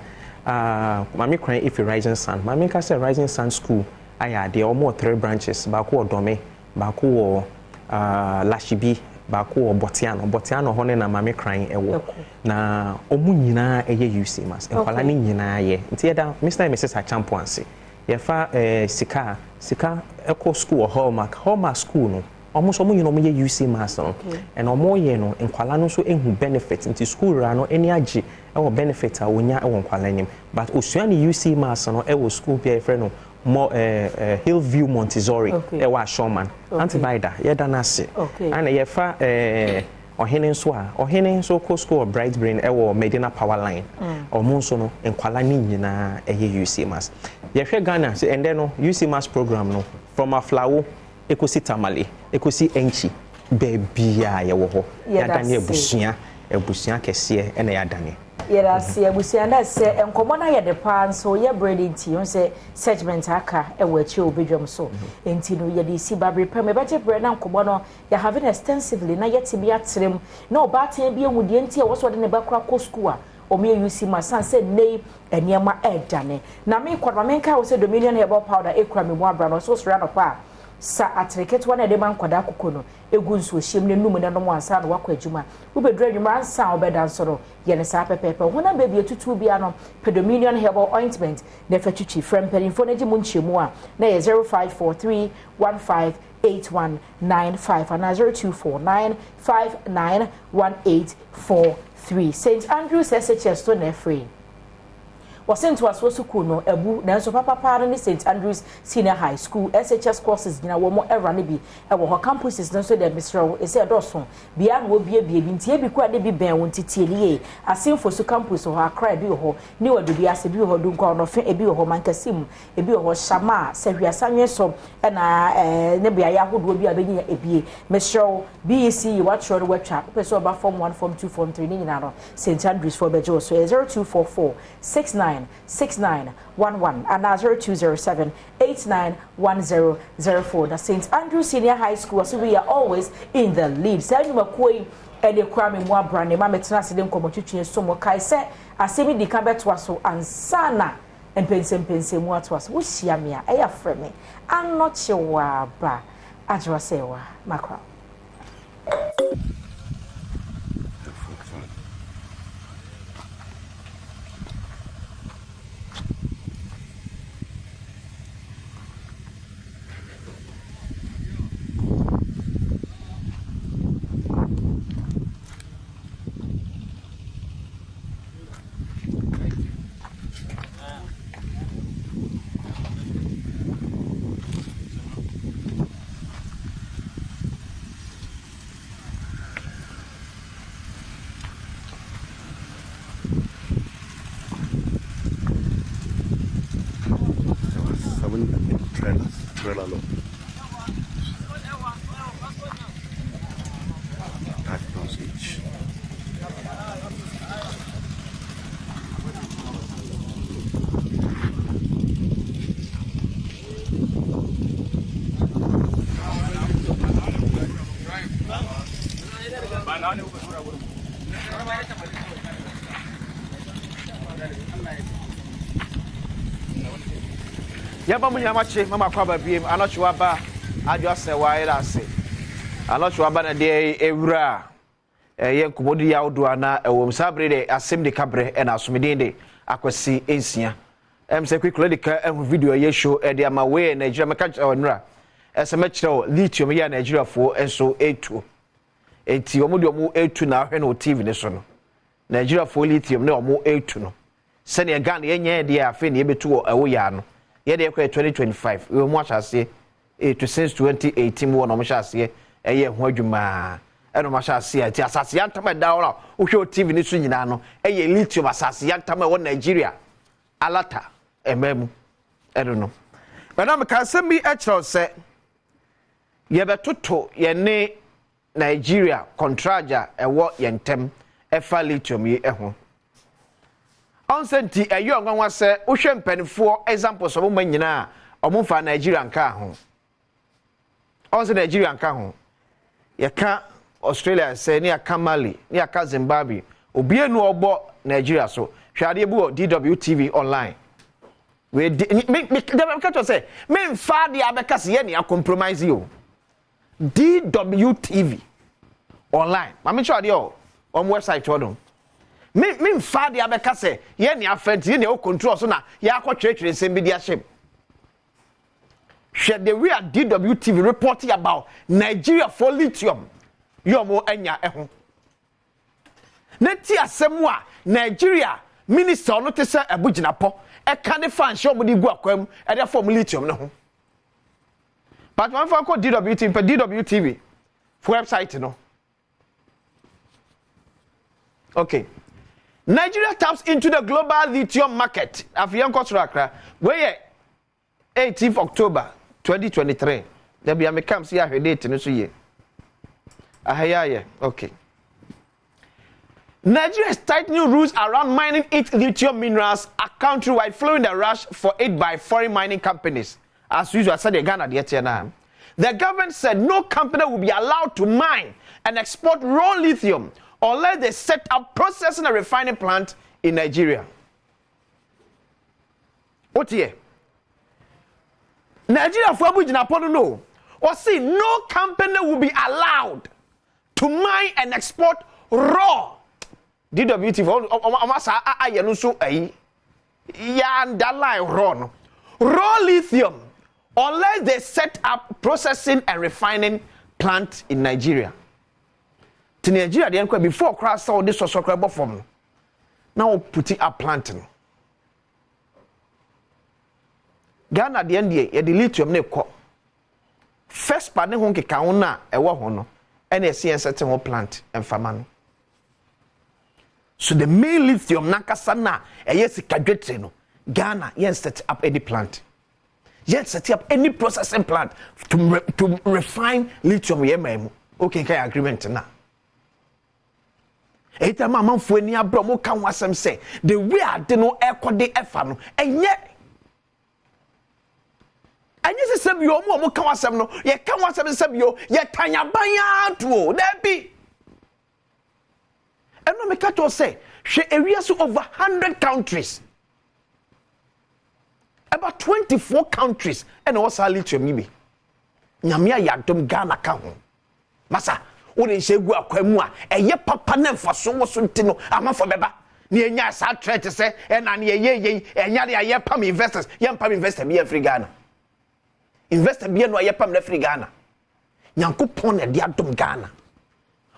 mami kran if Rising Sun mami ka say Rising Sun school aya de almost 3 branches ba ko odome ba ko wo Lashibi ba ko wo Botiano ho ne na mami kran ewo na omu nyina eye UC Mass enkwala ni nyina ye nti eda Mr and Mrs Achampoanse ye fa sika eco school Hallmark school no almost omu nyina omu ye UC Mass no and omu ye no enkwala no so ehu benefit nti school ra no eni agi ewo benefit a wonya ewo nkwala nim but osua ni UC Mass no ewo school bia efre no more Hillview Montessori ewo Ashoman antibida ye da na se ana ye fa ohene nso ko school Bright Brain ewo Medina Power Line omu nso no enkwala ni nyina eye UC Mass ye hwe Ghana se ende no UC Mass program no from Aflawo ekosi Tamale ekosi Enchi bebia ye wo ho ya dane ebusua kese ena ya dane yera se ebusua na se enkomo na ye de pa nso ye breeding ti on se segment aka e wo achi obedwam so enti no ye de si babre pem e beje bre na nkomo no ya having extensively na ye ti bia trem na obaten bia mudie enti e wo so de ne bakura ko school a omi use ma san say nei eniema edane na me kwodwa me nka wo say Dominion herbal powder ekura me mu abra no so sora no pa sa atreket one de man kwada akoko no egu nso hiem ne num ne no mo ansa no wakwa adwuma wo bedru adwuma ansa obeda nsoro ye ne sa pepepe hona baby etutu bia no Dominion herbal ointment na fatwitwi from peninfo na gi mu nchemu a na ye 0543158195 and 0249591843 St Andrews SHS to na free wasn't was so cool no ebu na so papa ni St Andrews Senior High School SHS courses gina wo mo era ne bi e wo campuses no so de misro e say doso bia no bia ntie bi kwa de bi ben won titie ni asemfo so campus ho akra bi ho ni wadu bi ase bi ho dun kwa no fe e bi ho mankasim e bi ho shama se hwiasanwe so e na ne bia ya hodo bi abenyi e bi misro BEC what sure watcha person ba form 1 form 2 form 3 ni nyina no St Andrews for bejo so 0244696911 and 0207891004. The St Andrews Senior High School, so we are always in the lead. Say you makoi e de kwame mo abrane ma metena se de nkomotwetwe so mo kai se asemi di ka betwa so ansana empense mu atwa so wo hia me a e ya frɛ me anochewa ba ajwa sewa makwa trailer load. £5 each. Yaba munyamache mama kwa babiem anochwa ba adwo se wae ase anochwa ba na de ewura ye nkomodi ya odo ana ewom sabre de asem de kabre na asomeden de akwasi ensia se quickly de ka video ye show de ama we Nigeria meka onra se me kire lithium ya Nigeria fo enso etu enti omodi omo etu na ahwe no TV ne so no Nigeria fo lithium ne omo etu no se ne Ghana ye nya de afi ne betu ewo ya no ye de 2025 we mo achase to since 2018 mo no mo achase eye ho adwuma eno mo achase ti asase yantama da wo wo hwe TV ni so nyina no eye lithium asase yantama wo Nigeria alata ememu eno no bana me kan sem bi achro se ye betoto ye ne Nigeria contraja ewo yentem efa lithium ye eho onsenti eyo nwanwa se wohwe mpanifo examples of manyina omfa Nigeria nka ho onse Nigeria nka ho yeka Australia se ni aka Mali ni aka Zimbabwe obienu obo Nigeria so hwade bu DW TV online we me ka say me mfa de abeka se ye ni compromise you DW TV online mama hwade o on website hodon me mfa de abeka se ye ne afent ye ne o control so na ya akotwetwere nsem bi dia hyem hwe the we are DW TV reporting about Nigeria for lithium yomo anya eho neti asemu a Nigeria minister no te se abuginapo e ka ne fan show mudi gu akwam e de form lithium ne ho but one for DW TV DW TV for website no okay. Nigeria taps into the global lithium market. Afiyan Kotrakra, where 18th October 2023. There be a mekam see a date no so ye. Ahaya, okay. Nigeria is tightening rules around mining its lithium minerals, a countrywide following the rush for it by foreign mining companies. As usual, said the Ghana the government said no company will be allowed to mine and export raw lithium unless they set up processing and refining plant in Nigeria. What here? Nigeria for Abuja Pono no. Or see, no company will be allowed to mine and export raw DWT amasa ayenu so ayi ya underline raw lithium unless they set up processing and refining plant in Nigeria. To Nigeria they enquire before cross all this so form. Now putting up planting. Ghana the end ye the lithium ne ko. First part ne ho keka ho na ewo ho no and a setting ho plant and farming. So the main lithium nakasa na yes kadwete no Ghana yes set up any plant. Yes set up any processing plant to refine lithium yememu. Okay, can agreement na. Eta mama mfo ani abro mo kan wasem say the way ade no ekode efa no enye se sebio mo kan wasem no ye kan wasem sebio ye tanyabanya to there be. And no make to say she areas over 100 countries. About 24 countries and also lithium yibi. Nyamia yadom Ghana ka ho. Masa wode shegu akwemu a eye papa na mfaso wo so ntino amafo beba na enya sa threat se na na ye enya de aye pam investors ye pam investor bi Africa Ghana. Investor bi no aye pam na Africa Ghana. Nyankopon na de adom Ghana.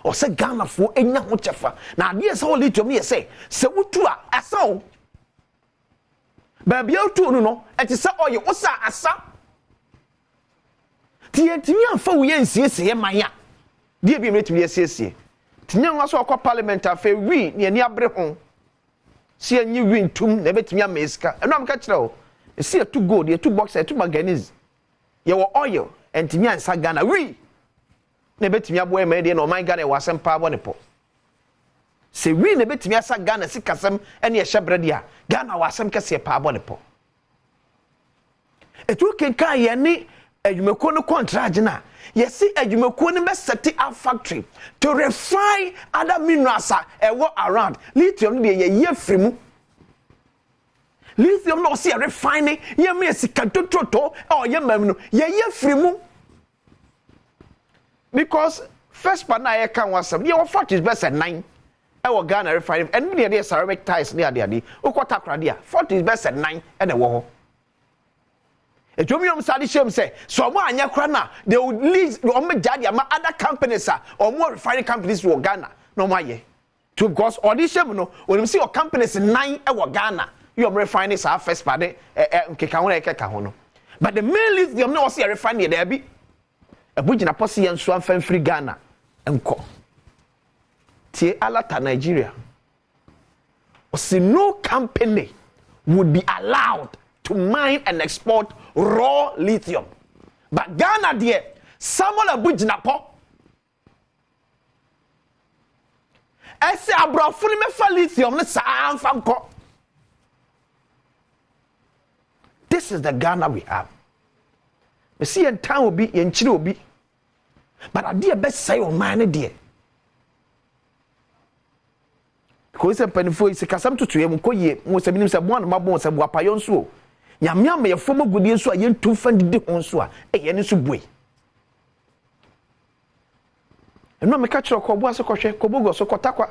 O se Ghana fo enya ho chefa na ade se wo lithium ye se wutu a asa o ba bia otu no e te se oye wo sa asa tie timi amfa wo ye nsiesie manya die bi mletimi esiesie tinya nwa so akwa parliament afa wi ne ani abre ho si anyi wi ntum na betimi ameska eno am ka kire o si etu gold etu box etu manganese ye wo oil entimi ansa Ghana wi na betimi abo ema de no man Ghana e wasem pa abo ne po se wi na betimi asa Ghana sikasem ene ye hyebrede a Ghana wasem kase pa abo ne po etu kenka ye ni adwumako no contract na yes adwumako no be set up factory to refine other minerals around lithium de ye frimu lithium no see refining ye me sika tototo ye mam no ye frimu because first part na ye kan wasam ye factories be set 9 e Ghana refining and me dey ceramic tiles ne ade ukota krade a factories be set 9 e wo ho Ejomium sadi shem say so mo anya kra na they would lease o me jade ama other companies or more refining companies wo Ghana no maye to because audition no when you see your companies 9 e wo Ghana you refining sa first party nkeka ho na ekeka ho no but the main lithium no see refining there bi ebugina posi yan so amfan free Ghana enko tie alata Nigeria o see no company would be allowed to mine and export raw lithium. But Ghana there, Samuel Abujinapo. I say abrafuni me fa lithium ne sa amfanko. This is the Ghana we have. We see in town will be in Chile will be. But I dear best say on mine dear. Because a penifo is a casam to him, Koye, most of them say one mabon sa wapayon so. Nyamya me yefo magudie so ayen tu fandidi ho so a eyene so bue eno me ka kire ko bo asekɔhwɛ kobogo so kotakwa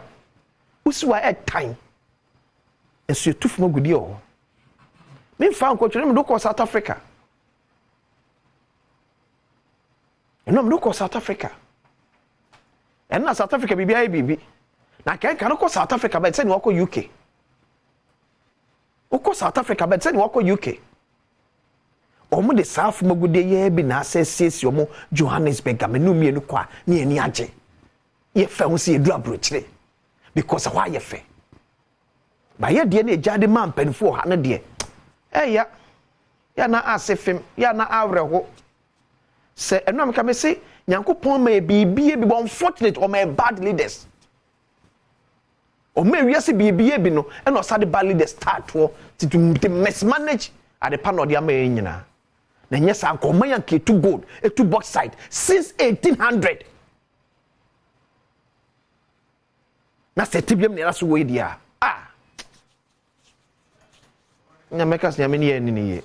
usiwa time esu tu fu magudie ho me fa nko twere me do ko South Africa eno me do ko South Africa na South Africa bibi na kai kan ko South Africa but say ni wako UK Oko South Africa but say ni wako UK omo de South magude ye bi na asesi omo Johannesburg amenu mienu kwa ni ani age ye fa ho se edu abrochire because why ye fe ba ye de na ejade man penfo ha na de ya na asefem ya na awreho se enam ka me se Nyankopon ma bibie bi unfortunate or my bad leaders o me wiase bibie bi no e no sade bad leaders start wo to mismanage at the panel dia ma nyina na nyesa akoma yanke to gold to bauxite since 1800 na se tibiam ne raso we dia nyamekas nyameni ye ni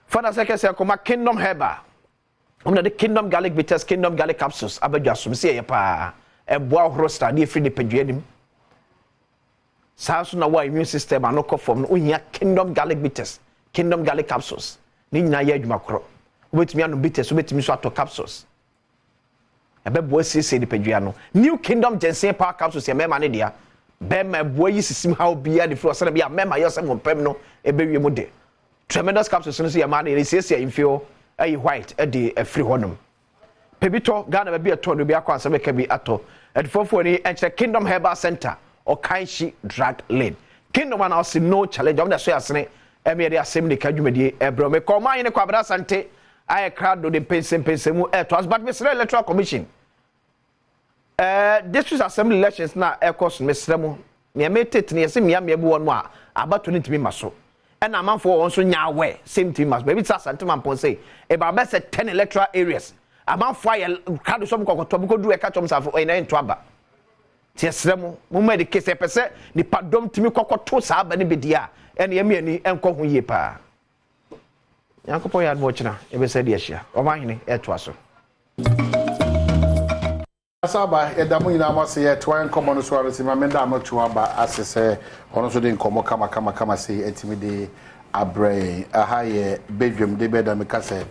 Father Secretary Koma Kingdom Herba. Under the Kingdom Garlic Bitters, Kingdom Garlic Capsules, Abajasum, say pa, a boa roster, dear free the Pedriadim. South na immune system, and no from Unya Kingdom Garlic Bitters, Kingdom Garlic Capsules. Nina Yed Macro. Wait me on bitters, wait me to capsules. A bebo say the Pedriano. New Kingdom Jensen Power Capsules, a memanidia. Bem, my boy, you see how be at the floor, so be a member, yourself on Pemno, a baby mode. Tremendous capsules, so see a man, he says, if you a white a free honum. Pebito Ghana be a told to be a consummate can be ato at 440 and Kingdom Herbal Center or Kainshi Drag Lane. Kingdom and I'll see no challenge. I'm the say as ne emi the assembly kajumedi ebro me call my ne kwabra sante I crowd do the pensemu twas but Mr. Electoral Commission. District Assembly elections na course Mr. Me metet ne se me am ebu won mo about to need me maso. And a man for also nyawe same team as maybe it's a man pon say about best 10 electoral areas a man fire card some ko do e catch himself in twaba tiesremo mo me the case pese ni padom timi kokoto sa ba ne bedia and ye me ni enko ho ye pa yankopon ya mo china e be say de hia o man hene e to aso Asaba edamu ina amase ye twan komo no so aresi ma menda amachu aba asese ono so de nkomo kama say etimi de abre aha ye bedwam de beda me kase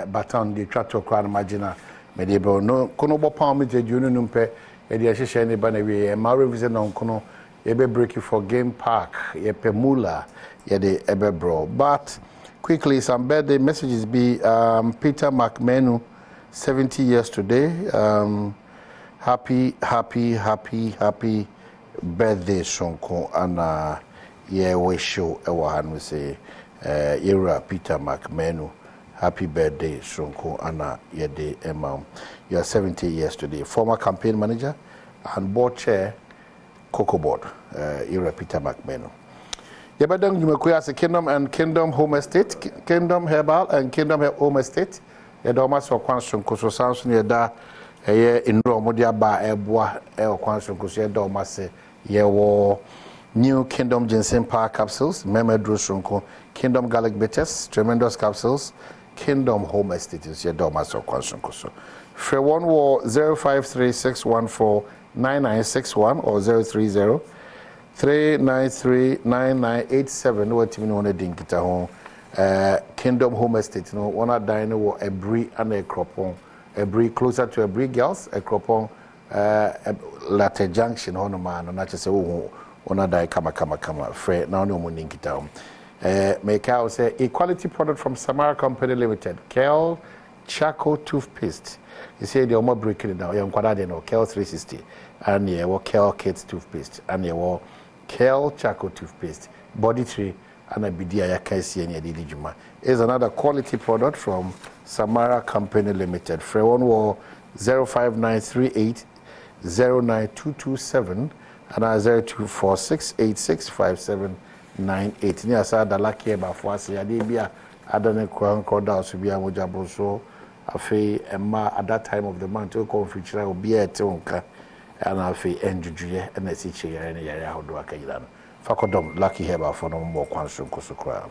baton de twato kran magina me de bro no kono bo pam me jeju no numpe e de hyehyɛ ne ba na wie ma revisit no kono e be break for game park ye pemula ye de ebe bro but quickly some birthday messages be Peter McMenu 70 years today. Happy birthday, Sonko, and yeah, we show everyone we say, Era Peter McMenu. Happy birthday, Sonko, and yeah, day, you are 70 years today. Former campaign manager and board chair, Cocoa Board, Era Peter McMenu. Yeah, but then you may as a Kingdom and Kingdom Home Estate, Kingdom Herbal and Kingdom Home Estate. Yeah, the almost for Kwanson, Koso Samson, yeah, da. In Romodia ba eboa kwanso nkoso do mase ye wo New Kingdom Ginseng Power Capsules, Memedro Shunko, Kingdom Garlic Bitters, Tremendous Capsules, Kingdom Home Estates, ye do mase kwanso nkoso. Free one war 0536149961 or 030-393-9987 what me no din kita ho Kingdom Home Estate no one dine wo ebri and a cropon Every closer to every girls, a cropon latte junction on a man, and not just oh, on a die, kama, Fred, now no money down. Make out say a quality product from Samara Company Limited, Kel Charcoal Toothpaste. You say the more breaking it down, young Quadadino, Kel 360, and yeah, or Kel Kids Toothpaste, and yeah, or Kel Charcoal Toothpaste, Body Tree, and a Bidia Kaisi and Yadijuma. Is another quality product from Samara Company Limited. Free one war 05938 09227 and 0246865798. Ni asa da lucky ba fo ase ya de bia adane kwan koda so bia mojabo so afi emma at that time of the month o confitira obi ete onka and afi enjujuye na si chire ne yare ahodo akayira no fakodom lucky heba for no mo kwan so nkoso kra.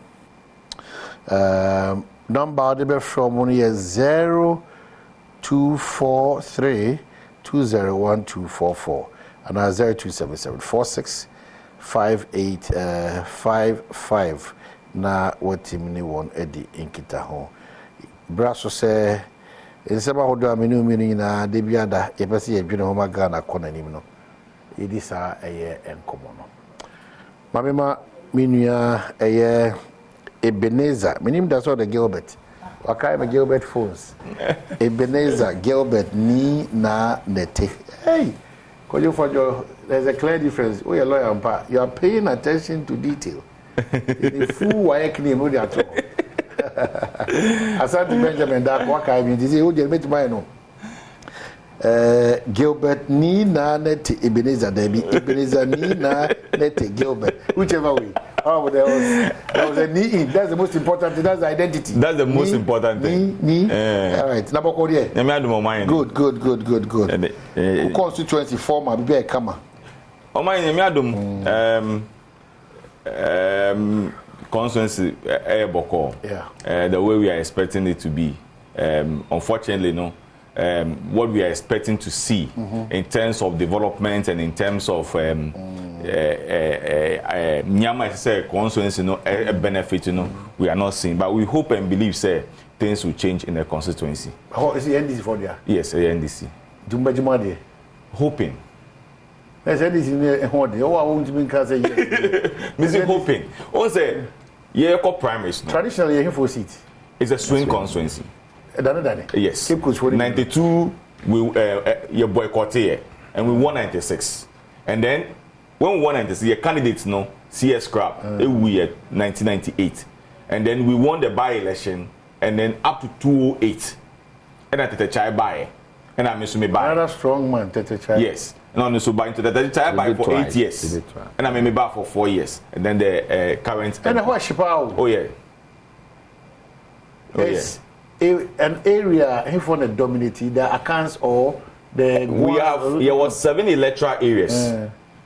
Number the from one is 0243 201244 and 0277465855 na watimini won edi inkita ho braso se ensema hodo amenu mini na de biada ye pese ye dwene ho maga na kona nim no edi sa eye enkomo no mamema minua eye Ebenezer, my name that's all the Gilbert. Okay, my Gilbert phones. Ebenezer, Gilbert, ni na nete. Hey, call you for your. There's a clear difference. Oh, you're lawyer, you are paying attention to detail. The fool work name, what they are talking. Asante Benjamin, that what I mean, this is who you met by no. Gilbert ni na nete Ebenezer Debbie Ebenezer ni na nete Gilbert, whichever way. Oh, there was a knee in. That's the most important thing. That's the identity. That's the most important thing. All right. Number code here. Good. Who constituency former be a kama? Oh my name constituency Boko. The way we are expecting it to be. Unfortunately, no. What we are expecting to see in terms of development and in terms of Nyama say constituency, benefit, we are not seeing. But we hope and believe, say, things will change in the constituency. How is the NDC for there? Yes, the NDC. Hoping. Yes, NDC near Hodi. Oh, I won't even cast a year. Hoping. On say, primaries. Traditionally, a 4 seats. It's a swing constituency. Yes. 92, we you boycott here, and we won 96. And then when we won 96, your candidates CS scrap. We at 1998, and then we won the by-election, and then up to 208, and at the chai by, and I miss me by. Another strong man, Tete Chai. Yes. And on so by into the chai by for 8 years, and I made me back for 4 years, and then the current. And what Shipao? Oh yeah. Oh yes. An area if one dominated the accounts or the there was 7 electoral areas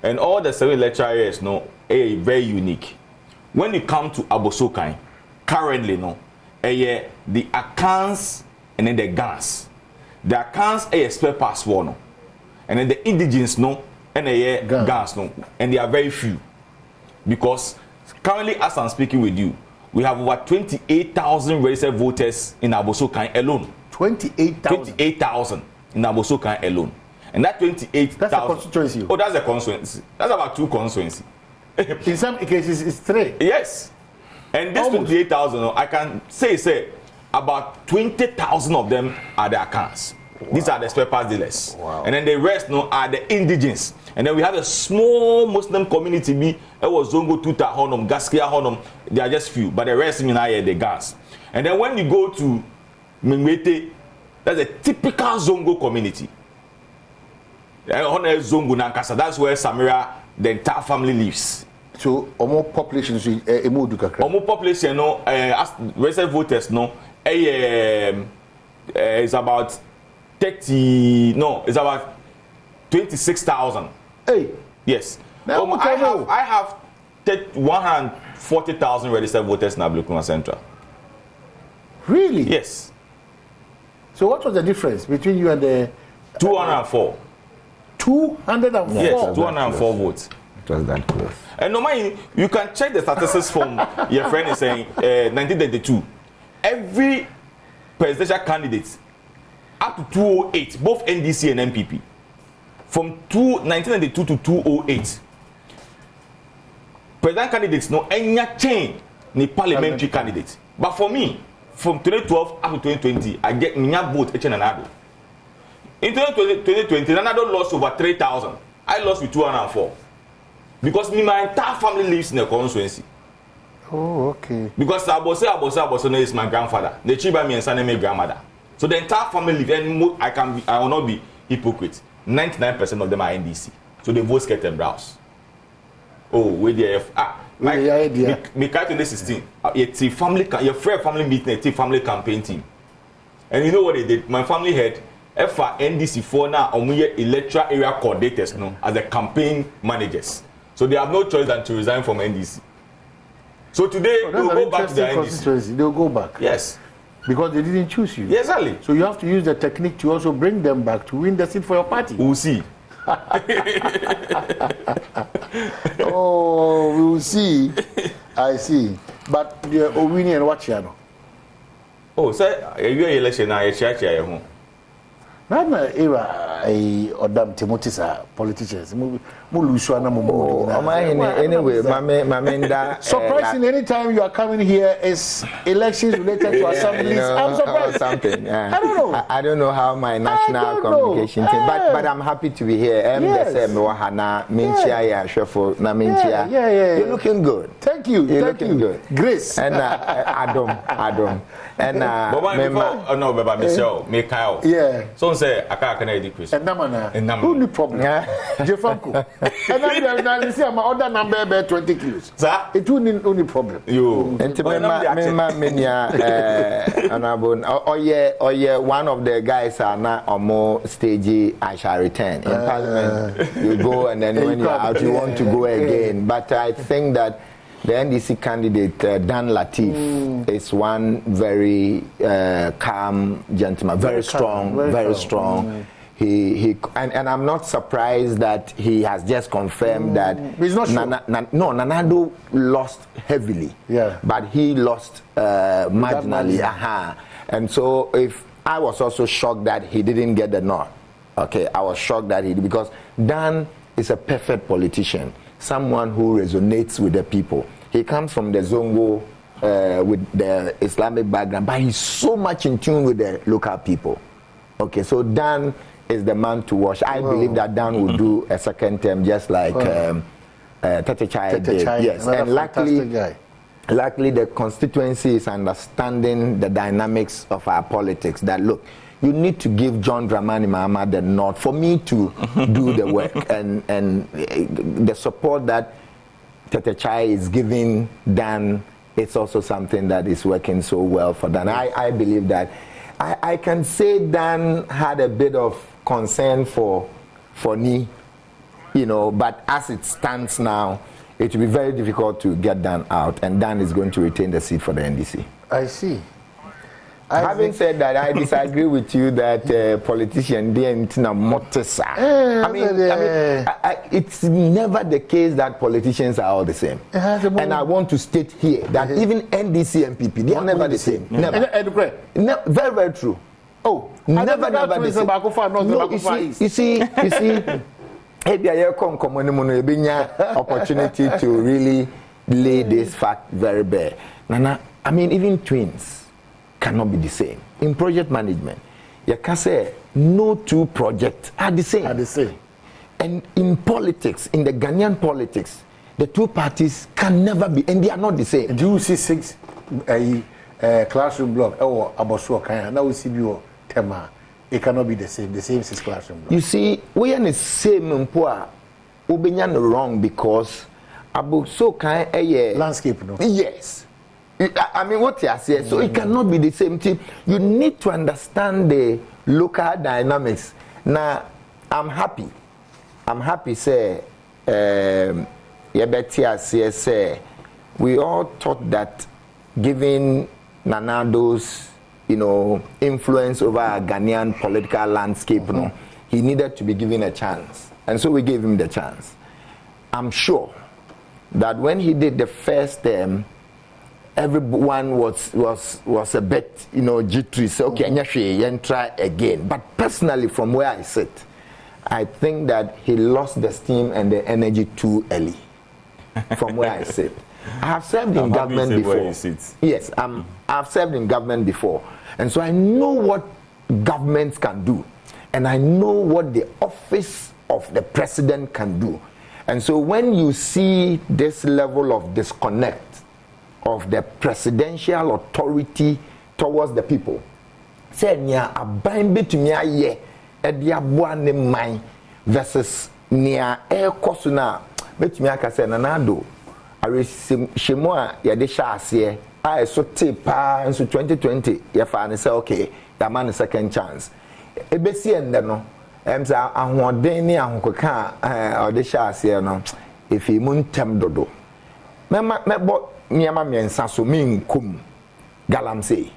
and all the 7 electoral areas are very unique. When you come to Abosokan currently the accounts and then the guns. The accounts spare pass one and then the indigens and the guns and they are very few because currently as I'm speaking with you we have over 28,000 registered voters in Abosokan alone. 28,000 in Abosokan alone. And that 28,000. That's a constituency. Oh, that's a constituency. That's about 2 constituencies. In some cases, it's 3. Yes. And this 28,000, I can say about 20,000 of them are the accounts. Wow. These are the spare parts dealers. Wow. And then the rest are the indigens. And then we have a small Muslim community. It was Zongo, Tuta, Honum, Gaskia, Honum. They are just few, but the rest in the gas. And then when you go to Mingwete, that's a typical Zongo community. Zongo Nankasa, that's where Samira, the entire family lives. So, more population is more population, as reserve voters, it's about 30, it's about 26,000. Hey. Yes. I have 140,000 registered voters in Ablekuma Central. Really? Yes. So what was the difference between you and the 204? 204? Yes, 204 votes. It was that close. And normally you can check the statistics from your friend is saying 1932. Every presidential candidate up to 208, both NDC and MPP. From 1992 to 208, president candidates any change ni parliamentary candidates. But for me, from 2012 up to 2020, I get my vote each and another. In 2020, Nanado lost over 3,000. I lost with 204 because my entire family lives in the constituency. Oh, okay. Because Abose is my grandfather. The Chiba me and Sane my grandmother. So the entire family lives, and I will not be hypocrite. 99% of them are NDC. So the votes get them browse. Oh, where the me 2016. It's a family, your friend family meeting, it's a family campaign team. And you know what they did? My family had NDC for now electoral area coordinators as the campaign managers. So they have no choice than to resign from NDC. So today they'll go back to the NDC. They'll go back. Yes. Because they didn't choose you. Yes, exactly. So you have to use the technique to also bring them back to win the seat for your party. We'll see. Oh, we will see. I see. But the winning and what you know? Oh, sir, you election now, you check your home. Not my era, or damn Timothy's politicians. Anyway, surprising anytime you are coming here is elections related to assemblies. I'm surprised. Something. I don't know. I don't know how my national communication team, but I'm happy to be here. You're looking good. Thank you. You're looking good. Grace. And Adom. And no, Baba Michelle, Mikhail. Yeah. So say I can't decrease. And Namana. Only problem. Jefanko. And then you see my other number about 20 kilos. Sir, it won't only problem. You. And to one of the guys are not on more stage. I shall return in Parliament. You go and then when you're out, you want to go again. But I think that The NDC candidate, Dan Latif, is one very calm gentleman, very strong, very strong. And I'm not surprised that he has just confirmed that he's not sure. Nanado lost heavily, but he lost marginally. And so if I was also shocked that he didn't get the nod. Okay, I was shocked that he did, because Dan is a perfect politician, someone who resonates with the people. He comes from the Zongo with the Islamic background, but he's so much in tune with the local people. Okay, so Dan is the man to watch. I believe that Dan will do a second term just like Tete Chai did. Yes, and luckily the constituency is understanding the dynamics of our politics, that look, you need to give John Dramani Mahama the nod for me to do the work, and the support that Tete Chai is giving Dan, it's also something that is working so well for Dan. I believe that I can say Dan had a bit of concern for me, you know, but as it stands now, it will be very difficult to get Dan out, and Dan is going to retain the seat for the NDC. I see. Having said that, I disagree with you that politicians didn't motesa. It's never the case that politicians are all the same. And I want to state here that even NDC and PP, they are never the same. Never. Very, very true. Oh, never the same. No, you see, opportunity to really lay this fact very bare. Nana, I mean, even twins cannot be the same. In project management, you can say no two projects are the same. And in politics, in the Ghanaian politics, the two parties can never be, and they are not the same. Do you see 6 classroom block or Abosua Kaya? Now we see you Tema. It cannot be the same 6 classroom block. You see, we are the same Mpua. Ubenyan wrong because Abosua Kaya landscape, no? Yes. I mean, what you are saying, so it cannot be the same thing. You need to understand the local dynamics. Now, I'm happy, say, we all thought that giving Nanado's, you know, influence over a Ghanaian political landscape, you know, he needed to be given a chance. And so we gave him the chance. I'm sure that when he did the first term, everyone was a bit, you know, jittery. So okay, and try again. But personally, from where I sit, I think that he lost the steam and the energy too early. From where I sit, I have served in government before. Yes, I've served in government before, and so I know what governments can do, and I know what the office of the president can do. And so when you see this level of disconnect of the presidential authority towards the people, say nia aban betumi aye e dia boa ne man versus nia e kosuna betumi aka say Nanado areshimo a ye de sha ase a so te pa nso 2020 ye fa ne say okay ya man second chance e besi ende no emza ahoden ni ahokoka o de sha ase no efi mu ntem dodo mebo Niama miensa so minkum galamsey.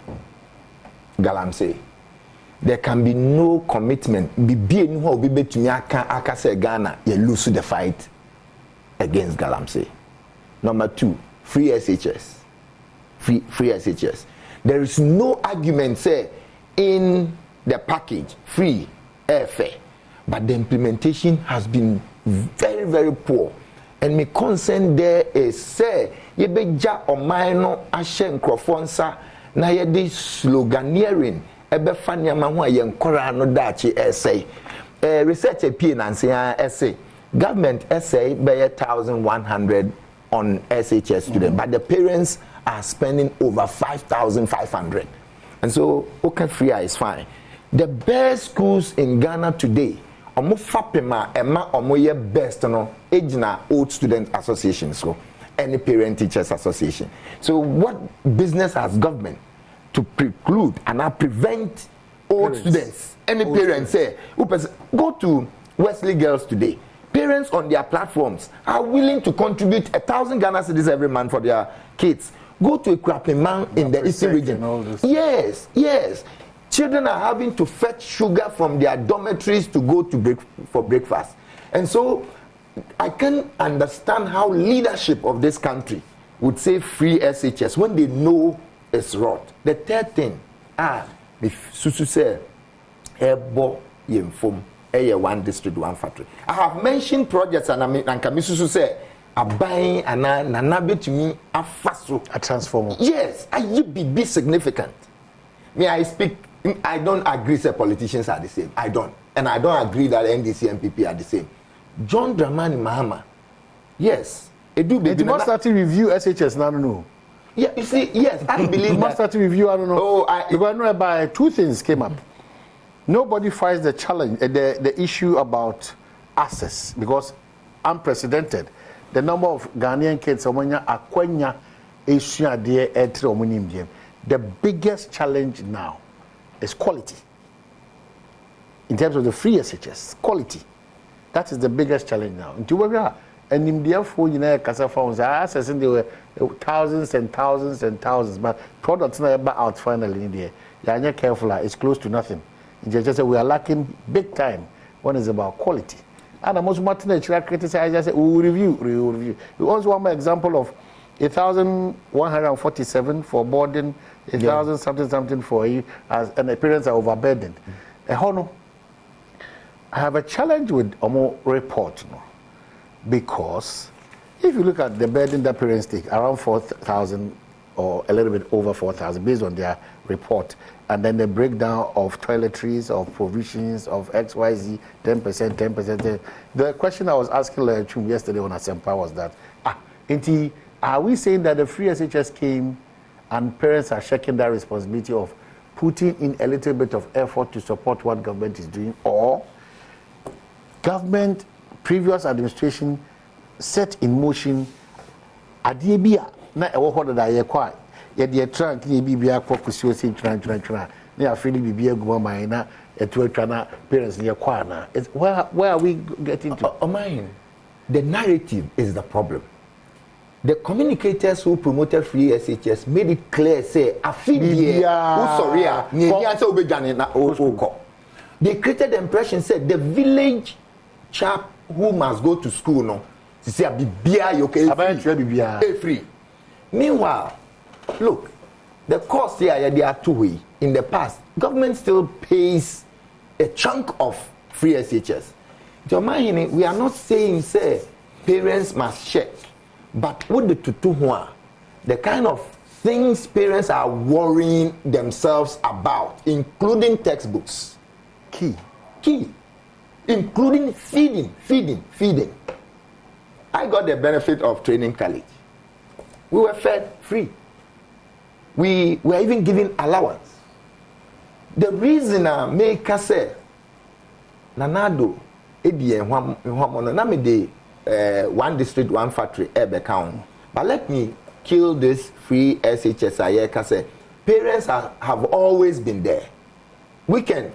There can be no commitment. Bibi enu ho bibe tumi aka say Ghana you lose the fight against galamsey. Number 2, free SHS. Free SHS. There is no argument say in the package free airfare, but the implementation has been very, very poor. And my concern there is say ye beja oman no ahye nkrofo nsa na ye de sloganeering ebe fa niama ho aye nkora no dachi essay research apie na nsia essay government essay be 1,100 on SHS students, but the parents are spending over 5,500, and so okay free is fine. The best schools in Ghana today, omo fapema ema omo ye best no ejina old student association so any parent teachers association. So what business has government to preclude and prevent old students? Any parents say go to Wesley Girls today, Parents on their platforms are willing to contribute 1,000 Ghana cedis every month for their kids. Go to a Krapiman in the eastern region. Yes, yes. Children are having to fetch sugar from their dormitories to go to for breakfast. And so I can understand how leadership of this country would say free SHS when they know it's wrong. The third thing, if Susu said, Ebo Yemfom, one district, one factory. I have mentioned projects and Kamisusu said, a buying and a to me a fast a transformer. Yes, I be significant. May I speak? I don't agree that politicians are the same. I don't. And I don't agree that NDC and PP are the same. John Dramani Mahama, yes. It must start to review SHS, I don't know. Yeah, you see, yes, I believe that. Must start to review, I don't know. Because I know about two things came up. Nobody fights the challenge, the issue about access, because unprecedented. The number of Ghanaian kids, the biggest challenge now is quality. In terms of the free SHS, quality. That is the biggest challenge now. And in the F4, you know, Casa phones are accessing there were thousands and thousands and thousands, but products never out finally in there. You're not careful, it's close to nothing. Just say we are lacking big time when it's about quality. And I'm also criticize, I say, we will review. We also want my example of 1,147 for boarding, 1,000 something for you, as an appearance are overburdened. I have a challenge with Omo report, because if you look at the burden that parents take, around 4,000 or a little bit over 4,000 based on their report, and then the breakdown of toiletries, of provisions, of XYZ, 10%. The question I was asking Chum yesterday on Asempa was that, are we saying that the free SHS came and parents are shaking that responsibility of putting in a little bit of effort to support what government is doing, or government, previous administration set in motion adebia na ewo hodo da ye kwa ye de trunk ni bibia kwa kusuo se tran na afili bibia guma mai na etu atwa na parents ye kwa na where are we getting to? Mine, the narrative is the problem. The communicators who promoted free SHS made it clear, say, they created the impression, said the village chap who must go to school, no, free. Meanwhile, look, the cost here, they are two way. In the past, government still pays a chunk of free SHS. We are not saying, say, parents must check. But with the tutuhua, the kind of things parents are worrying themselves about, including textbooks, key, including feeding. I got the benefit of training college. We were fed free. We were even given allowance. The reason I make us say, Nanado, one district, one factory, count. But let me kill this free SHS. Parents have always been there. Parent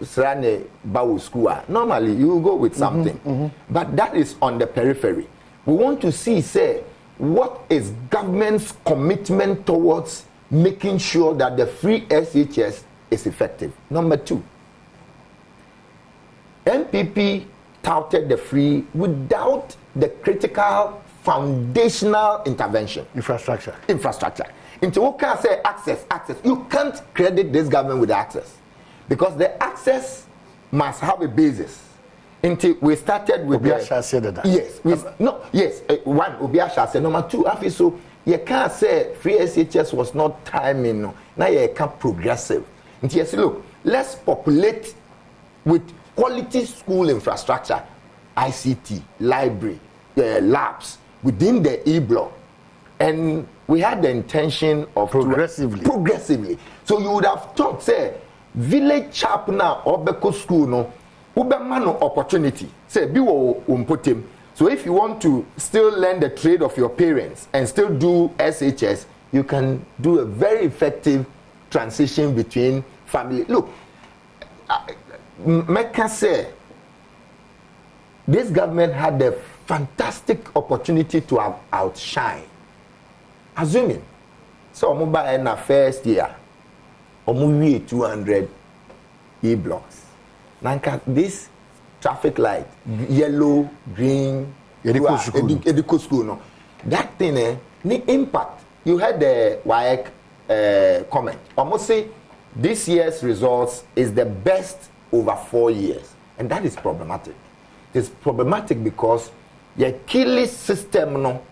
Srane Bawu school. Normally, you go with something. But that is on the periphery. We want to see, say, what is government's commitment towards making sure that the free SHS is effective. Number two, MPP touted the free without the critical foundational intervention. Infrastructure. Into what can I say access. You can't credit this government with access, because the access must have a basis. Until we started with one Obiasha said, number two, so you can't say free SHS was not timing. Now you can't progressive. Until you say, look, let's populate with quality school infrastructure, ICT, library, labs within the E-block. And we had the intention of progressively. So you would have thought, say, village chap now or Beko school, no, ubemano opportunity. Say, biwo umputim. So if you want to still learn the trade of your parents and still do SHS, you can do a very effective transition between family. Look, Mecca say this government had the fantastic opportunity to have outshine. Assuming, so Omuba in the first year, Omuwi 200 E-blocks. Nanka, this traffic light, yellow, green, educo school, no. That thing, the impact. You had the WAEC comment. Almost say this year's results is the best over 4 years, and that is problematic. It's problematic because the killing system, no,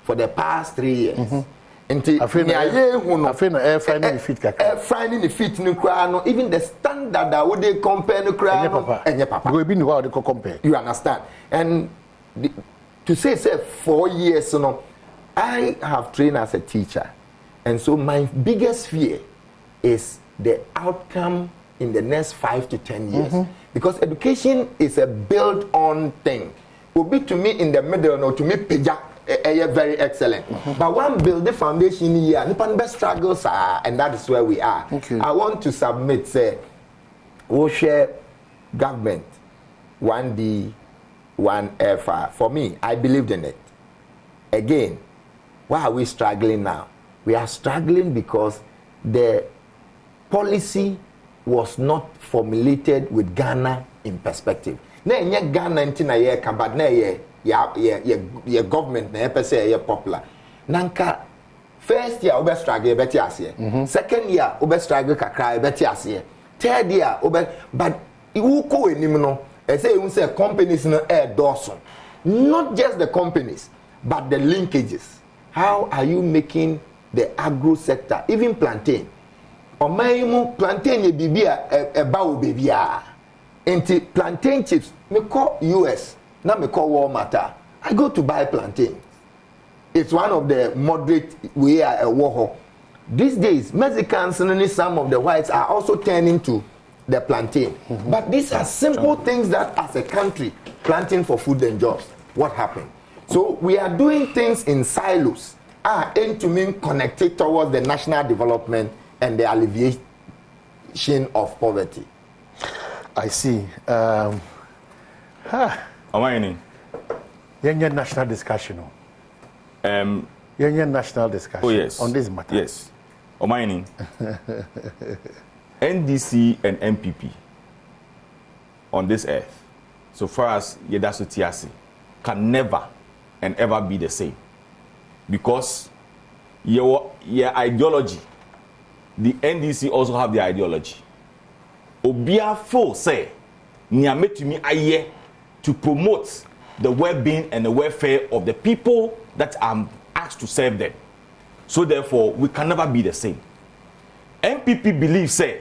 for the past 3 years. Air finding the fit no, even the standard that would they compare no compare. You understand? And to say 4 years, no, I have trained as a teacher, and so my biggest fear is the outcome in the next 5 to 10 years, because education is a build-on thing. Will be to me in the middle, no, to me peja. Very excellent. But one build the foundation here, Nipan best struggles are, and that is where we are. I want to submit, say, we'll share government 1D, 1FR. For me, I believed in it. Again, why are we struggling now? We are struggling because the policy was not formulated with Ghana in perspective. Na Ghana intina ye kabad na ye your government na per se popular. Nanka first year obe struggle beti ase. Second year obe struggle kakra beti ase. Third year obe but who ko enim no e say you say companies no dorsum. Not just the companies but the linkages. How are you making the agro sector, even plantain? Omaimu plantain ye bibia e bawo bibia. Enti plantain chips me call US. Now me call Walmart. I go to buy plantain. It's one of the moderate way a war. These days, Mexicans and some of the whites are also turning to the plantain. But these are simple things that as a country, planting for food and jobs, what happened? So we are doing things in silos, aim to mean connected towards the national development and the alleviation of poverty. I see. Yenye national discussion. Yenye national discussion. Oh yes. On this matter. Yes. Omaini. NDC and MPP on this earth, so far as Yedasu Tiasi, can never and ever be the same. Because your ideology, the NDC also have the ideology. Obia fo say, Niametumi aye to promote the well-being and the welfare of the people that I'm asked to serve them. So therefore, we can never be the same. MPP believes, say,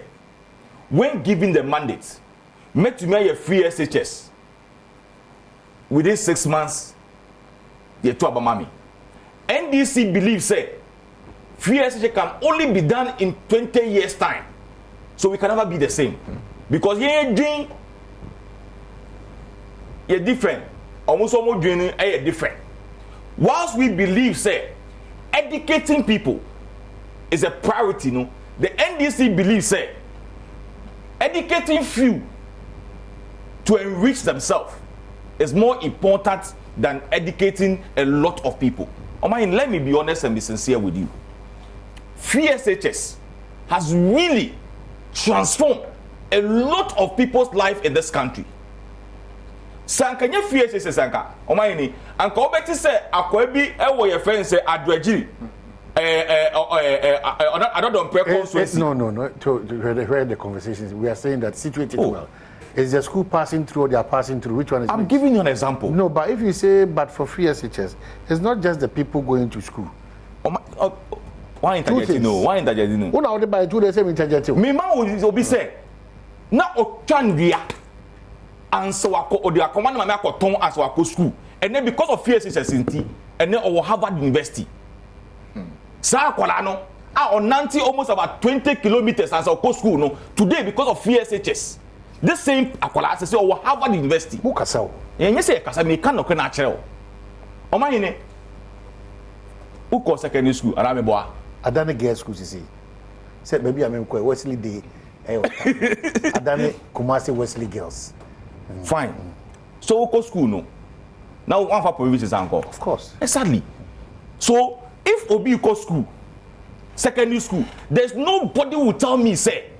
when given the mandate, Metumi a free SHS within 6 months, they to Abamami. NDC believes, say, free SHS can only be done in 20 years' time. So we can never be the same. Because you're different. Almost doing different. Whilst we believe, say, educating people is a priority, no? The NDC believes, say, educating few to enrich themselves is more important than educating a lot of people. Let me be honest and be sincere with you. Free SHS has really transformed a lot of people's life in this country. Sankanya free SHS sanka. Anka obeti say akwabi ewo your friend say adwagiri Adom constituency. No. To hear the conversations, we are saying that situated well. Is the school passing through or they are passing through? Which one is? I'm giving you an example. No, but if you say, but for free SHS, it's not just the people going to school. Why interject? No, why interject? No. Who now they buy 2 days interject? Me man will be say, na otwandia, and so wako odi akomani mama akoton as wako school, and then because of free SHS inti, and then our Harvard University. Sa akwala no, on 90 almost about 20 kilometers as our school no. Today because of free SHS. This same akwala say our Harvard University. Who kasa? Yenye say kasa me kan no kwe na kire o. Omahine. Who go secondary school arame boa? Adane girls school see. Said maybe I'm in Wesley Day. Adane Kumasi Wesley girls. Fine. So we go school no. Now one for provisions and go. Of course. Exactly. So if Obi go school, secondary school, there's nobody who tell me say,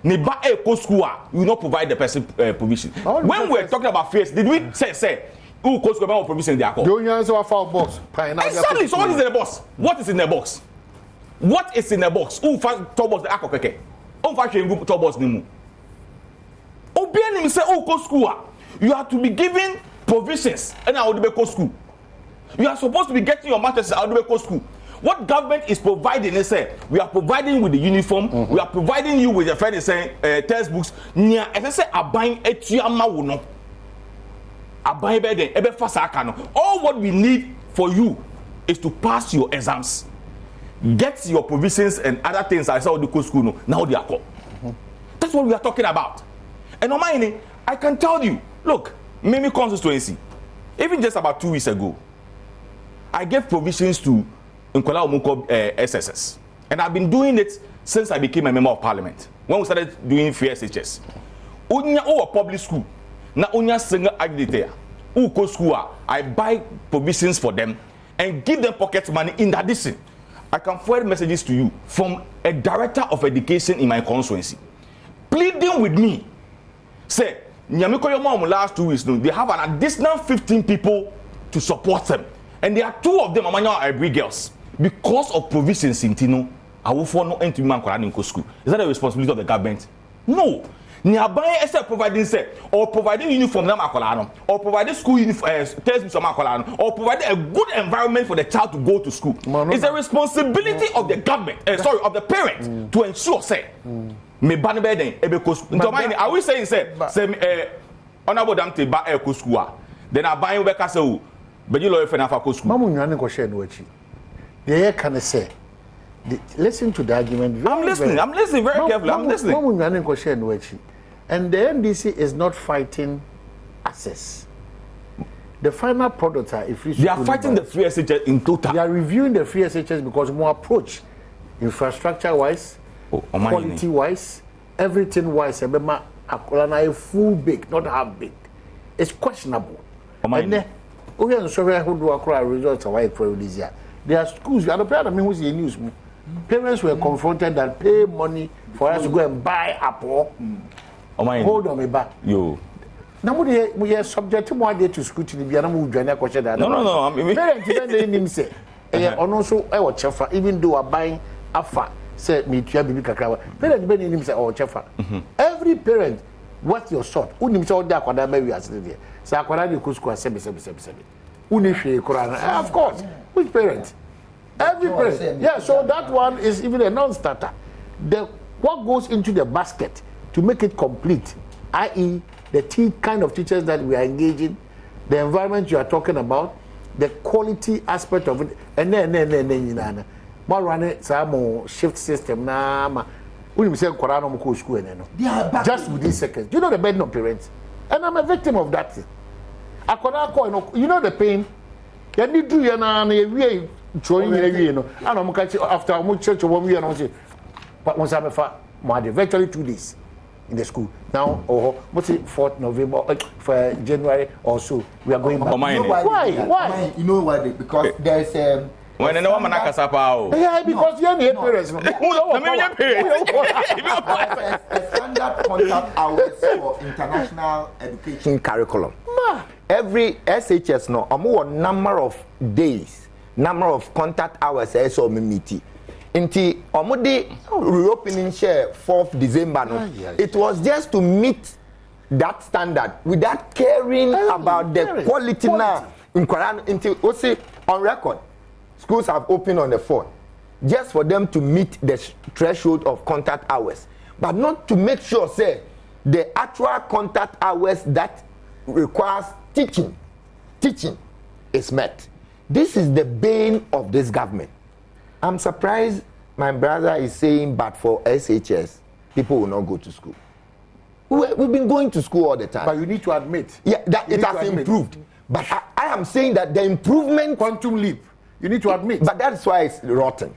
Neba go school, you not provide the person provision. When we're talking about fears, did we say who goes school provision they are called? Don't you answer our box? Exactly. So what is in the box? What is in the box? What is in the box? Who find top box the akokeke? Who find you top box nimu? Obi ani say who go school, you have to be given provisions and how to go school. You are supposed to be getting your masters out of the school. What government is providing is say we are providing with the uniform, we are providing you with the friend saying textbooks. Nia, as I say, abang etuama wono. Abang beden ebe fasa kano. All what we need for you is to pass your exams, get your provisions and other things. I saw the school no. Now they are called. That's what we are talking about. And on mine, I can tell you. Look, Mimi constituency. Even just about 2 weeks ago, I gave provisions to Nkola Omuko SSS. And I've been doing it since I became a member of parliament. When we started doing free SHS. Unya or public school. Na unya single agitator. Uko school, I buy provisions for them and give them pocket money in addition. I can forward messages to you from a director of education in my constituency. Pleading with me. Say, Nyamiko Yomam last 2 weeks, they have an additional 15 people to support them. And there are 2 of them, Amanya Ibri girls. Because of provisions in Tino, I will follow no entry man in school. Is that a responsibility of the government? No. Niabaye except providing say or providing uniform na makolano or providing school textbooks na makolano or providing a good environment for the child to go to school. It's a responsibility of the government, of the parent to ensure say me ban be den ebe ko school. Are we saying say honorable Adom ba e ko school then aban we ka say o be you lawyer for na fa ko school. Mamu nwane ko share no achi. The can say listen to the argument. I'm listening very carefully. I'm listening. And the NDC is not fighting access. The final product are if they are fighting the free SHS in total. They are reviewing the free SHS because more approach, infrastructure wise, quality wise, everything wise. A full bake, not half baked. It's questionable. And then we are sorry who do acquire results of white for this year. There are schools. I don't know who's the news. Parents were confronted that pay money for us to go and buy apple. Hold on me back. Yo. Now we are subject to more day to scrutiny. We are not joining a question. No. Parents even name say, and also I watch chefa. Even though I buying afa, say me to baby kakra. Parents even name say oh chefa. Every parent, what your sort? Unim say oda kwada baby asile there. Say akwada dey kusku asebe. Unifi Quran. Of course. Which parent? Every parent. Yeah, so that one is even a non-starter. What goes into the basket to make it complete, i.e., the kind of teachers that we are engaging, the environment you are talking about, the quality aspect of it, and then more running some shift system na when you say Quran no school just within seconds. You know the burden of parents, and I'm a victim of that. You know the pain. You need to you throwing after much church but once I'm virtually 2 days in the school. Now, what's it, 4th November, for January or so, we are going back. Why? You know why? Because there's when no one manakasapa. Yeah, because you're near parents. A standard contact hours for international education curriculum. Every SHS no, a number of days, number of contact hours so meet. Inti omudi reopening share 4th December no. It was just to meet that standard without caring about the quality now. In Quran, inti on record, schools have opened on the 4th just for them to meet the threshold of contact hours, but not to make sure say the actual contact hours that requires teaching is met. This is the bane of this government. I'm surprised my brother is saying, but for SHS, people will not go to school. We've been going to school all the time. But you need to admit. Yeah, that it has improved. But I am saying that the improvement... Quantum leap. You need to admit. But that's why it's rotten.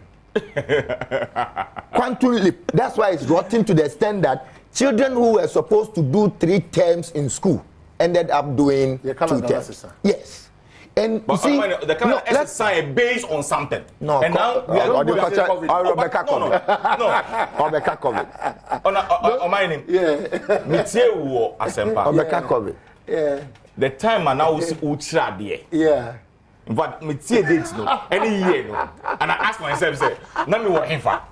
Quantum leap. That's why it's rotten to the extent that children who were supposed to do 3 terms in school ended up doing the 2 terms. Yes. And but you see, the Canada exercise based on something. No, and now we are Rebecca COVID. On my name. Yeah. Mitie wo asempa. Rebecca COVID. Yeah. The time and now ultra there. Yeah. But Mitie date no any year no. And I ask myself say, na me wo henfa.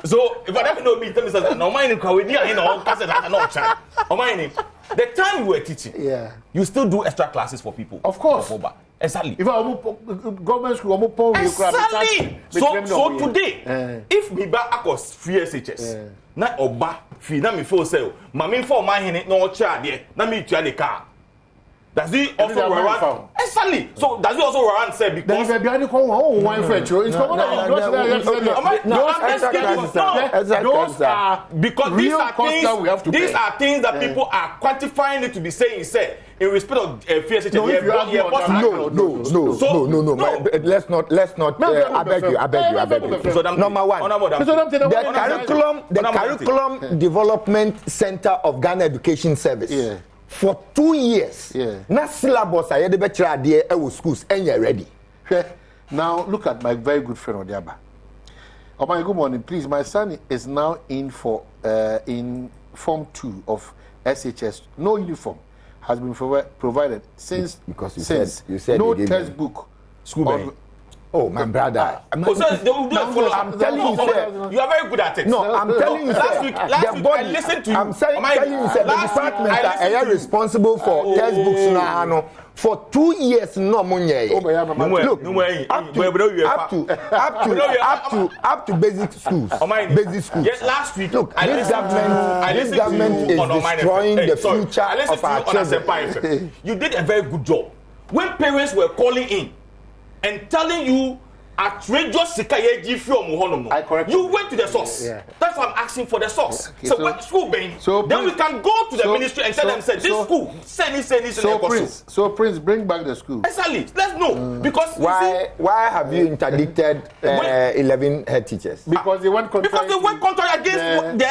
So if I don't know me, tell me say no mind kwa we dey in all case that no chan. On my name. The time you were teaching, you still do extra classes for people. Of course. Exactly. If I government school, exactly. So today, if me back across free SHS, na oba free na me for sale, mami for my hen no charge there, na me to the car. Does he also warrant? Exactly. So does he also warrant say because there be any call one French? It's common because these are things that people are quantifying it to be saying say in respect of FSH. No. Let's not. I beg you. So number one, the curriculum development center of Ghana Education Service. Yeah. For 2 years, na syllabus I had the schools and you're ready. Now look at my very good friend Odiaba. Oh my good morning, please. My son is now in for in Form 2 of SHS. No uniform has been provided since you said no textbook. School. Oh, my brother. They will do a follow-up. I'm telling you, sir. You are very good at it. No, I'm telling you, sir. Last week I listened to you. I'm telling you, sir. The department are responsible for textbooks now. For 2 years, no money. Look, up to basic schools. Basic schools. Yes, last week. Look, this government is destroying the future of our children. You did a very good job. When parents were calling in and telling you outrageous sikayeji from Muhonomo, you went to the source. Yeah. That's why I'm asking for the source. Okay, so when school being, then we can go to the ministry and tell them, say, this school, send this. So Prince, bring back the school. Exactly. Let's know. Because why have you interdicted 11 head teachers? Because they went contrary against the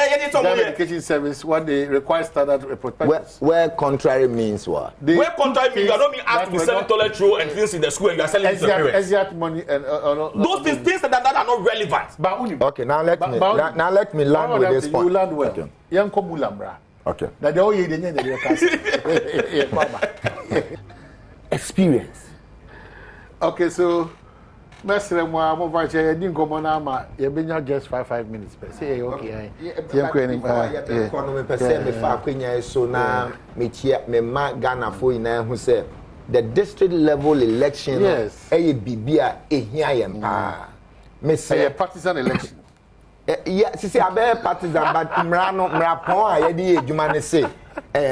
education service when they require standard prospectus. Where contrary means what? Where contrary means you are not being asked to be selling toilet roll and things in the school and you are selling it to the parents. Exact money and those things that are not relevant. Okay, now let me land with this point. You land well. Young Komulambra. Okay. That all you didn't experience. Okay, so Mestre moi mo va che din ko mona ma ye benya just 5 minutes per say okay. Yem ko ni economy per se me fa kwenya so na me chia me ma Ghana fo ina hu se the district level election bibia ehia yem pa me say partisan election. Yeah, see abe partisan but mrapon a ye di edwuma ne say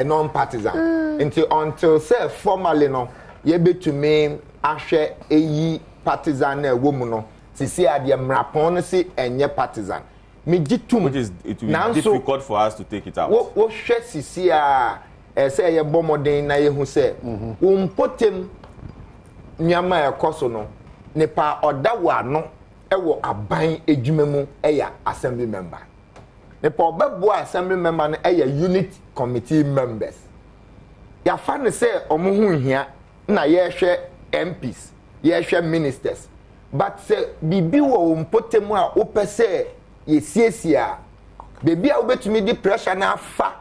non partisan until say formally no ye betumi ahwe eyi partisan na ewo mu no sisi ade mrapon no say enye partisan me gitum which is it will be difficult for us to take it out. Wo hwe sisi a say ye bomoden na ye hu say umpotem nyama ekoso no nipa odawo ano ewo aban edwuma mu eya assembly member nipa obebo assembly member no eya unit committee members ya fa ne say omo hu hia na ye hwe MPs ye hwe ministers but say bibi wo umpotem a opese ye siesia bebi a obetumi di pressure na fa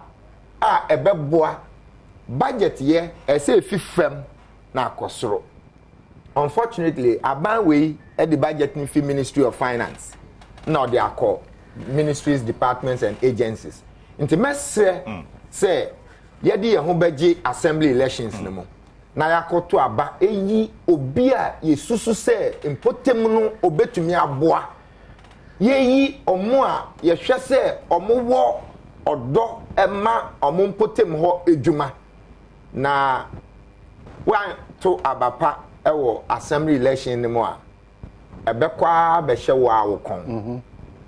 a ebeboa budget ye say fifem na akosoro. Unfortunately, Abanwe at the budgeting fee Ministry of Finance. Now they are called ministries, departments, and agencies. Into say yedi yehubeji assembly elections nemo. Na yakoto aba eyi obia yesusu se impotem no obetumi aboa. Yeyi omo a yehwe se omo wo odo ema omo impotem ho edwuma. Na wan to abapa ewo assembly election ni mo a ebekwa be hye wo awokon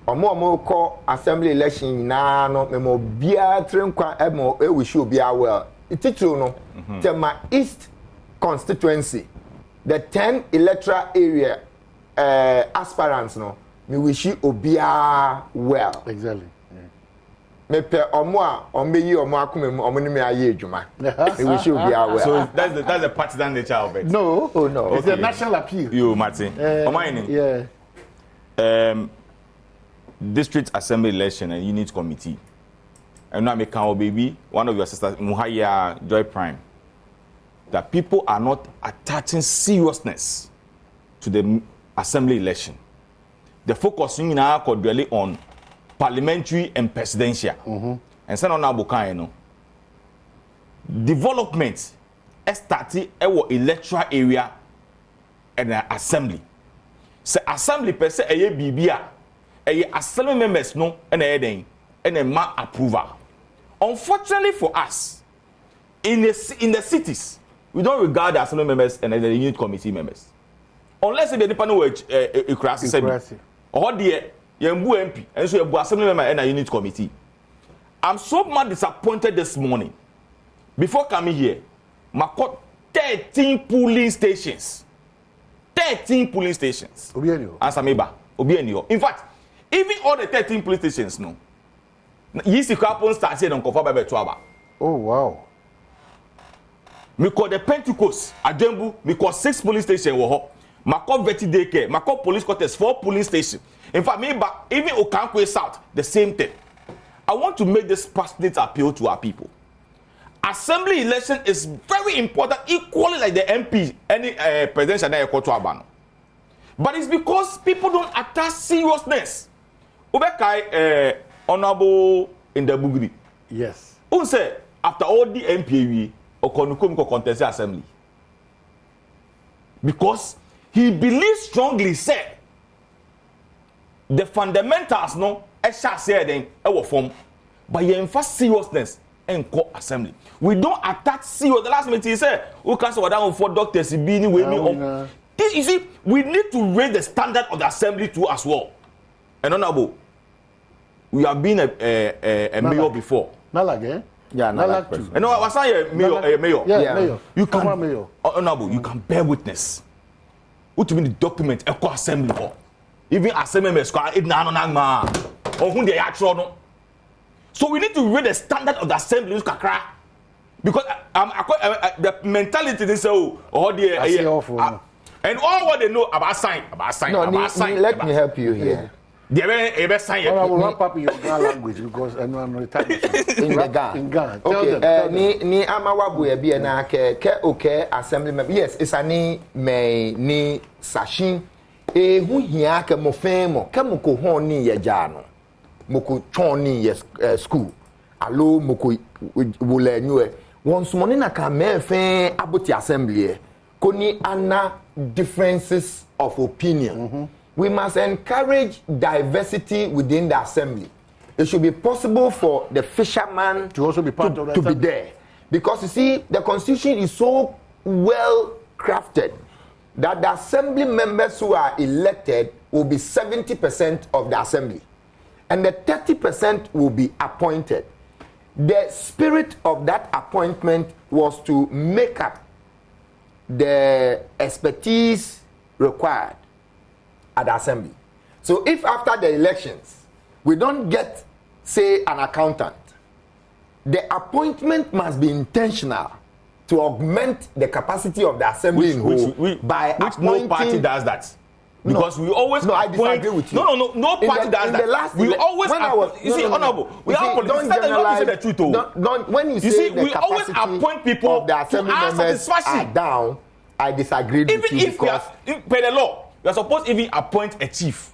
omo ko assembly election na no memo bia trenkwa emo ewishi obia well ititru no tema east constituency the 10 electoral area aspirants no me wishi obia well exactly me pe omo a omeyi omo akomem omo ni me aye adwuma. We should be aware. So that's the partisan nature of it. No, oh no. Okay. It's a national appeal. You, Martin. Yeah. District Assembly election and unit committee. And now make our baby, one of your sisters, Muhaya Joy Prime, that people are not attaching seriousness to the assembly election. The focusing now cordially on parliamentary and presidential. And so now Bukaino. Development started our electoral area and the assembly. So assembly per se a BBA, a assembly members no and a ma approval. Unfortunately for us, in the cities, we don't regard the assembly members and the unit committee members. Unless they depend on a crisis or the MP and so a assembly member and a unit committee. I'm so much disappointed this morning. Before coming here, I caught 13 polling stations. 13 polling stations. Asameba. In fact, even all the 13 polling stations, no. Yisi Kapon starts here on Kofa Bebe Tuaba. Oh, wow. Me call the Pentecost, Adembu, me call 6 police stations. Me call Betty Daycare, me call police quarters, 4 police stations. In fact, me back, even Okankwe South, the same thing. I want to make this passionate appeal to our people. Assembly election is very important, equally like the MP, any presidential Abano. But it's because people don't attach seriousness. Ubekai honorable in the Bugri. Yes. Who say after all the MPAV or Konukum contest assembly? Because he believes strongly said the fundamentals no shall say then our form, but you emphasize seriousness and co assembly. We don't attach serious. The last meeting he said, who can say down for doctors being way this you see, we need to raise the standard of the assembly too as well. And honorable, we have been a mayor before. Nalag, eh? Yeah, Nalag too. And no, I was saying mayor. Yeah, mayor. You can, mayor. Honorable, you can bear witness. What you mean the document echo assembly for? Even assembly members, it na ma. Or who they actually no. So we need to raise the standard of the assembly because the mentality is so and all what they know about sign. Let me help you here. I will wrap up in your Ghana language because I know I'm not Italian. In Ghana. Okay. Ni amawabu ebi na ke okay assembly member. Yes, it's ani ni sashin. Hu hia ke mo femo ke mo ko hon ni ye jano. Mo ko chon ni ye school. Alo mo ko wole nyu won sumoni na ka me fe aboti assembly. Koni ana differences of opinion. We must encourage diversity within the assembly. It should be possible for the fisherman to also be part of that to be there. Because you see, the constitution is so well crafted that the assembly members who are elected will be 70% of the assembly. And the 30% will be appointed. The spirit of that appointment was to make up the expertise required at the assembly. So if after the elections we don't get, say, an accountant, the appointment must be intentional to augment the capacity of the assembly by appointing. No party does that. Because we always I disagree with you. No party does that. We always honorable. We have don't generalize the truth. When you say the we always appoint people of the assembly members are down, I disagree with you because per the law, you are supposed to even appoint a chief.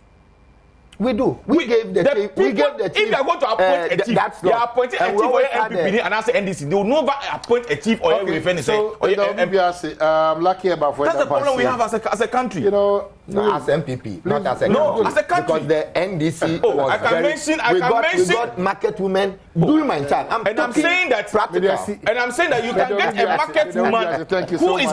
We do. We gave the chief. If they are going to appoint a chief, they are appointing a chief or MPP and answer NDC. They will never appoint a chief or a referee. So, I'm lucky about that's the problem we have as a country. You know, as MPP, not as a country. No, as a country. Because the NDC was we got market women during my time. I'm saying that you can get a market woman who is